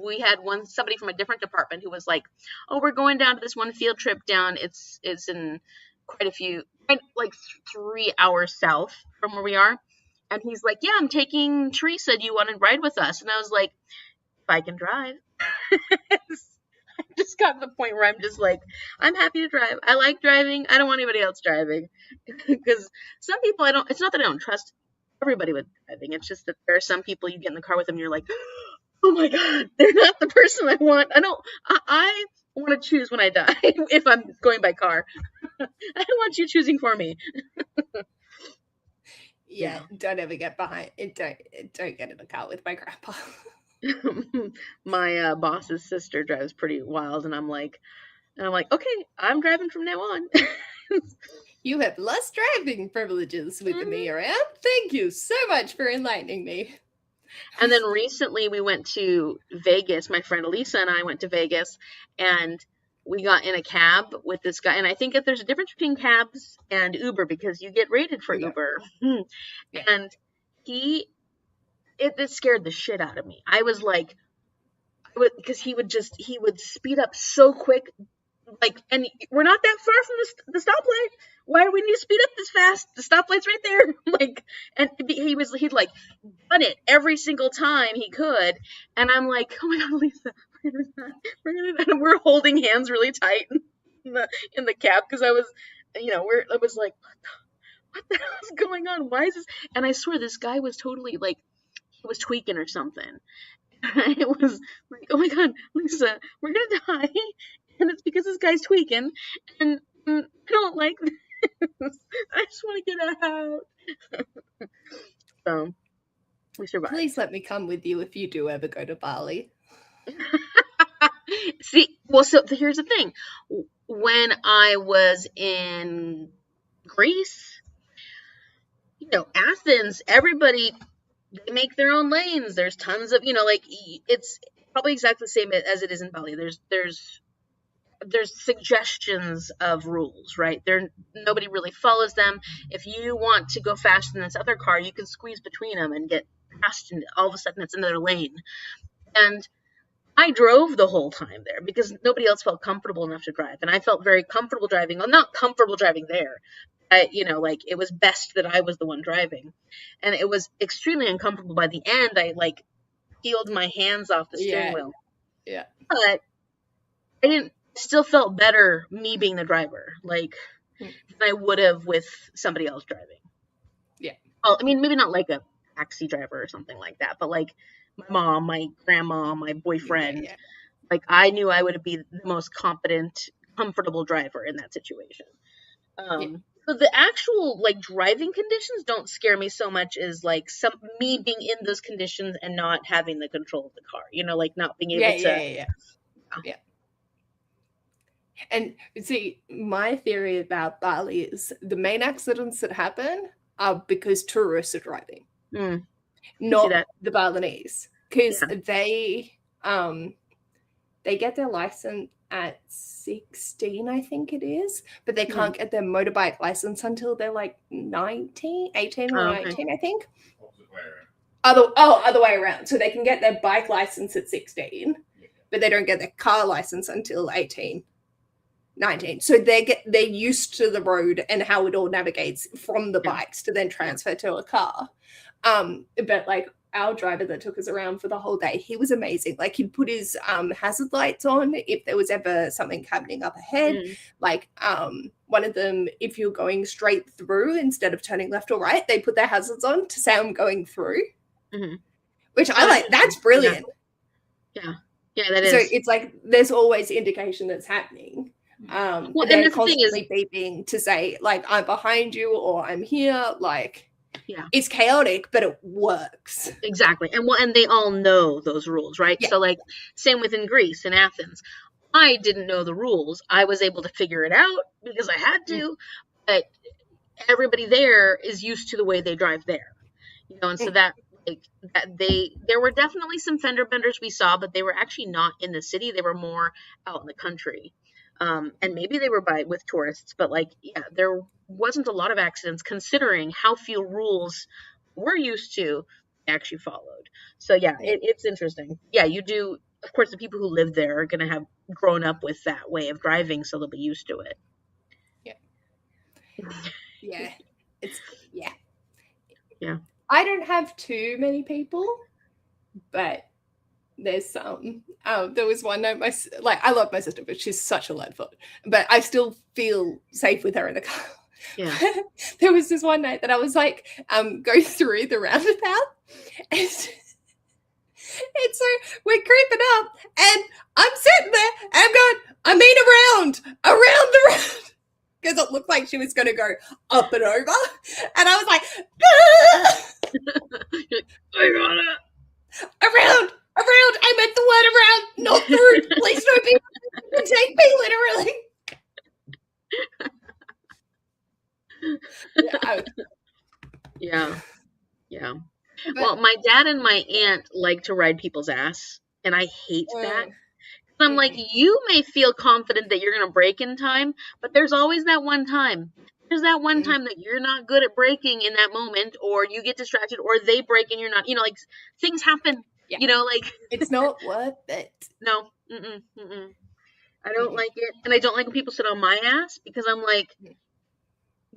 We had somebody from a different department who was like, oh, we're going down to this one field trip down. It's in quite a few, like 3 hours south from where we are. And he's like, yeah, I'm taking Teresa. Do you want to ride with us? And I was like, I can drive. I just got to the point where I'm just like, I'm happy to drive. I like driving. I don't want anybody else driving. Because some people it's not that I don't trust everybody with driving. It's just that there are some people you get in the car with them and you're like, oh my God, they're not the person I want. I want to choose when I die if I'm going by car. I don't want you choosing for me.
Yeah, don't ever get behind it. Don't get in a car with my grandpa.
My boss's sister drives pretty wild, and I'm like, okay, I'm driving from now on.
You have less driving privileges with me around. Thank you so much for enlightening me.
And then recently we went to Vegas. My friend Elisa and I went to Vegas, and we got in a cab with this guy. And I think that there's a difference between cabs and Uber because you get rated for Uber. And it scared the shit out of me. I was like, because he would speed up so quick. Like, and we're not that far from the stoplight. Why do we need to speed up this fast? The stoplight's right there. Like, and he'd like done it every single time he could, and I'm like, oh my God, Lisa, we're holding hands really tight in the cab because I was like, what the hell is going on? Why is this? And I swear this guy was totally like, he was tweaking or something. It was like, oh my God, Lisa, we're gonna die. And it's because this guy's tweaking, and I don't like this. I just want to get out. So we survived.
Please let me come with you if you do ever go to Bali.
See, well, so here's the thing. When I was in Greece, Athens, everybody, they make their own lanes. There's tons of, like, it's probably exactly the same as it is in Bali. There's suggestions of rules, right? Nobody really follows them. If you want to go faster than this other car, you can squeeze between them and get past, and all of a sudden it's another lane. And I drove the whole time there because nobody else felt comfortable enough to drive, and I felt very comfortable driving. Well, not comfortable driving there. Like, it was best that I was the one driving, and it was extremely uncomfortable. By the end, I like peeled my hands off the steering wheel.
Yeah.
But I still felt better me being the driver, like, than I would have with somebody else driving.
Yeah.
Well, I mean, maybe not like a taxi driver or something like that, but like my mom, my grandma, my boyfriend, like, I knew I would be the most competent, comfortable driver in that situation. So the actual, like, driving conditions don't scare me so much as, like, me being in those conditions and not having the control of the car, like not being able to.
Yeah. And see, my theory about Bali is the main accidents that happen are because tourists are driving, not the Balinese, because they get their license at 16, I think it is, but they can't get their motorbike license until they're like 18 or 19, I think. Other way around. So they can get their bike license at 16, but they don't get their car license until 18. 19. So they're used to the road and how it all navigates from the bikes to then transfer to a car. But like our driver that took us around for the whole day, he was amazing. Like, he'd put his hazard lights on if there was ever something happening up ahead. Like one of them, if you're going straight through instead of turning left or right, they put their hazards on to say I'm going through, which I like. That's brilliant.
Yeah, that is.
So it's like there's always indication that's happening.
Well,
they're constantly beeping to say, like, I'm behind you or I'm here. Like, it's chaotic, but it works.
Exactly. And they all know those rules, right? So, like, same within Greece and Athens. I didn't know the rules. I was able to figure it out because I had to, but everybody there is used to the way they drive there, and so there were definitely some fender benders we saw, but they were actually not in the city. They were more out in the country. And maybe they were with tourists, but there wasn't a lot of accidents considering how few rules we're used to actually followed. So it's interesting. Yeah, you do. Of course, the people who live there are going to have grown up with that way of driving, so they'll be used to it.
I don't have too many people, but there's there was one night I love my sister, but she's such a lead foot, but I still feel safe with her in the car.
Yeah.
There was this one night that I was like go through the roundabout, and so we're creeping up, and I'm sitting there and I'm going, I mean around the road, because it looked like she was going to go up and over, and I was like,
I got it.
around. I meant the word around, not through. Please don't be take me literally.
Yeah. Well, my dad and my aunt like to ride people's ass, and I hate that. I'm like, you may feel confident that you're going to brake in time, but there's always that one time. There's that one time that you're not good at braking in that moment, or you get distracted, or they brake and you're not, like things happen, like.
It's not worth it.
No. I don't like it. And I don't like when people sit on my ass, because I'm like,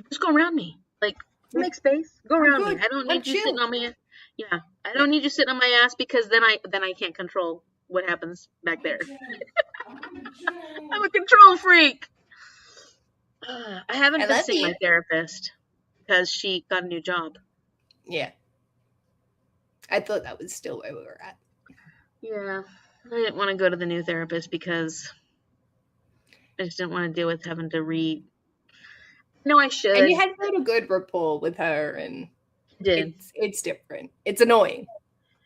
just go around me. Like, make space. Go around me. I don't need you sitting on my ass. Yeah. I don't need you sitting on my ass, because then I can't control what happens back there. I'm a control freak. I haven't been seeing my therapist because she got a new job.
Yeah. I thought that was still where we were at.
Yeah. I didn't want to go to the new therapist because I just didn't want to deal with having to read. No, I should.
And you had a good rapport with her, and it's different. It's annoying.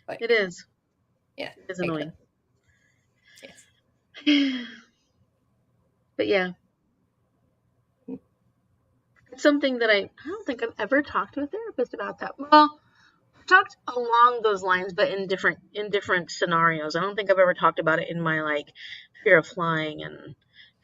It is.
Yeah.
It is annoying.
Yes.
But yeah. It's something that I don't think I've ever talked to a therapist about that. Well, I've talked along those lines, but in different scenarios. I don't think I've ever talked about it in my fear of flying and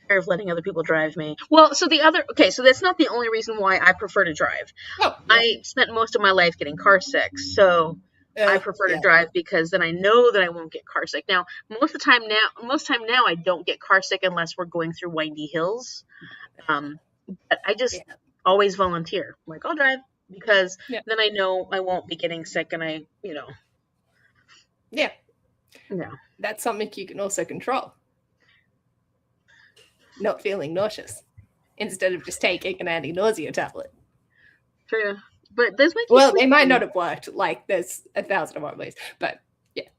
fear of letting other people drive me. Well, so that's not the only reason why I prefer to drive.
Oh, yeah.
I spent most of my life getting car sick, so I prefer to drive, because then I know that I won't get car sick. Now, most of the time now I don't get car sick unless we're going through windy hills. But I just always volunteer. I'm like, I'll drive, because then I know I won't be getting sick, and
Yeah. That's something you can also control. Not feeling nauseous instead of just taking an anti-nausea tablet.
True. But this might
they might not have worked. There's 1,000 other ways, but yeah.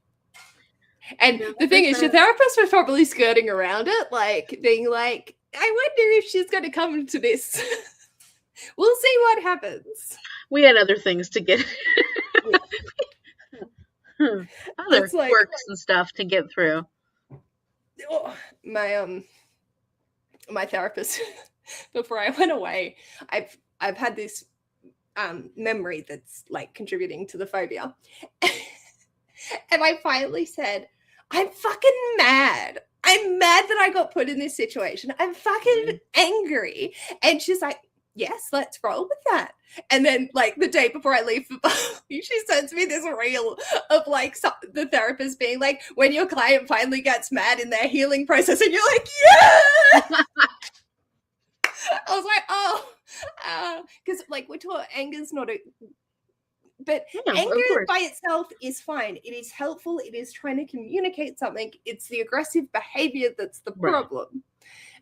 And the thing is, your therapist was probably skirting around it, being like, I wonder if she's going to come to this. We'll see what happens.
We had other things to get. Other works and stuff to get through.
My therapist, before I went away, I've had this memory that's contributing to the phobia. And I finally said, I'm fucking mad. I'm mad that I got put in this situation. I'm fucking angry. And she's like, yes, let's roll with that. And then the day before I leave for Bali, she sends me this reel of the therapist being like, when your client finally gets mad in their healing process, and you're like, yeah. I was like, oh, because we're taught anger's not but anger by itself is fine. It is helpful. It is trying to communicate something. It's the aggressive behavior that's the problem.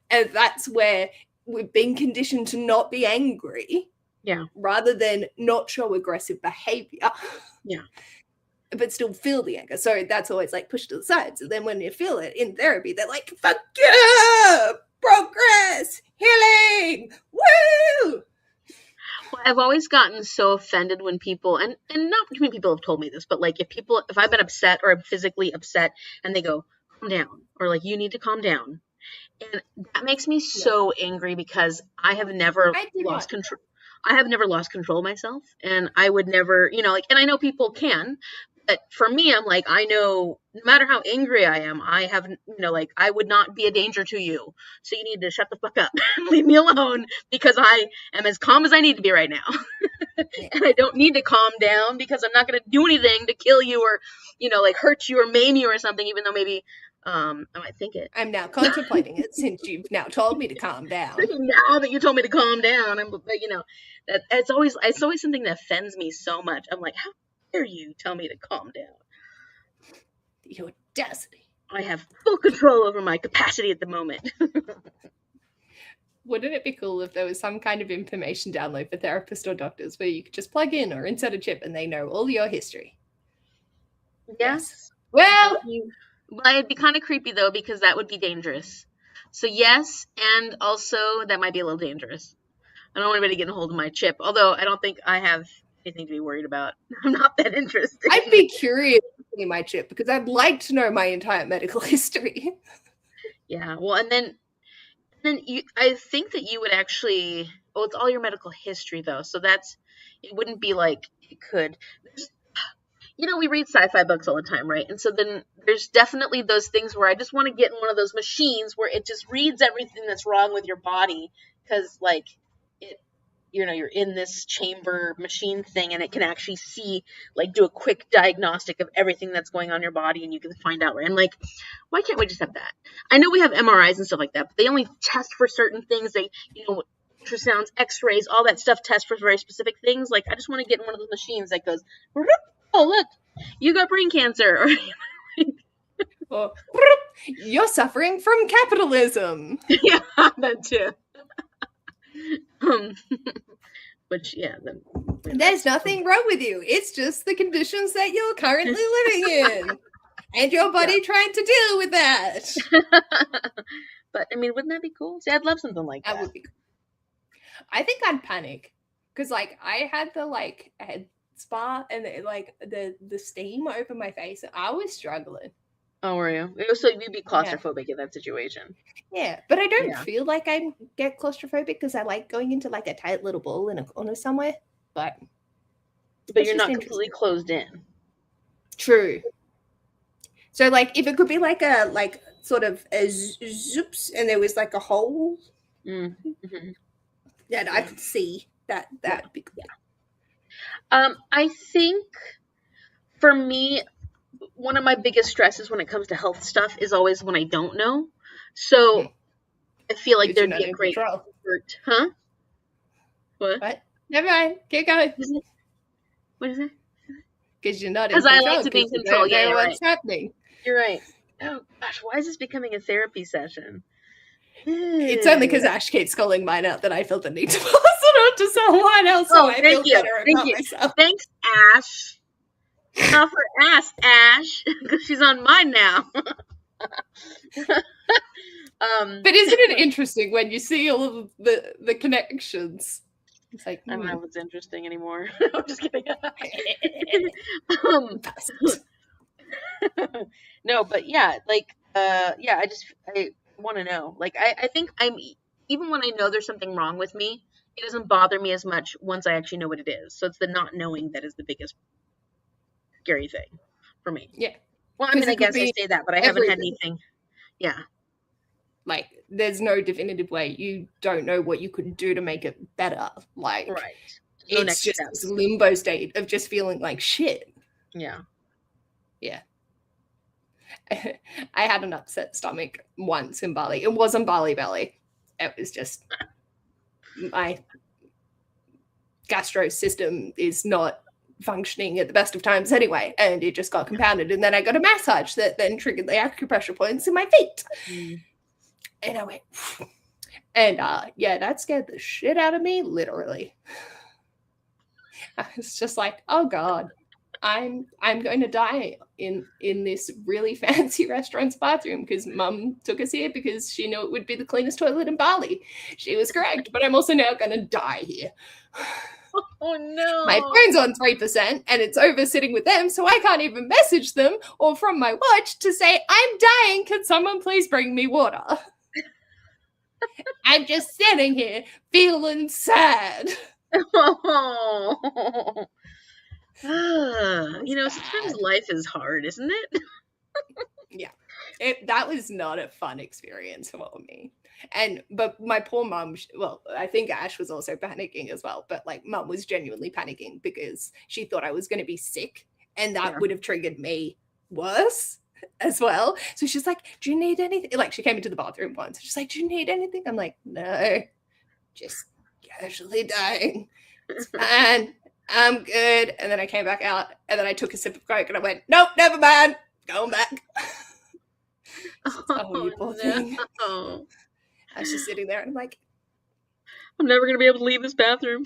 And that's where we've been conditioned to not be angry.
Yeah.
Rather than not show aggressive behavior.
Yeah.
But still feel the anger. So that's always pushed to the side. So then when you feel it in therapy, they're like, fuck yeah! Progress! Healing! Woo!
Well, I've always gotten so offended when people, and not too many people have told me this, but if I've been upset or I'm physically upset and they go, calm down, or you need to calm down. And that makes me so angry, because I have never lost control. I have never lost control of myself, and I would never, and I know people can, but for me, I'm I know no matter how angry I am, I have, I would not be a danger to you. So you need to shut the fuck up and leave me alone, because I am as calm as I need to be right now. And I don't need to calm down, because I'm not going to do anything to kill you or, hurt you or maim you or something, even though maybe I might think it.
I'm now contemplating it since you've now told me to calm down.
Now that you told me to calm down, that it's always something that offends me so much. I'm like, how dare you tell me to calm down?
You're audacity.
I have full control over my capacity at the moment.
Wouldn't it be cool if there was some kind of information download for therapists or doctors where you could just plug in or insert a chip and they know all your history?
Yes.
Well,
it'd be kind of creepy though, because that would be dangerous. So yes, and also that might be a little dangerous. I don't want anybody getting a hold of my chip, although I don't think I have anything to be worried about. I'm not that interested.
I'd be curious to see my chip because I'd like to know my entire medical history.
Yeah, well, and then I think that you would actually, well, it's all your medical history though, so it wouldn't be like it could. We read sci-fi books all the time, right? And so then there's definitely those things where I just want to get in one of those machines where it just reads everything that's wrong with your body, because like you're in this chamber machine thing, and it can actually see, like, do a quick diagnostic of everything that's going on in your body, and you can find out. I'm like, why can't we just have that? I know we have MRIs and stuff like that, but they only test for certain things. They, ultrasounds, X-rays, all that stuff test for very specific things. Like, I just want to get in one of those machines that goes, oh look, you got brain cancer,
Or you're suffering from capitalism.
Yeah, that too. Which, yeah,
There's nothing wrong with you. It's just the conditions that you're currently living in. And your body trying to deal with that.
But, I mean, wouldn't that be cool? See, I'd love something like that.
That would be cool. I think I'd panic. Because, like, I had the, like, head spa and, the steam over my face. And I was struggling.
Oh, were you? So you'd be claustrophobic in that situation.
Yeah, but I don't feel like I get claustrophobic because I like going into, like, a tight little ball in a corner somewhere. But
you're not completely closed in.
True. So, like, if it could be like a, like, sort of a zoops and there was, like, a hole
Mm-hmm.
that I could see, that'd be good.
Yeah. I think, for me, one of my biggest stresses when it comes to health stuff is always when I don't know. So I feel like there'd be a great effort. Huh? What?
Never mind. Keep going.
What is it?
Because you're not in control.
Because I like to be in control. Yeah,
what's happening.
You're right. Oh gosh, why is this becoming a therapy session?
It's only because Ash keeps calling mine out that I feel the need to pass it on to someone else. So I feel better about myself.
Thanks, Ash. Not for Ash, because she's on mine now.
But isn't it interesting when you see all of the connections? It's like,
I don't know if it's interesting anymore. I'm just kidding. No, but yeah, like, I want to know. Like, I think even when I know there's something wrong with me, it doesn't bother me as much once I actually know what it is. So it's the not knowing that is the biggest scary thing for me.
Yeah.
Well, I mean, I guess I say that, but I haven't had anything. Yeah.
Like, there's no definitive way. You don't know what you could do to make it better. Like,
right.
No, it's just this limbo state of just feeling like shit.
Yeah.
Yeah. I had an upset stomach once in Bali. It wasn't Bali belly. It was just my gastro system is not functioning at the best of times anyway, and it just got compounded. And then I got a massage that then triggered the acupressure points in my feet. And I went, and that scared the shit out of me, literally. I was just like, oh God, I'm going to die in this really fancy restaurant's bathroom because Mum took us here because she knew it would be the cleanest toilet in Bali. She was correct, but I'm also now going to die here.
Oh no.
My phone's on 3% and it's over sitting with them, so I can't even message them or from my watch to say, I'm dying, can someone please bring me water? I'm just sitting here feeling sad.
Oh. Sometimes life is hard, isn't it?
Yeah. That was not a fun experience for me. But my poor mum, well, I think Ash was also panicking as well, but like Mum was genuinely panicking because she thought I was going to be sick and that would have triggered me worse as well. So she's like, do you need anything? Like, she came into the bathroom once. She's like, do you need anything? I'm like, no, just casually dying. It's fine. I'm good. And then I came back out and then I took a sip of Coke and I went, nope, never mind. Going back. you poor thing.
no.
I was just sitting there and I'm like,
I'm never gonna be able to leave this bathroom.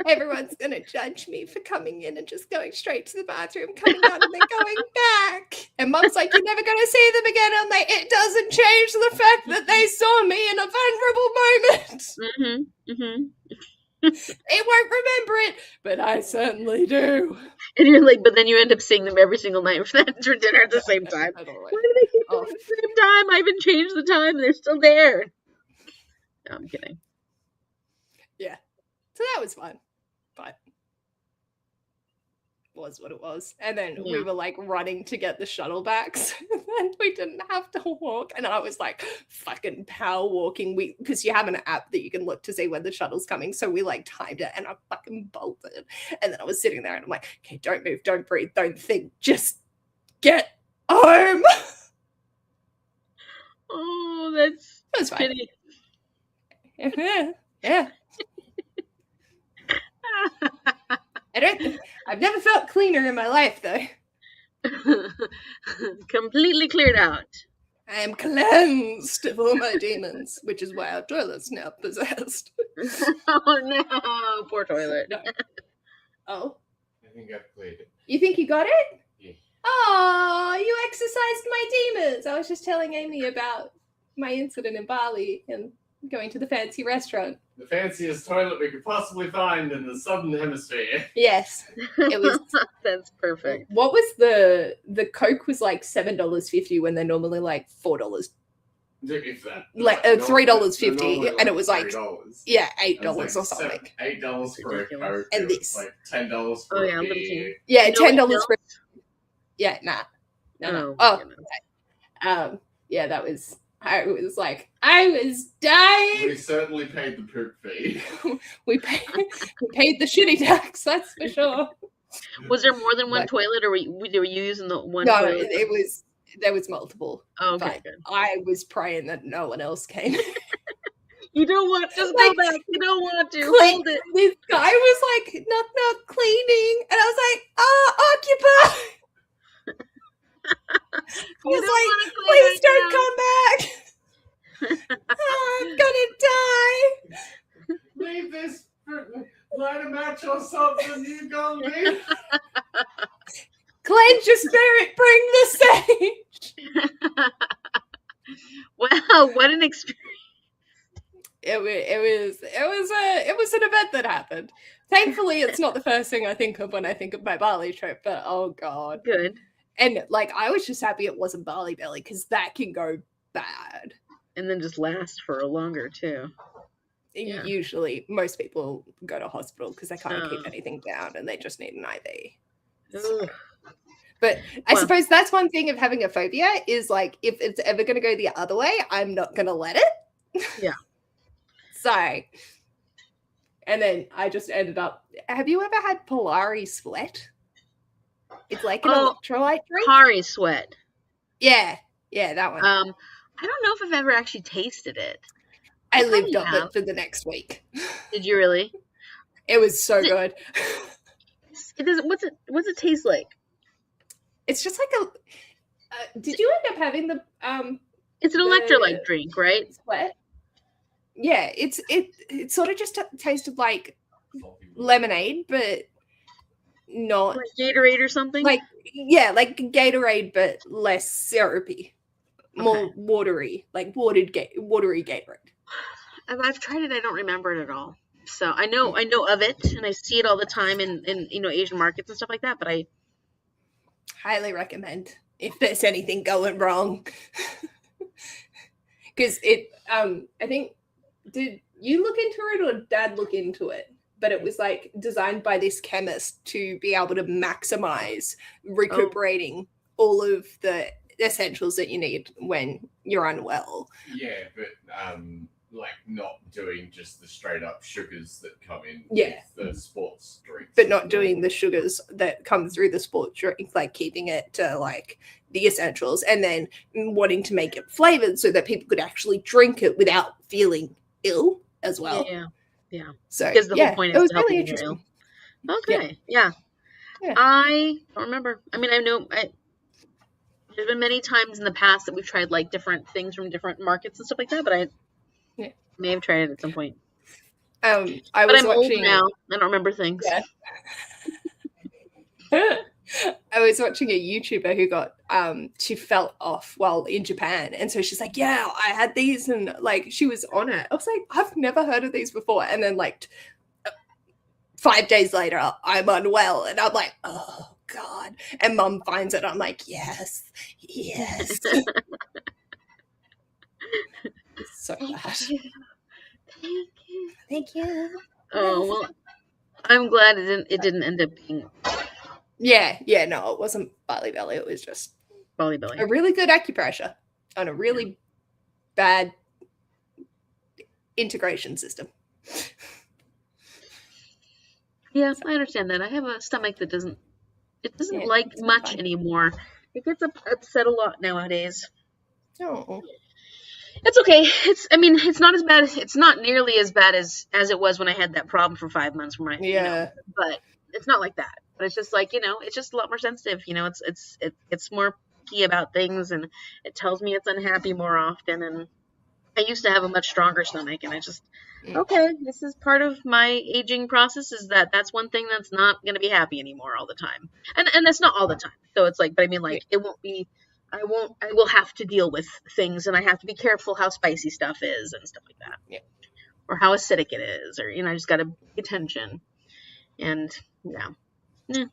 everyone's gonna judge me for coming in and just going straight to the bathroom, coming out and then going back. And Mum's like, you're never gonna see them again. I'm like, it doesn't change the fact that they saw me in a vulnerable moment. They won't remember it, but I certainly do.
And you're like, but then you end up seeing them every single night for dinner at the same time. Why do they keep doing it at the same time? I even changed the time and they're still there. No, I'm kidding.
Yeah. So that was fun. But was what it was. And then we were like running to get the shuttle back, so then we didn't have to walk. And I was like fucking power walking. Because you have an app that you can look to see when the shuttle's coming. So we like timed it and I fucking bolted. And then I was sitting there and I'm like, okay, don't move, don't breathe, don't think, just get home.
Oh,
that was fine. Yeah. I've never felt cleaner in my life, though.
Completely cleared out.
I am cleansed of all my demons, which is why our toilet's now possessed.
Oh no, poor toilet.
No. Oh?
I think I've cleared it.
You think you got it?
Yeah.
Oh, you exorcised my demons. I was just telling Amy about my incident in Bali and going to the fancy restaurant.
The fanciest toilet we could possibly find in the southern hemisphere.
Yes, it was.
That's perfect.
What was the Coke was like $7.50 when they're normally like $4.
If that,
like $3.50, and it was like
$3.
yeah, $8
like
or something.
$8 for a Coke,
and
it
this
was like $10 for a beer.
Yeah,
No
$10 for. Yeah, nah, no.
Oh,
yeah, that was. I was dying.
We certainly paid the poop fee.
we paid the shitty tax, that's for sure.
Was there more than one toilet, or were you using the one toilet?
No, there was multiple.
Oh, okay, good.
I was praying that no one else came.
You don't want to go back. You don't want to. Hold it.
This guy was like, knock, knock, cleaning. And I was like, occupy. I was like, please don't come back. I'm gonna die.
Leave this, light a match or something, you go leave.
Cleanse your spirit, bring the sage.
Wow, what an experience.
It was an event that happened. Thankfully, it's not the first thing I think of when I think of my Bali trip, but oh god.
Good.
And like I was just happy it wasn't Bali belly, because that can go bad.
And then just last for longer too. Yeah.
Usually most people go to hospital because they can't keep anything down and they just need an IV. So. But I suppose that's one thing of having a phobia is like if it's ever going to go the other way, I'm not going to let it.
Yeah.
So, and then I just ended up. Have you ever had Polari Sweat? It's like an electrolyte drink.
Polari Sweat.
Yeah, that one.
I don't know if I've ever actually tasted it.
I lived on it for the next week.
Did you really?
It was so good.
What's it taste like?
It's just like a. Did you end up having the?
It's an electrolyte drink, right?
Sweat. Yeah, it sort of just tasted like lemonade, but not
like Gatorade or something.
Like Gatorade, but less syrupy, more watery, like watery Gatorade.
I've tried it. I don't remember it at all. So I know of it, and I see it all the time in Asian markets and stuff like that. But I
highly recommend if there's anything going wrong, because it. I think. Did you look into it or Dad look into it? But it was like designed by this chemist to be able to maximize recuperating all of the essentials that you need when you're unwell.
Yeah, but like not doing just the straight up sugars that come in
with
the sports drinks.
But not doing the sugars that come through the sports drink, like keeping it to like the essentials and then wanting to make it flavored so that people could actually drink it without feeling ill as well.
Yeah.
So
because the whole point is to help you get ill. Okay. Yeah. I don't remember. I mean, I know There's been many times in the past that we've tried like different things from different markets and stuff like that, but I may have tried it at some point.
I
But
was
I'm
watching.
old now. I don't remember things.
Yeah. I was watching a YouTuber who got she fell off while in Japan, and so she's like, yeah, I had these, and like she was on it. I was like, I've never heard of these before. And then like 5 days later, I'm unwell, and I'm like, oh God. And Mum finds it. I'm like, yes. It's so bad. Thank you.
Oh well, I'm glad it didn't end up being
Yeah, no, it wasn't Bali Belly. It was just
Bali Belly.
a really good acupressure on a really bad integration system.
Yeah, I understand that. I have a stomach that doesn't
Yeah,
like
it's
much
fine.
anymore. It gets upset a lot nowadays.
Oh.
It's okay. It's not as bad. It's not nearly as bad as it was when I had that problem for 5 months. Where but it's not like that. But it's just like it's just a lot more sensitive. It's more picky about things, and it tells me it's unhappy more often. And I used to have a much stronger stomach, and I just okay. This is part of my aging process. Is that's one thing that's not going to be happy anymore all the time, and that's not all the time. So it's like, but I mean, like it won't be. I will have to deal with things, and I have to be careful how spicy stuff is and stuff like that.
Yeah.
Or how acidic it is, or I just got to pay attention. And the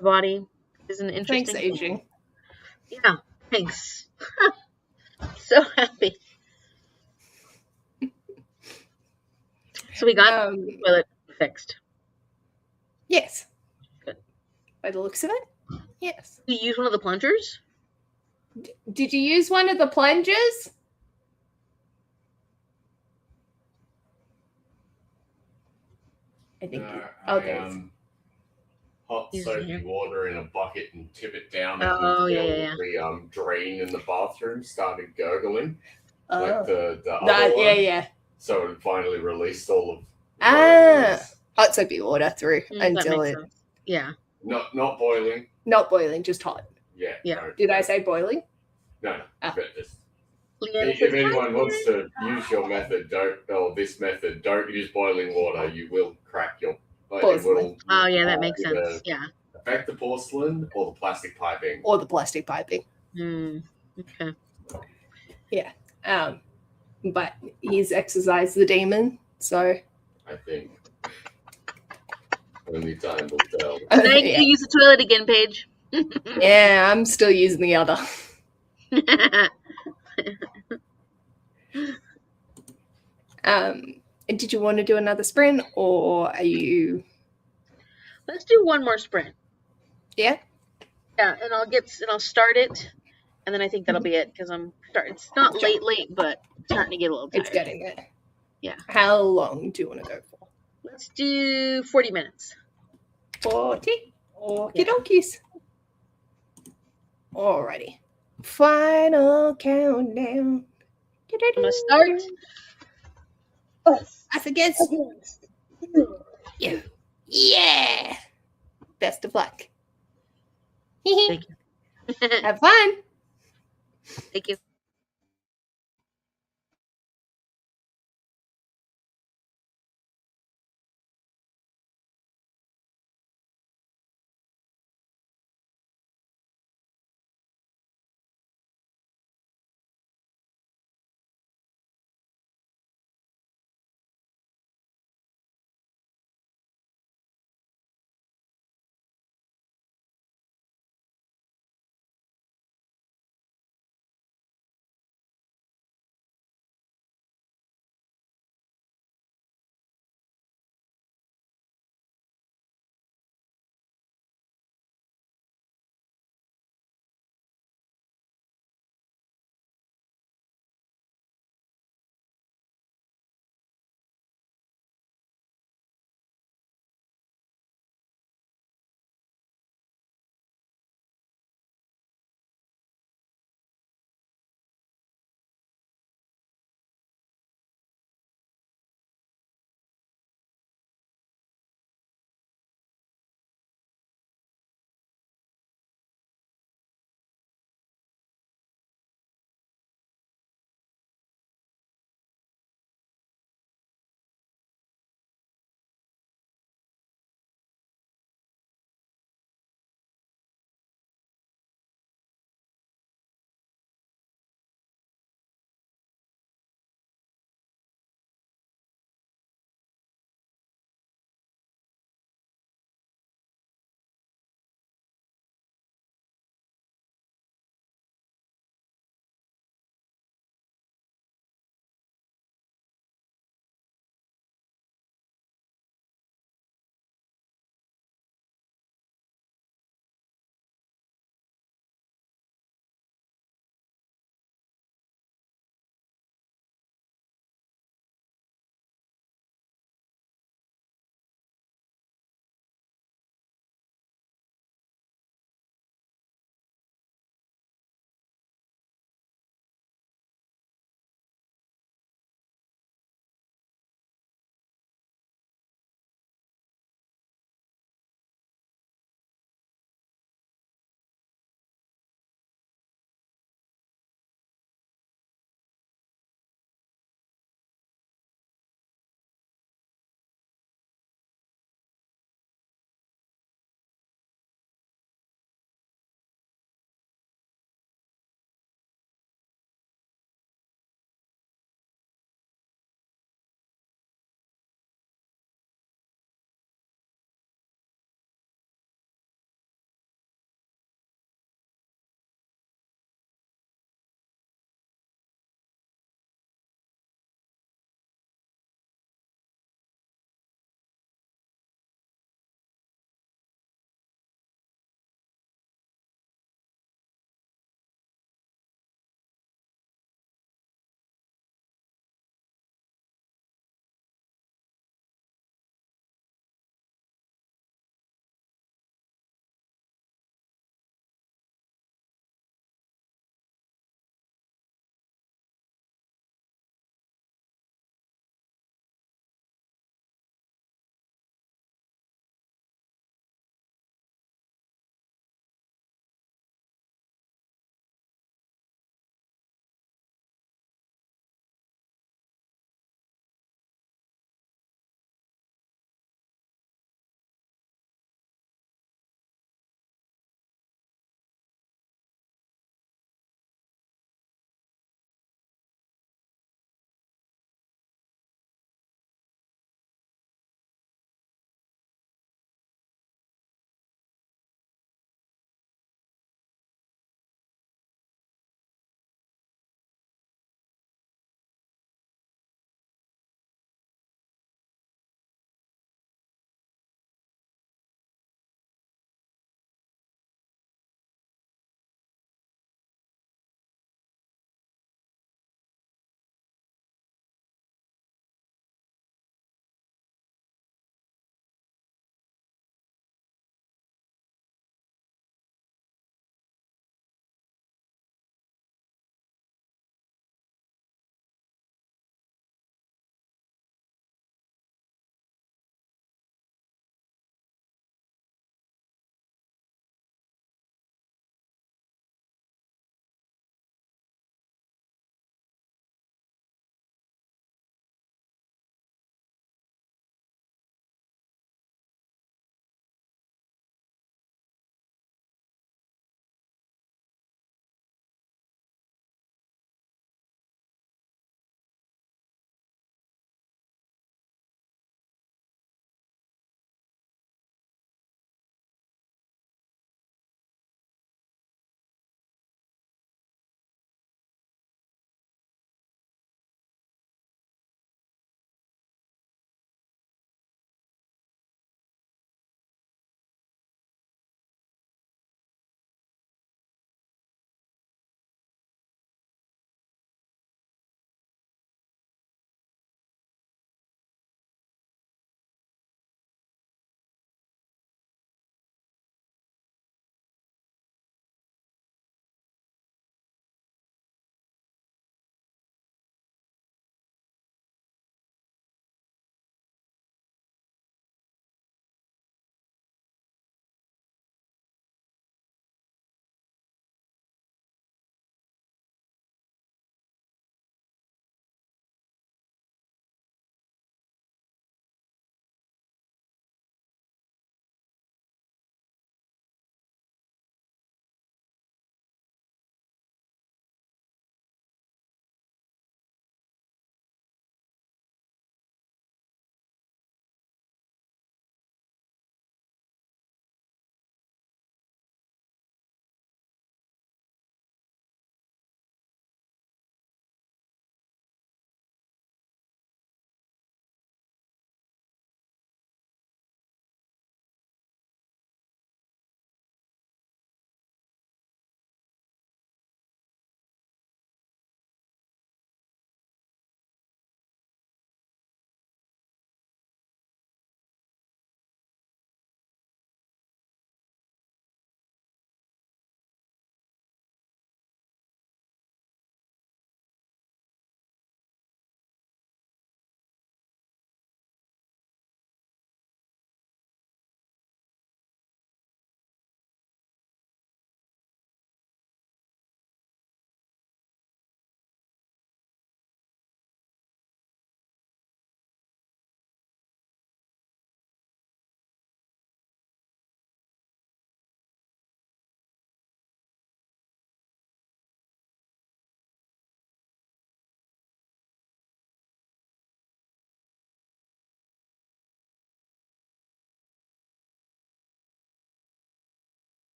body is an interesting.
Thanks, aging.
Yeah, thanks. So happy. So we got the toilet fixed.
Yes.
Good.
By the looks of it, yes.
Did you use one of the plungers?
Did you use one of the plungers? I think.
Hot soapy water in a bucket and tip it down
until
the drain in the bathroom started gurgling. Like the
that,
other one.
Yeah.
So it finally released all of
hot soapy water through until it.
Sense. Yeah.
Not boiling.
Not boiling, just hot.
Yeah. No,
Did I say boiling?
No.
Oh.
But just, if anyone wants to use your method, this method, don't use boiling water. You will crack your
porcelain.
That makes sense. Yeah.
Affect the porcelain or the plastic piping.
Okay.
Yeah. But he's exorcised the demon, so
I think only time will tell.
Thank you. Use the toilet again, Paige.
Yeah, I'm still using the other. Did you want to do another sprint, or are you?
Let's do one more sprint.
Yeah.
Yeah, and I'll start it, and then I think that'll be it because I'm starting. It's not late, but starting to get a little tired.
It's getting it.
Yeah.
How long do you want to go for?
Let's do 40 minutes.
40? Okie dokies. Alrighty. Final countdown.
I'm gonna start.
Us against you. Yeah. Best of luck.
Thank you.
Have fun.
Thank you.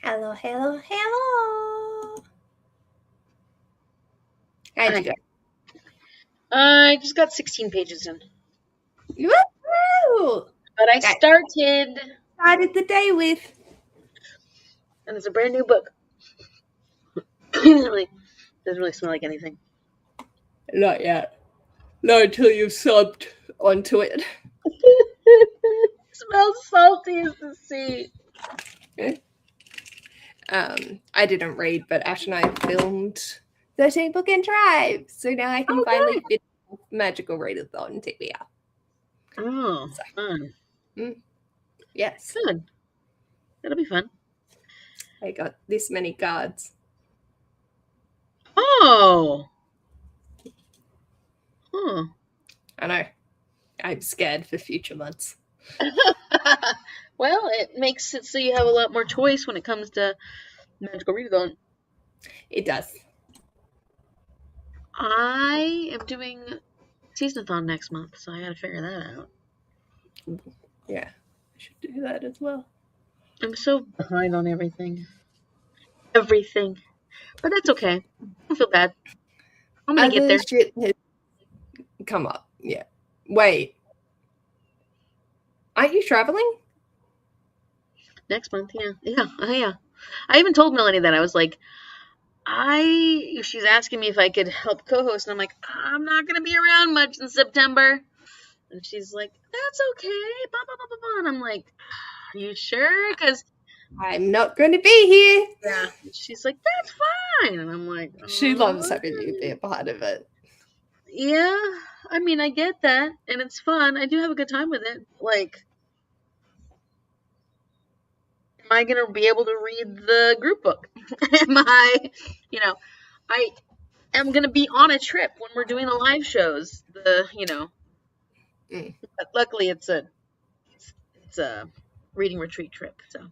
Hello, hello, hello. How'd you go?
I just got 16 pages in.
Woo!
But I started.
Started the day with.
And it's a brand new book. Doesn't really smell like anything.
Not yet. Not until you've subbed onto it.
It smells salty as the sea.
I didn't read, but Ash and I filmed 13 Book and Drive, so now I can finally fit Magical Readathon TBR.
Oh, so, fun.
Yes.
Good. That'll be fun.
I got this many cards.
Oh. Huh.
I know. I'm scared for future months.
Well, it makes it so you have a lot more choice when it comes to Magical Readathon.
It does.
I am doing Seasonathon next month, so I gotta figure that out.
Yeah, I should do that as well.
I'm so behind on everything. Everything. But that's okay. I don't feel bad. I'm gonna get there.
Shit has come up. Yeah. Wait. Aren't you traveling?
Next month, yeah. I even told Melanie that. I was like, she's asking me if I could help co-host, and I'm like, I'm not gonna be around much in September. And she's like, that's okay. Blah, blah, blah, blah, blah. And I'm like, are you sure? Because
I'm not going to be here.
Yeah. She's like, that's fine. And I'm like,
she loves having you be a part of it.
Yeah. I mean, I get that. And it's fun. I do have a good time with it. Like, am I going to be able to read the group book? I am going to be on a trip when we're doing the live shows. But luckily it's a reading retreat trip. So,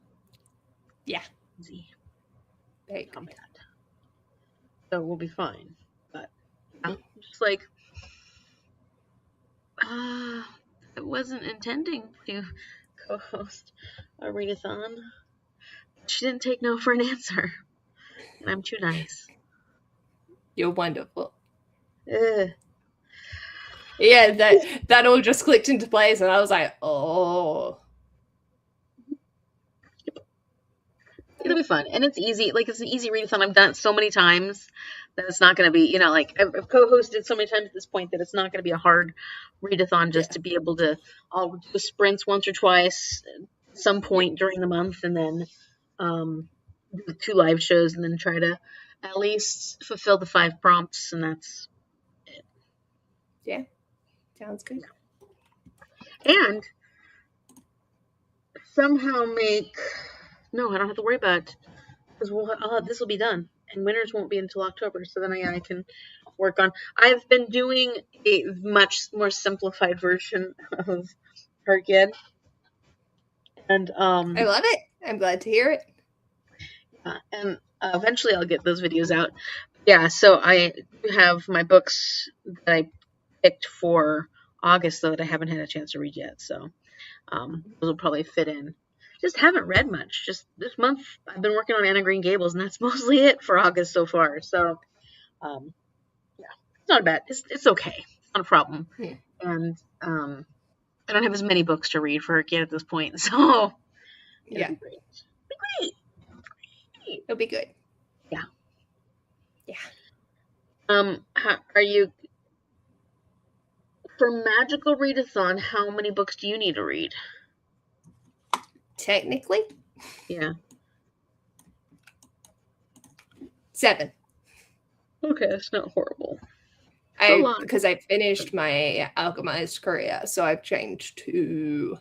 yeah.
Easy.
Very
good. So we'll be fine. But just like, I wasn't intending to co-host a readathon. She didn't take no for an answer. And I'm too nice.
You're wonderful. Yeah, that all just clicked into place, and I was like, oh.
It'll be fun. And it's easy. Like, it's an easy readathon. I've done it so many times that it's not going to be, like, I've co-hosted so many times at this point that it's not going to be a hard readathon just to be able to, I'll do sprints once or twice at some point during the month, and then do 2 live shows, and then try to at least fulfill the 5 prompts, and that's it.
Yeah. Sounds good.
And somehow no, I don't have to worry about it, because this will be done, and winters won't be until October, so then I can work on. I've been doing a much more simplified version of Herkid, and
I love it. I'm glad to hear it.
And eventually I'll get those videos out. Yeah, so I have my books that I picked for August, though, that I haven't had a chance to read yet, so those will probably fit in. Just haven't read much. Just this month I've been working on Anne of Green Gables, and that's mostly it for August so far. So yeah, it's not bad. It's okay. It's not a problem.
Yeah.
And I don't have as many books to read for her yet at this point, so
it'll
be great.
It'll be good.
Yeah.
Yeah.
Are you, for Magical Readathon, how many books do you need to read?
Technically?
Yeah.
7.
Okay, that's not horrible.
Because I finished my alchemized career, so I've changed to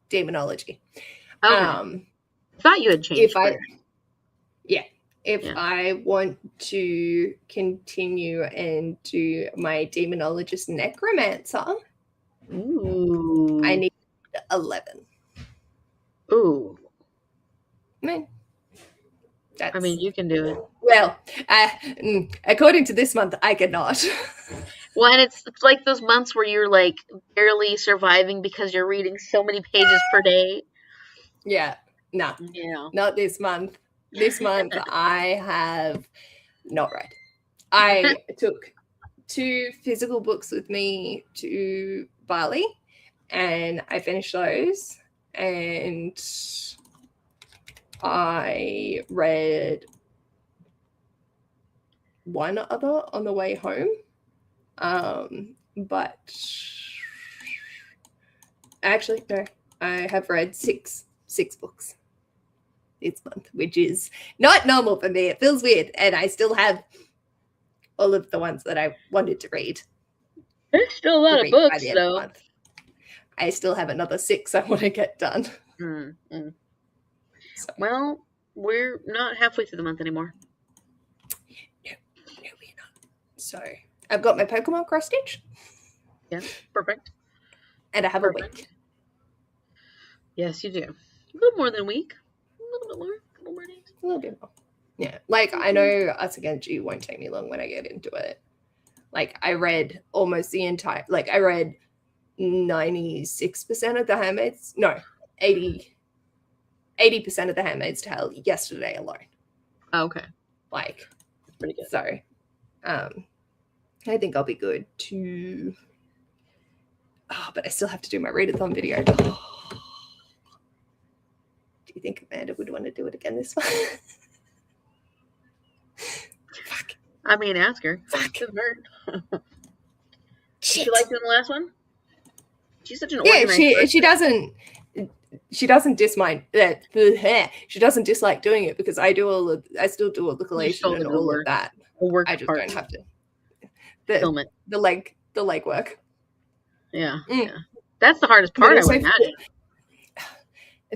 demonology.
Okay. I thought you had changed.
If I want to continue and do my demonologist necromancer, I need 11.
Ooh.
I
mean, you can do it.
Well, according to this month, I cannot.
Well, and it's like those months where you're like barely surviving because you're reading so many pages per day.
Yeah. Nah,
Yeah.
not this month. This month I have not read. I took 2 physical books with me to Bali, and I finished those, and I read one other on the way home. But actually, no, I have read six books this month, which is not normal for me. It feels weird, and I still have all of the ones that I wanted to read.
There's still a lot of books, though.
I still have another 6 I want to get done.
Mm-hmm. So. Well, we're not halfway through the month anymore.
No, we're not. So I've got my Pokemon cross stitch.
Yeah, perfect.
And I have a week.
Yes, you do. A little more than a week. A little bit more. A couple more days.
A little bit more. Yeah. Like, I know Us Against You won't take me long when I get into it. Like, I read almost the entire, like, I read 96% of The Handmaid's, no, 80% of The Handmaid's Tale yesterday alone.
Oh, okay.
Like,
that's pretty good.
So, I think I'll be good to, but I still have to do my readathon video. Do you think Amanda would want to do it again this one? Fuck.
I mean, ask her.
Fuck.
Did you like doing the last one? She's such an organized person.
She doesn't dislike she doesn't dislike doing it because I still do all the collation and all of that. I just don't have to film it. The leg work.
Yeah. Yeah. That's the hardest part, I would imagine.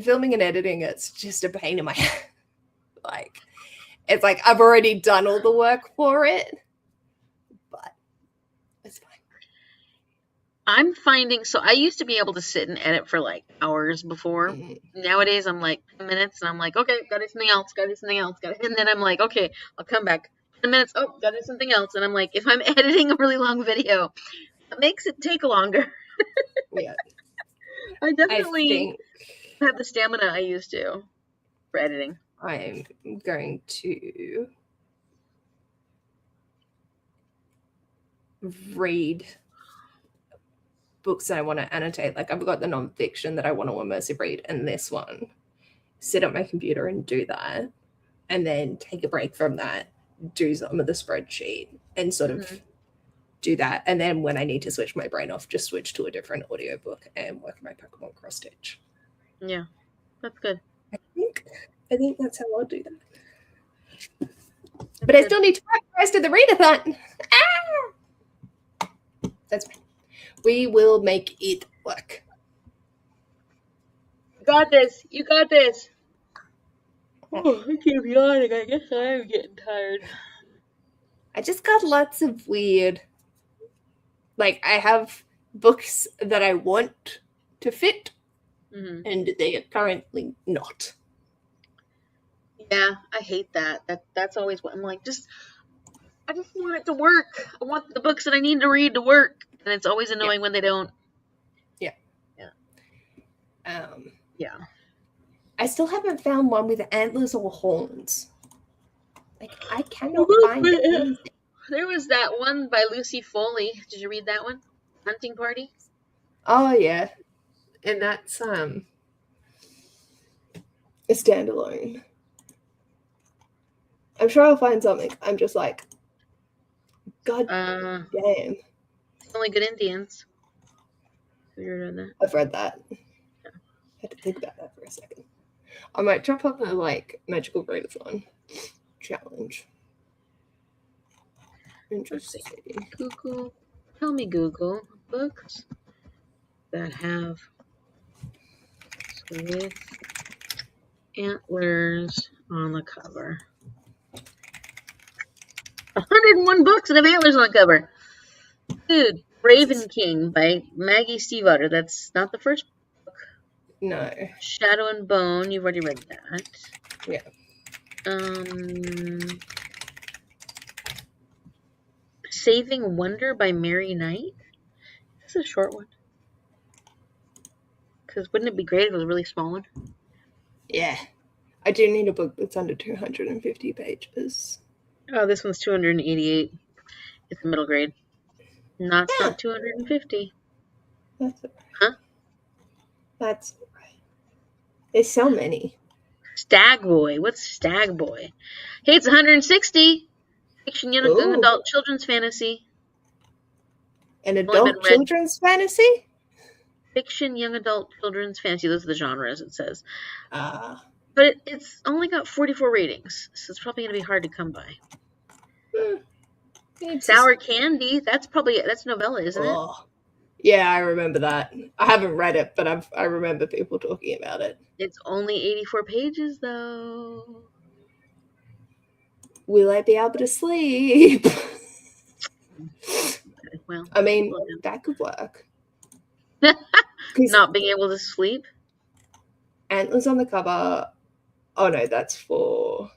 Filming and editing, it's just a pain in my head. Like, it's like I've already done all the work for it, but it's fine.
I'm finding, so I used to be able to sit and edit for like hours before. Mm-hmm. Nowadays, I'm like 10 minutes and I'm like, okay, gotta do something else. And then I'm like, okay, I'll come back. 10 minutes, oh, gotta do something else. And I'm like, if I'm editing a really long video, it makes it take longer.
Yeah.
I definitely have the stamina I used to for editing.
I'm going to read books that I want to annotate. Like, I've got the nonfiction that I want to immersive read, and this one. Sit at my computer and do that, and then take a break from that, do some of the spreadsheet, and sort of do that. And then when I need to switch my brain off, just switch to a different audiobook and work my Pokemon cross stitch.
Yeah, that's good.
I think that's how I'll do that. But I still need to write the rest of the readathon. That's fine. We will make it work.
You got this. You got this. Oh, I keep yawning. I guess I am getting tired.
I just got lots of weird... Like, I have books that I want to fit, and they are currently not.
Yeah, I hate that. That's always what I'm like. I just want it to work. I want the books that I need to read to work, and it's always annoying when they don't.
Yeah.
Yeah. Yeah.
I still haven't found one with antlers or horns. Like, I cannot find it.
There was that one by Lucy Foley. Did you read that one? Hunting Party?
Oh, yeah. And that's a standalone. I'm sure I'll find something. I'm just like, God damn.
Only Good Indians. Have you read that?
I've read that. Yeah. I had to think about that for a second. I might jump on the magical readathon challenge. Interesting.
Google. Tell me, Google, books that have with antlers on the cover. 101 books that have antlers on the cover. Dude, Raven King by Maggie Stiefvater. That's not the first book.
No.
Shadow and Bone. You've already read that.
Yeah.
Saving Wonder by Mary Knight. This is a short one. Because wouldn't it be great if it was a really small one?
Yeah. I do need a book that's under 250 pages.
Oh, this one's 288. It's a middle grade. Not 250.
That's all right.
Huh?
That's all right. There's so many.
Stag Boy. What's Stag Boy? Hey, it's 160. Fiction, young adult, children's fantasy.
An adult children's fantasy?
Fiction, young adult, children's fantasy. Those are the genres, it says.
But
it's only got 44 ratings, so it's probably going to be hard to come by. Sour Candy. That's novella, isn't it?
Yeah, I remember that. I haven't read it, but I remember people talking about it.
It's only 84 pages, though.
Will I be able to sleep?
Well,
I mean, that could work.
Not being able to sleep?
Antlers on the cover. Oh, no, that's for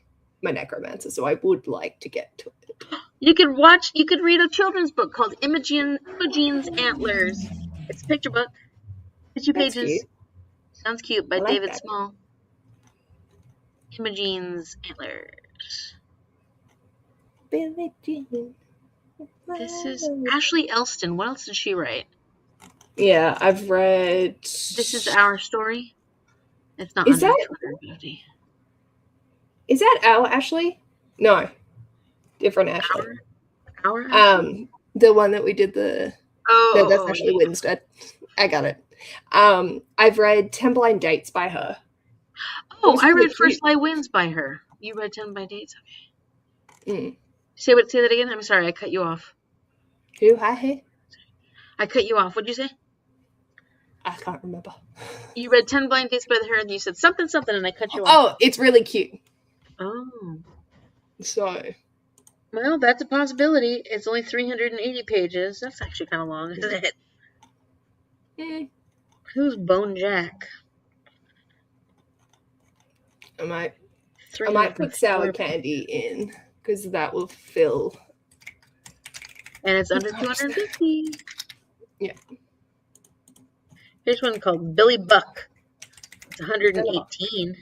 my necromancer, so I would like to get to it.
You could read a children's book called Imogene's Antlers. It's a picture book. 52 pages.
Cute.
Sounds cute, by David Small. Imogene's Antlers.
Billie Jean.
This is Ashley Elston. What else did she write?
Yeah, I've read...
This Is Our Story. It's not
under
250.
Is that our Ashley? No. Different Ashley.
Our Ashley?
The one that we did the... No, that's Ashley Winstead. I got it. I've read 10 Blind Dates by her.
Oh, I read First Lie Wins by her. You read 10 Blind Dates? Okay. Say that again? I'm sorry, I cut you off.
Who? Hi.
I cut you off. What'd you say?
I can't remember.
You read 10 Blind Dates by her and you said something, and I cut you off.
Oh, it's really cute.
Oh.
So.
Well, that's a possibility. It's only 380 pages. That's actually kind of long, isn't it? Who's Bone Jack?
I might put Sour Candy in, because that will fill.
And it's under 250.
Yeah.
Here's one called Billy Buck. It's 118.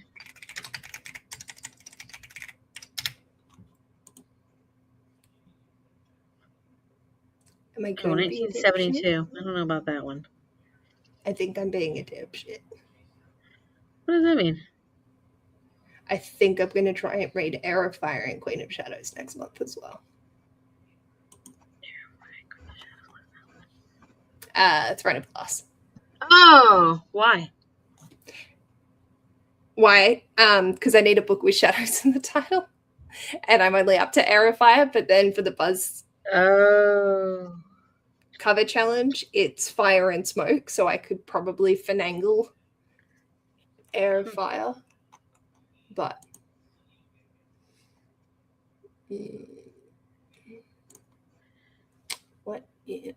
Am I
going 1972. I don't know about that one.
I think I'm being a dipshit.
What does that mean?
I think I'm going to try and read Air of Fire and Queen of Shadows next month as well. It's Rite of Glass.
Oh, why?
Why? Because I need a book with shadows in the title. And I'm only up to Air of Fire, but then for the Buzz cover challenge, it's Fire and Smoke, so I could probably finagle Air of Fire. But what? Yeah.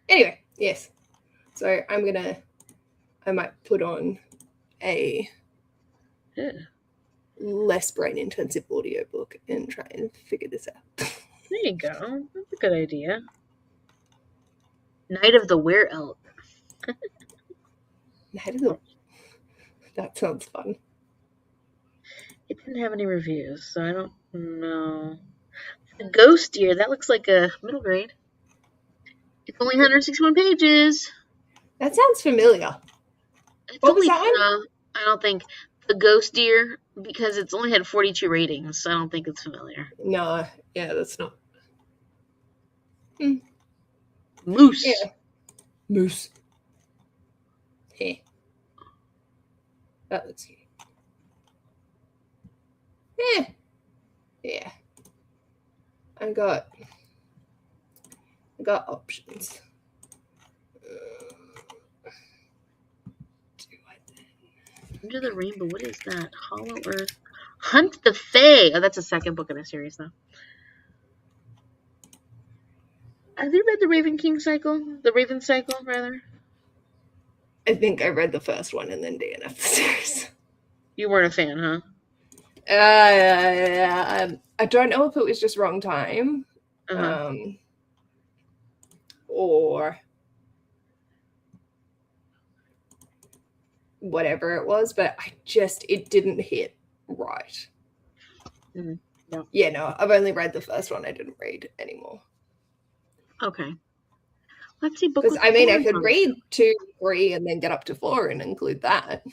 Anyway, yes. So I might put on a less brain-intensive audiobook and try and figure this out.
There you go. That's a good idea. Night of the Were-Elk.
That sounds fun.
It didn't have any reviews, so I don't know. The Ghost Deer, that looks like a middle grade. It's only 161 pages.
That sounds familiar.
What was that one? I don't think. The Ghost Deer, because it's only had 42 ratings, so I don't think it's familiar.
No, yeah, that's not.
Moose.
Yeah. Moose. Hey. That looks cute. Yeah. I got options.
Under the Rainbow, what is that? Hollow Earth. Hunt the Fae. Oh, that's a second book in a series, though. Have you read the Raven King cycle? The Raven cycle, rather?
I think I read the first one and then DNF the series.
You weren't a fan, huh?
I don't know if it was just wrong time. Or whatever it was, but it didn't hit right.
Mm-hmm. No.
Yeah, no, I've only read the first one. I didn't read anymore.
Okay. Let's see.
Because I mean, I could read 2, 3, and then get up to 4 and include that.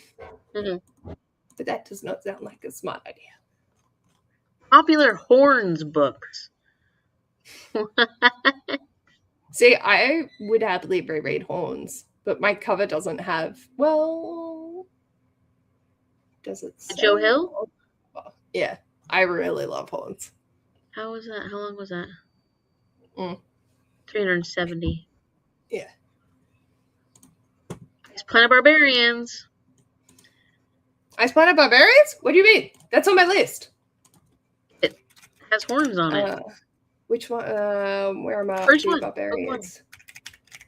Mm-hmm.
But that does not sound like a smart idea.
Popular horns books.
See, I would happily reread Horns, but my cover doesn't have. Well, does it?
Joe Hill?
Well, yeah, I really love Horns.
How was that? How long was that?
370. Yeah.
Ice Planet Barbarians.
Ice Planet Barbarians? What do you mean? That's on my list.
It has horns on it.
Which one? Where am I?
First one.
Barbarians.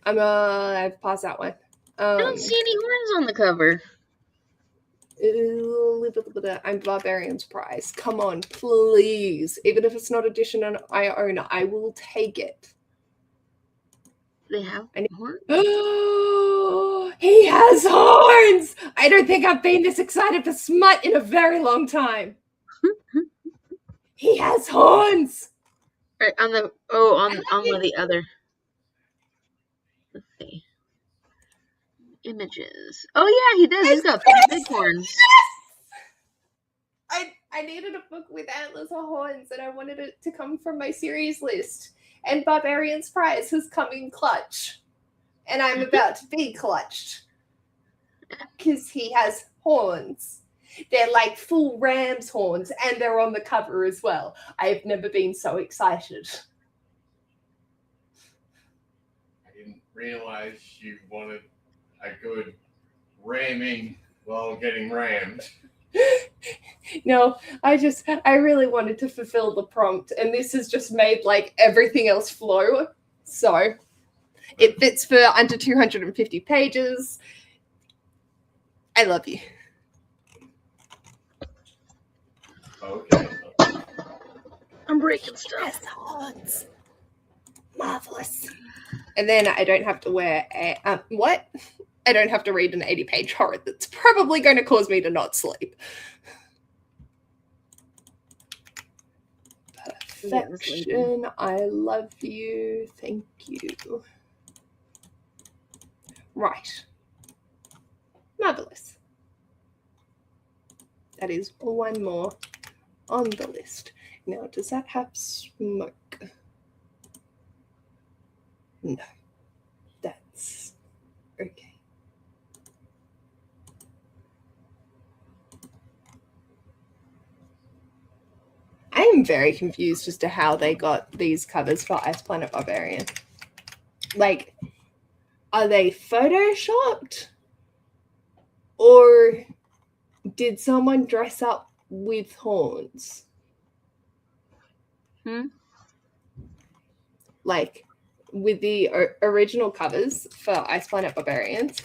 I've paused that one.
I don't see any horns on the cover.
I'm Barbarian's Prize. Come on, please. Even if it's not edition and I own it, I will take it.
They have horns?
He has horns! I don't think I've been this excited for smut in a very long time. He has horns!
Right, on one of the other. Let's see. Images. Oh yeah, he does. He's got pretty big horns.
I needed a book with antlers or horns, and I wanted it to come from my series list. And Barbarian's Prize has come in clutch. And I'm about to be clutched. Because he has horns. They're like full ram's horns, and they're on the cover as well. I have never been so excited.
I didn't realize you wanted a good ramming while getting rammed.
No, I really wanted to fulfill the prompt, and this has just made like everything else flow. So it fits for under 250 pages. I love you.
Okay.
I'm breaking stuff.
Yes, marvelous. And then I don't have to wear what? I don't have to read an 80-page horror that's probably going to cause me to not sleep. Perfection. I love you. Thank you. Right. Marvelous. That is one more on the list. Now, does that have smoke? No. That's okay. I am very confused as to how they got these covers for Ice Planet Barbarian. Like, are they photoshopped? Or did someone dress up with horns? Like, with the original covers for Ice Planet Barbarians,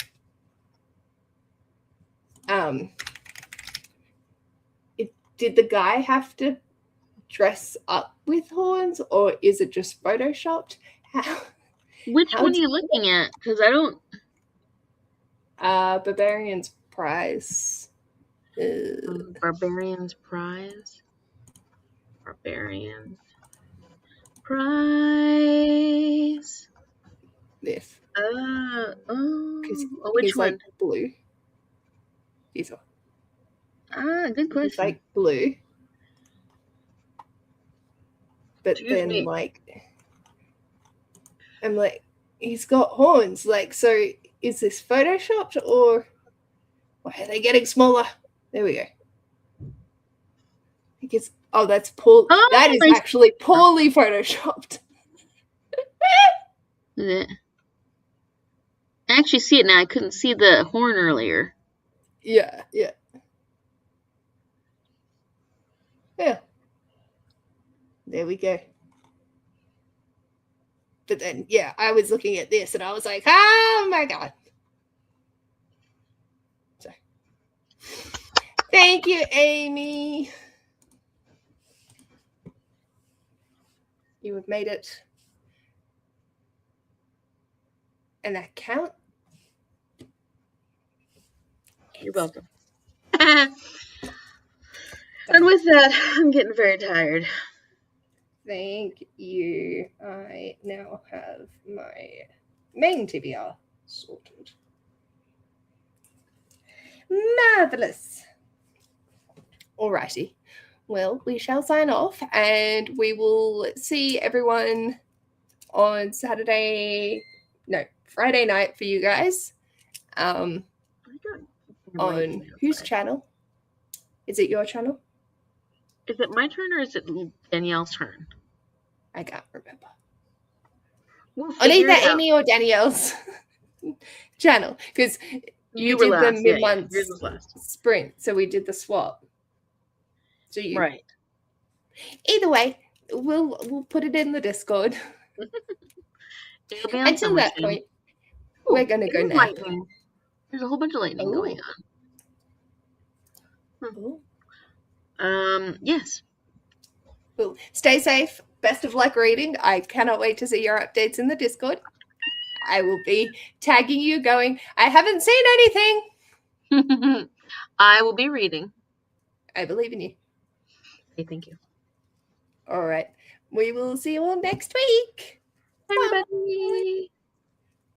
did the guy have to dress up with horns, or is it just photoshopped?
Which one are you looking at? Because I don't.
Barbarian's Prize.
Barbarian's Prize. Barbarian's Prize.
This.
Which one?
Like blue. This one.
Good question.
He's like blue. But then, like, I'm like, he's got horns. Like, so is this photoshopped, or why are they getting smaller? There we go. I guess. Oh, that's poor. That is actually poorly photoshopped.
Is it? I actually see it now. I couldn't see the horn earlier.
Yeah. There we go. But then, yeah, I was looking at this and I was like, oh my God. So, thank you, Amy. You have made it an account.
You're welcome. And with that, I'm getting very tired.
Thank you. I now have my main TBR sorted. Marvelous. Alrighty. Well, we shall sign off and we will see everyone on Friday night for you guys. On whose channel? Is it your channel?
Is it my turn or is it Danielle's turn?
I can't remember.
We'll
On either Amy or Danielle's channel, because you did the mid-month sprint, so we did the swap. So you
right.
Either way, we'll put it in the Discord. Until that point, we're gonna go nap.
Lightning. There's a whole bunch of lightning going on. Yes.
Well, stay safe. Best of luck reading. I cannot wait to see your updates in the Discord. I will be tagging you going, I haven't seen anything.
I will be reading.
I believe in you.
Okay, thank you.
All right. We will see you all next week.
Bye, everybody.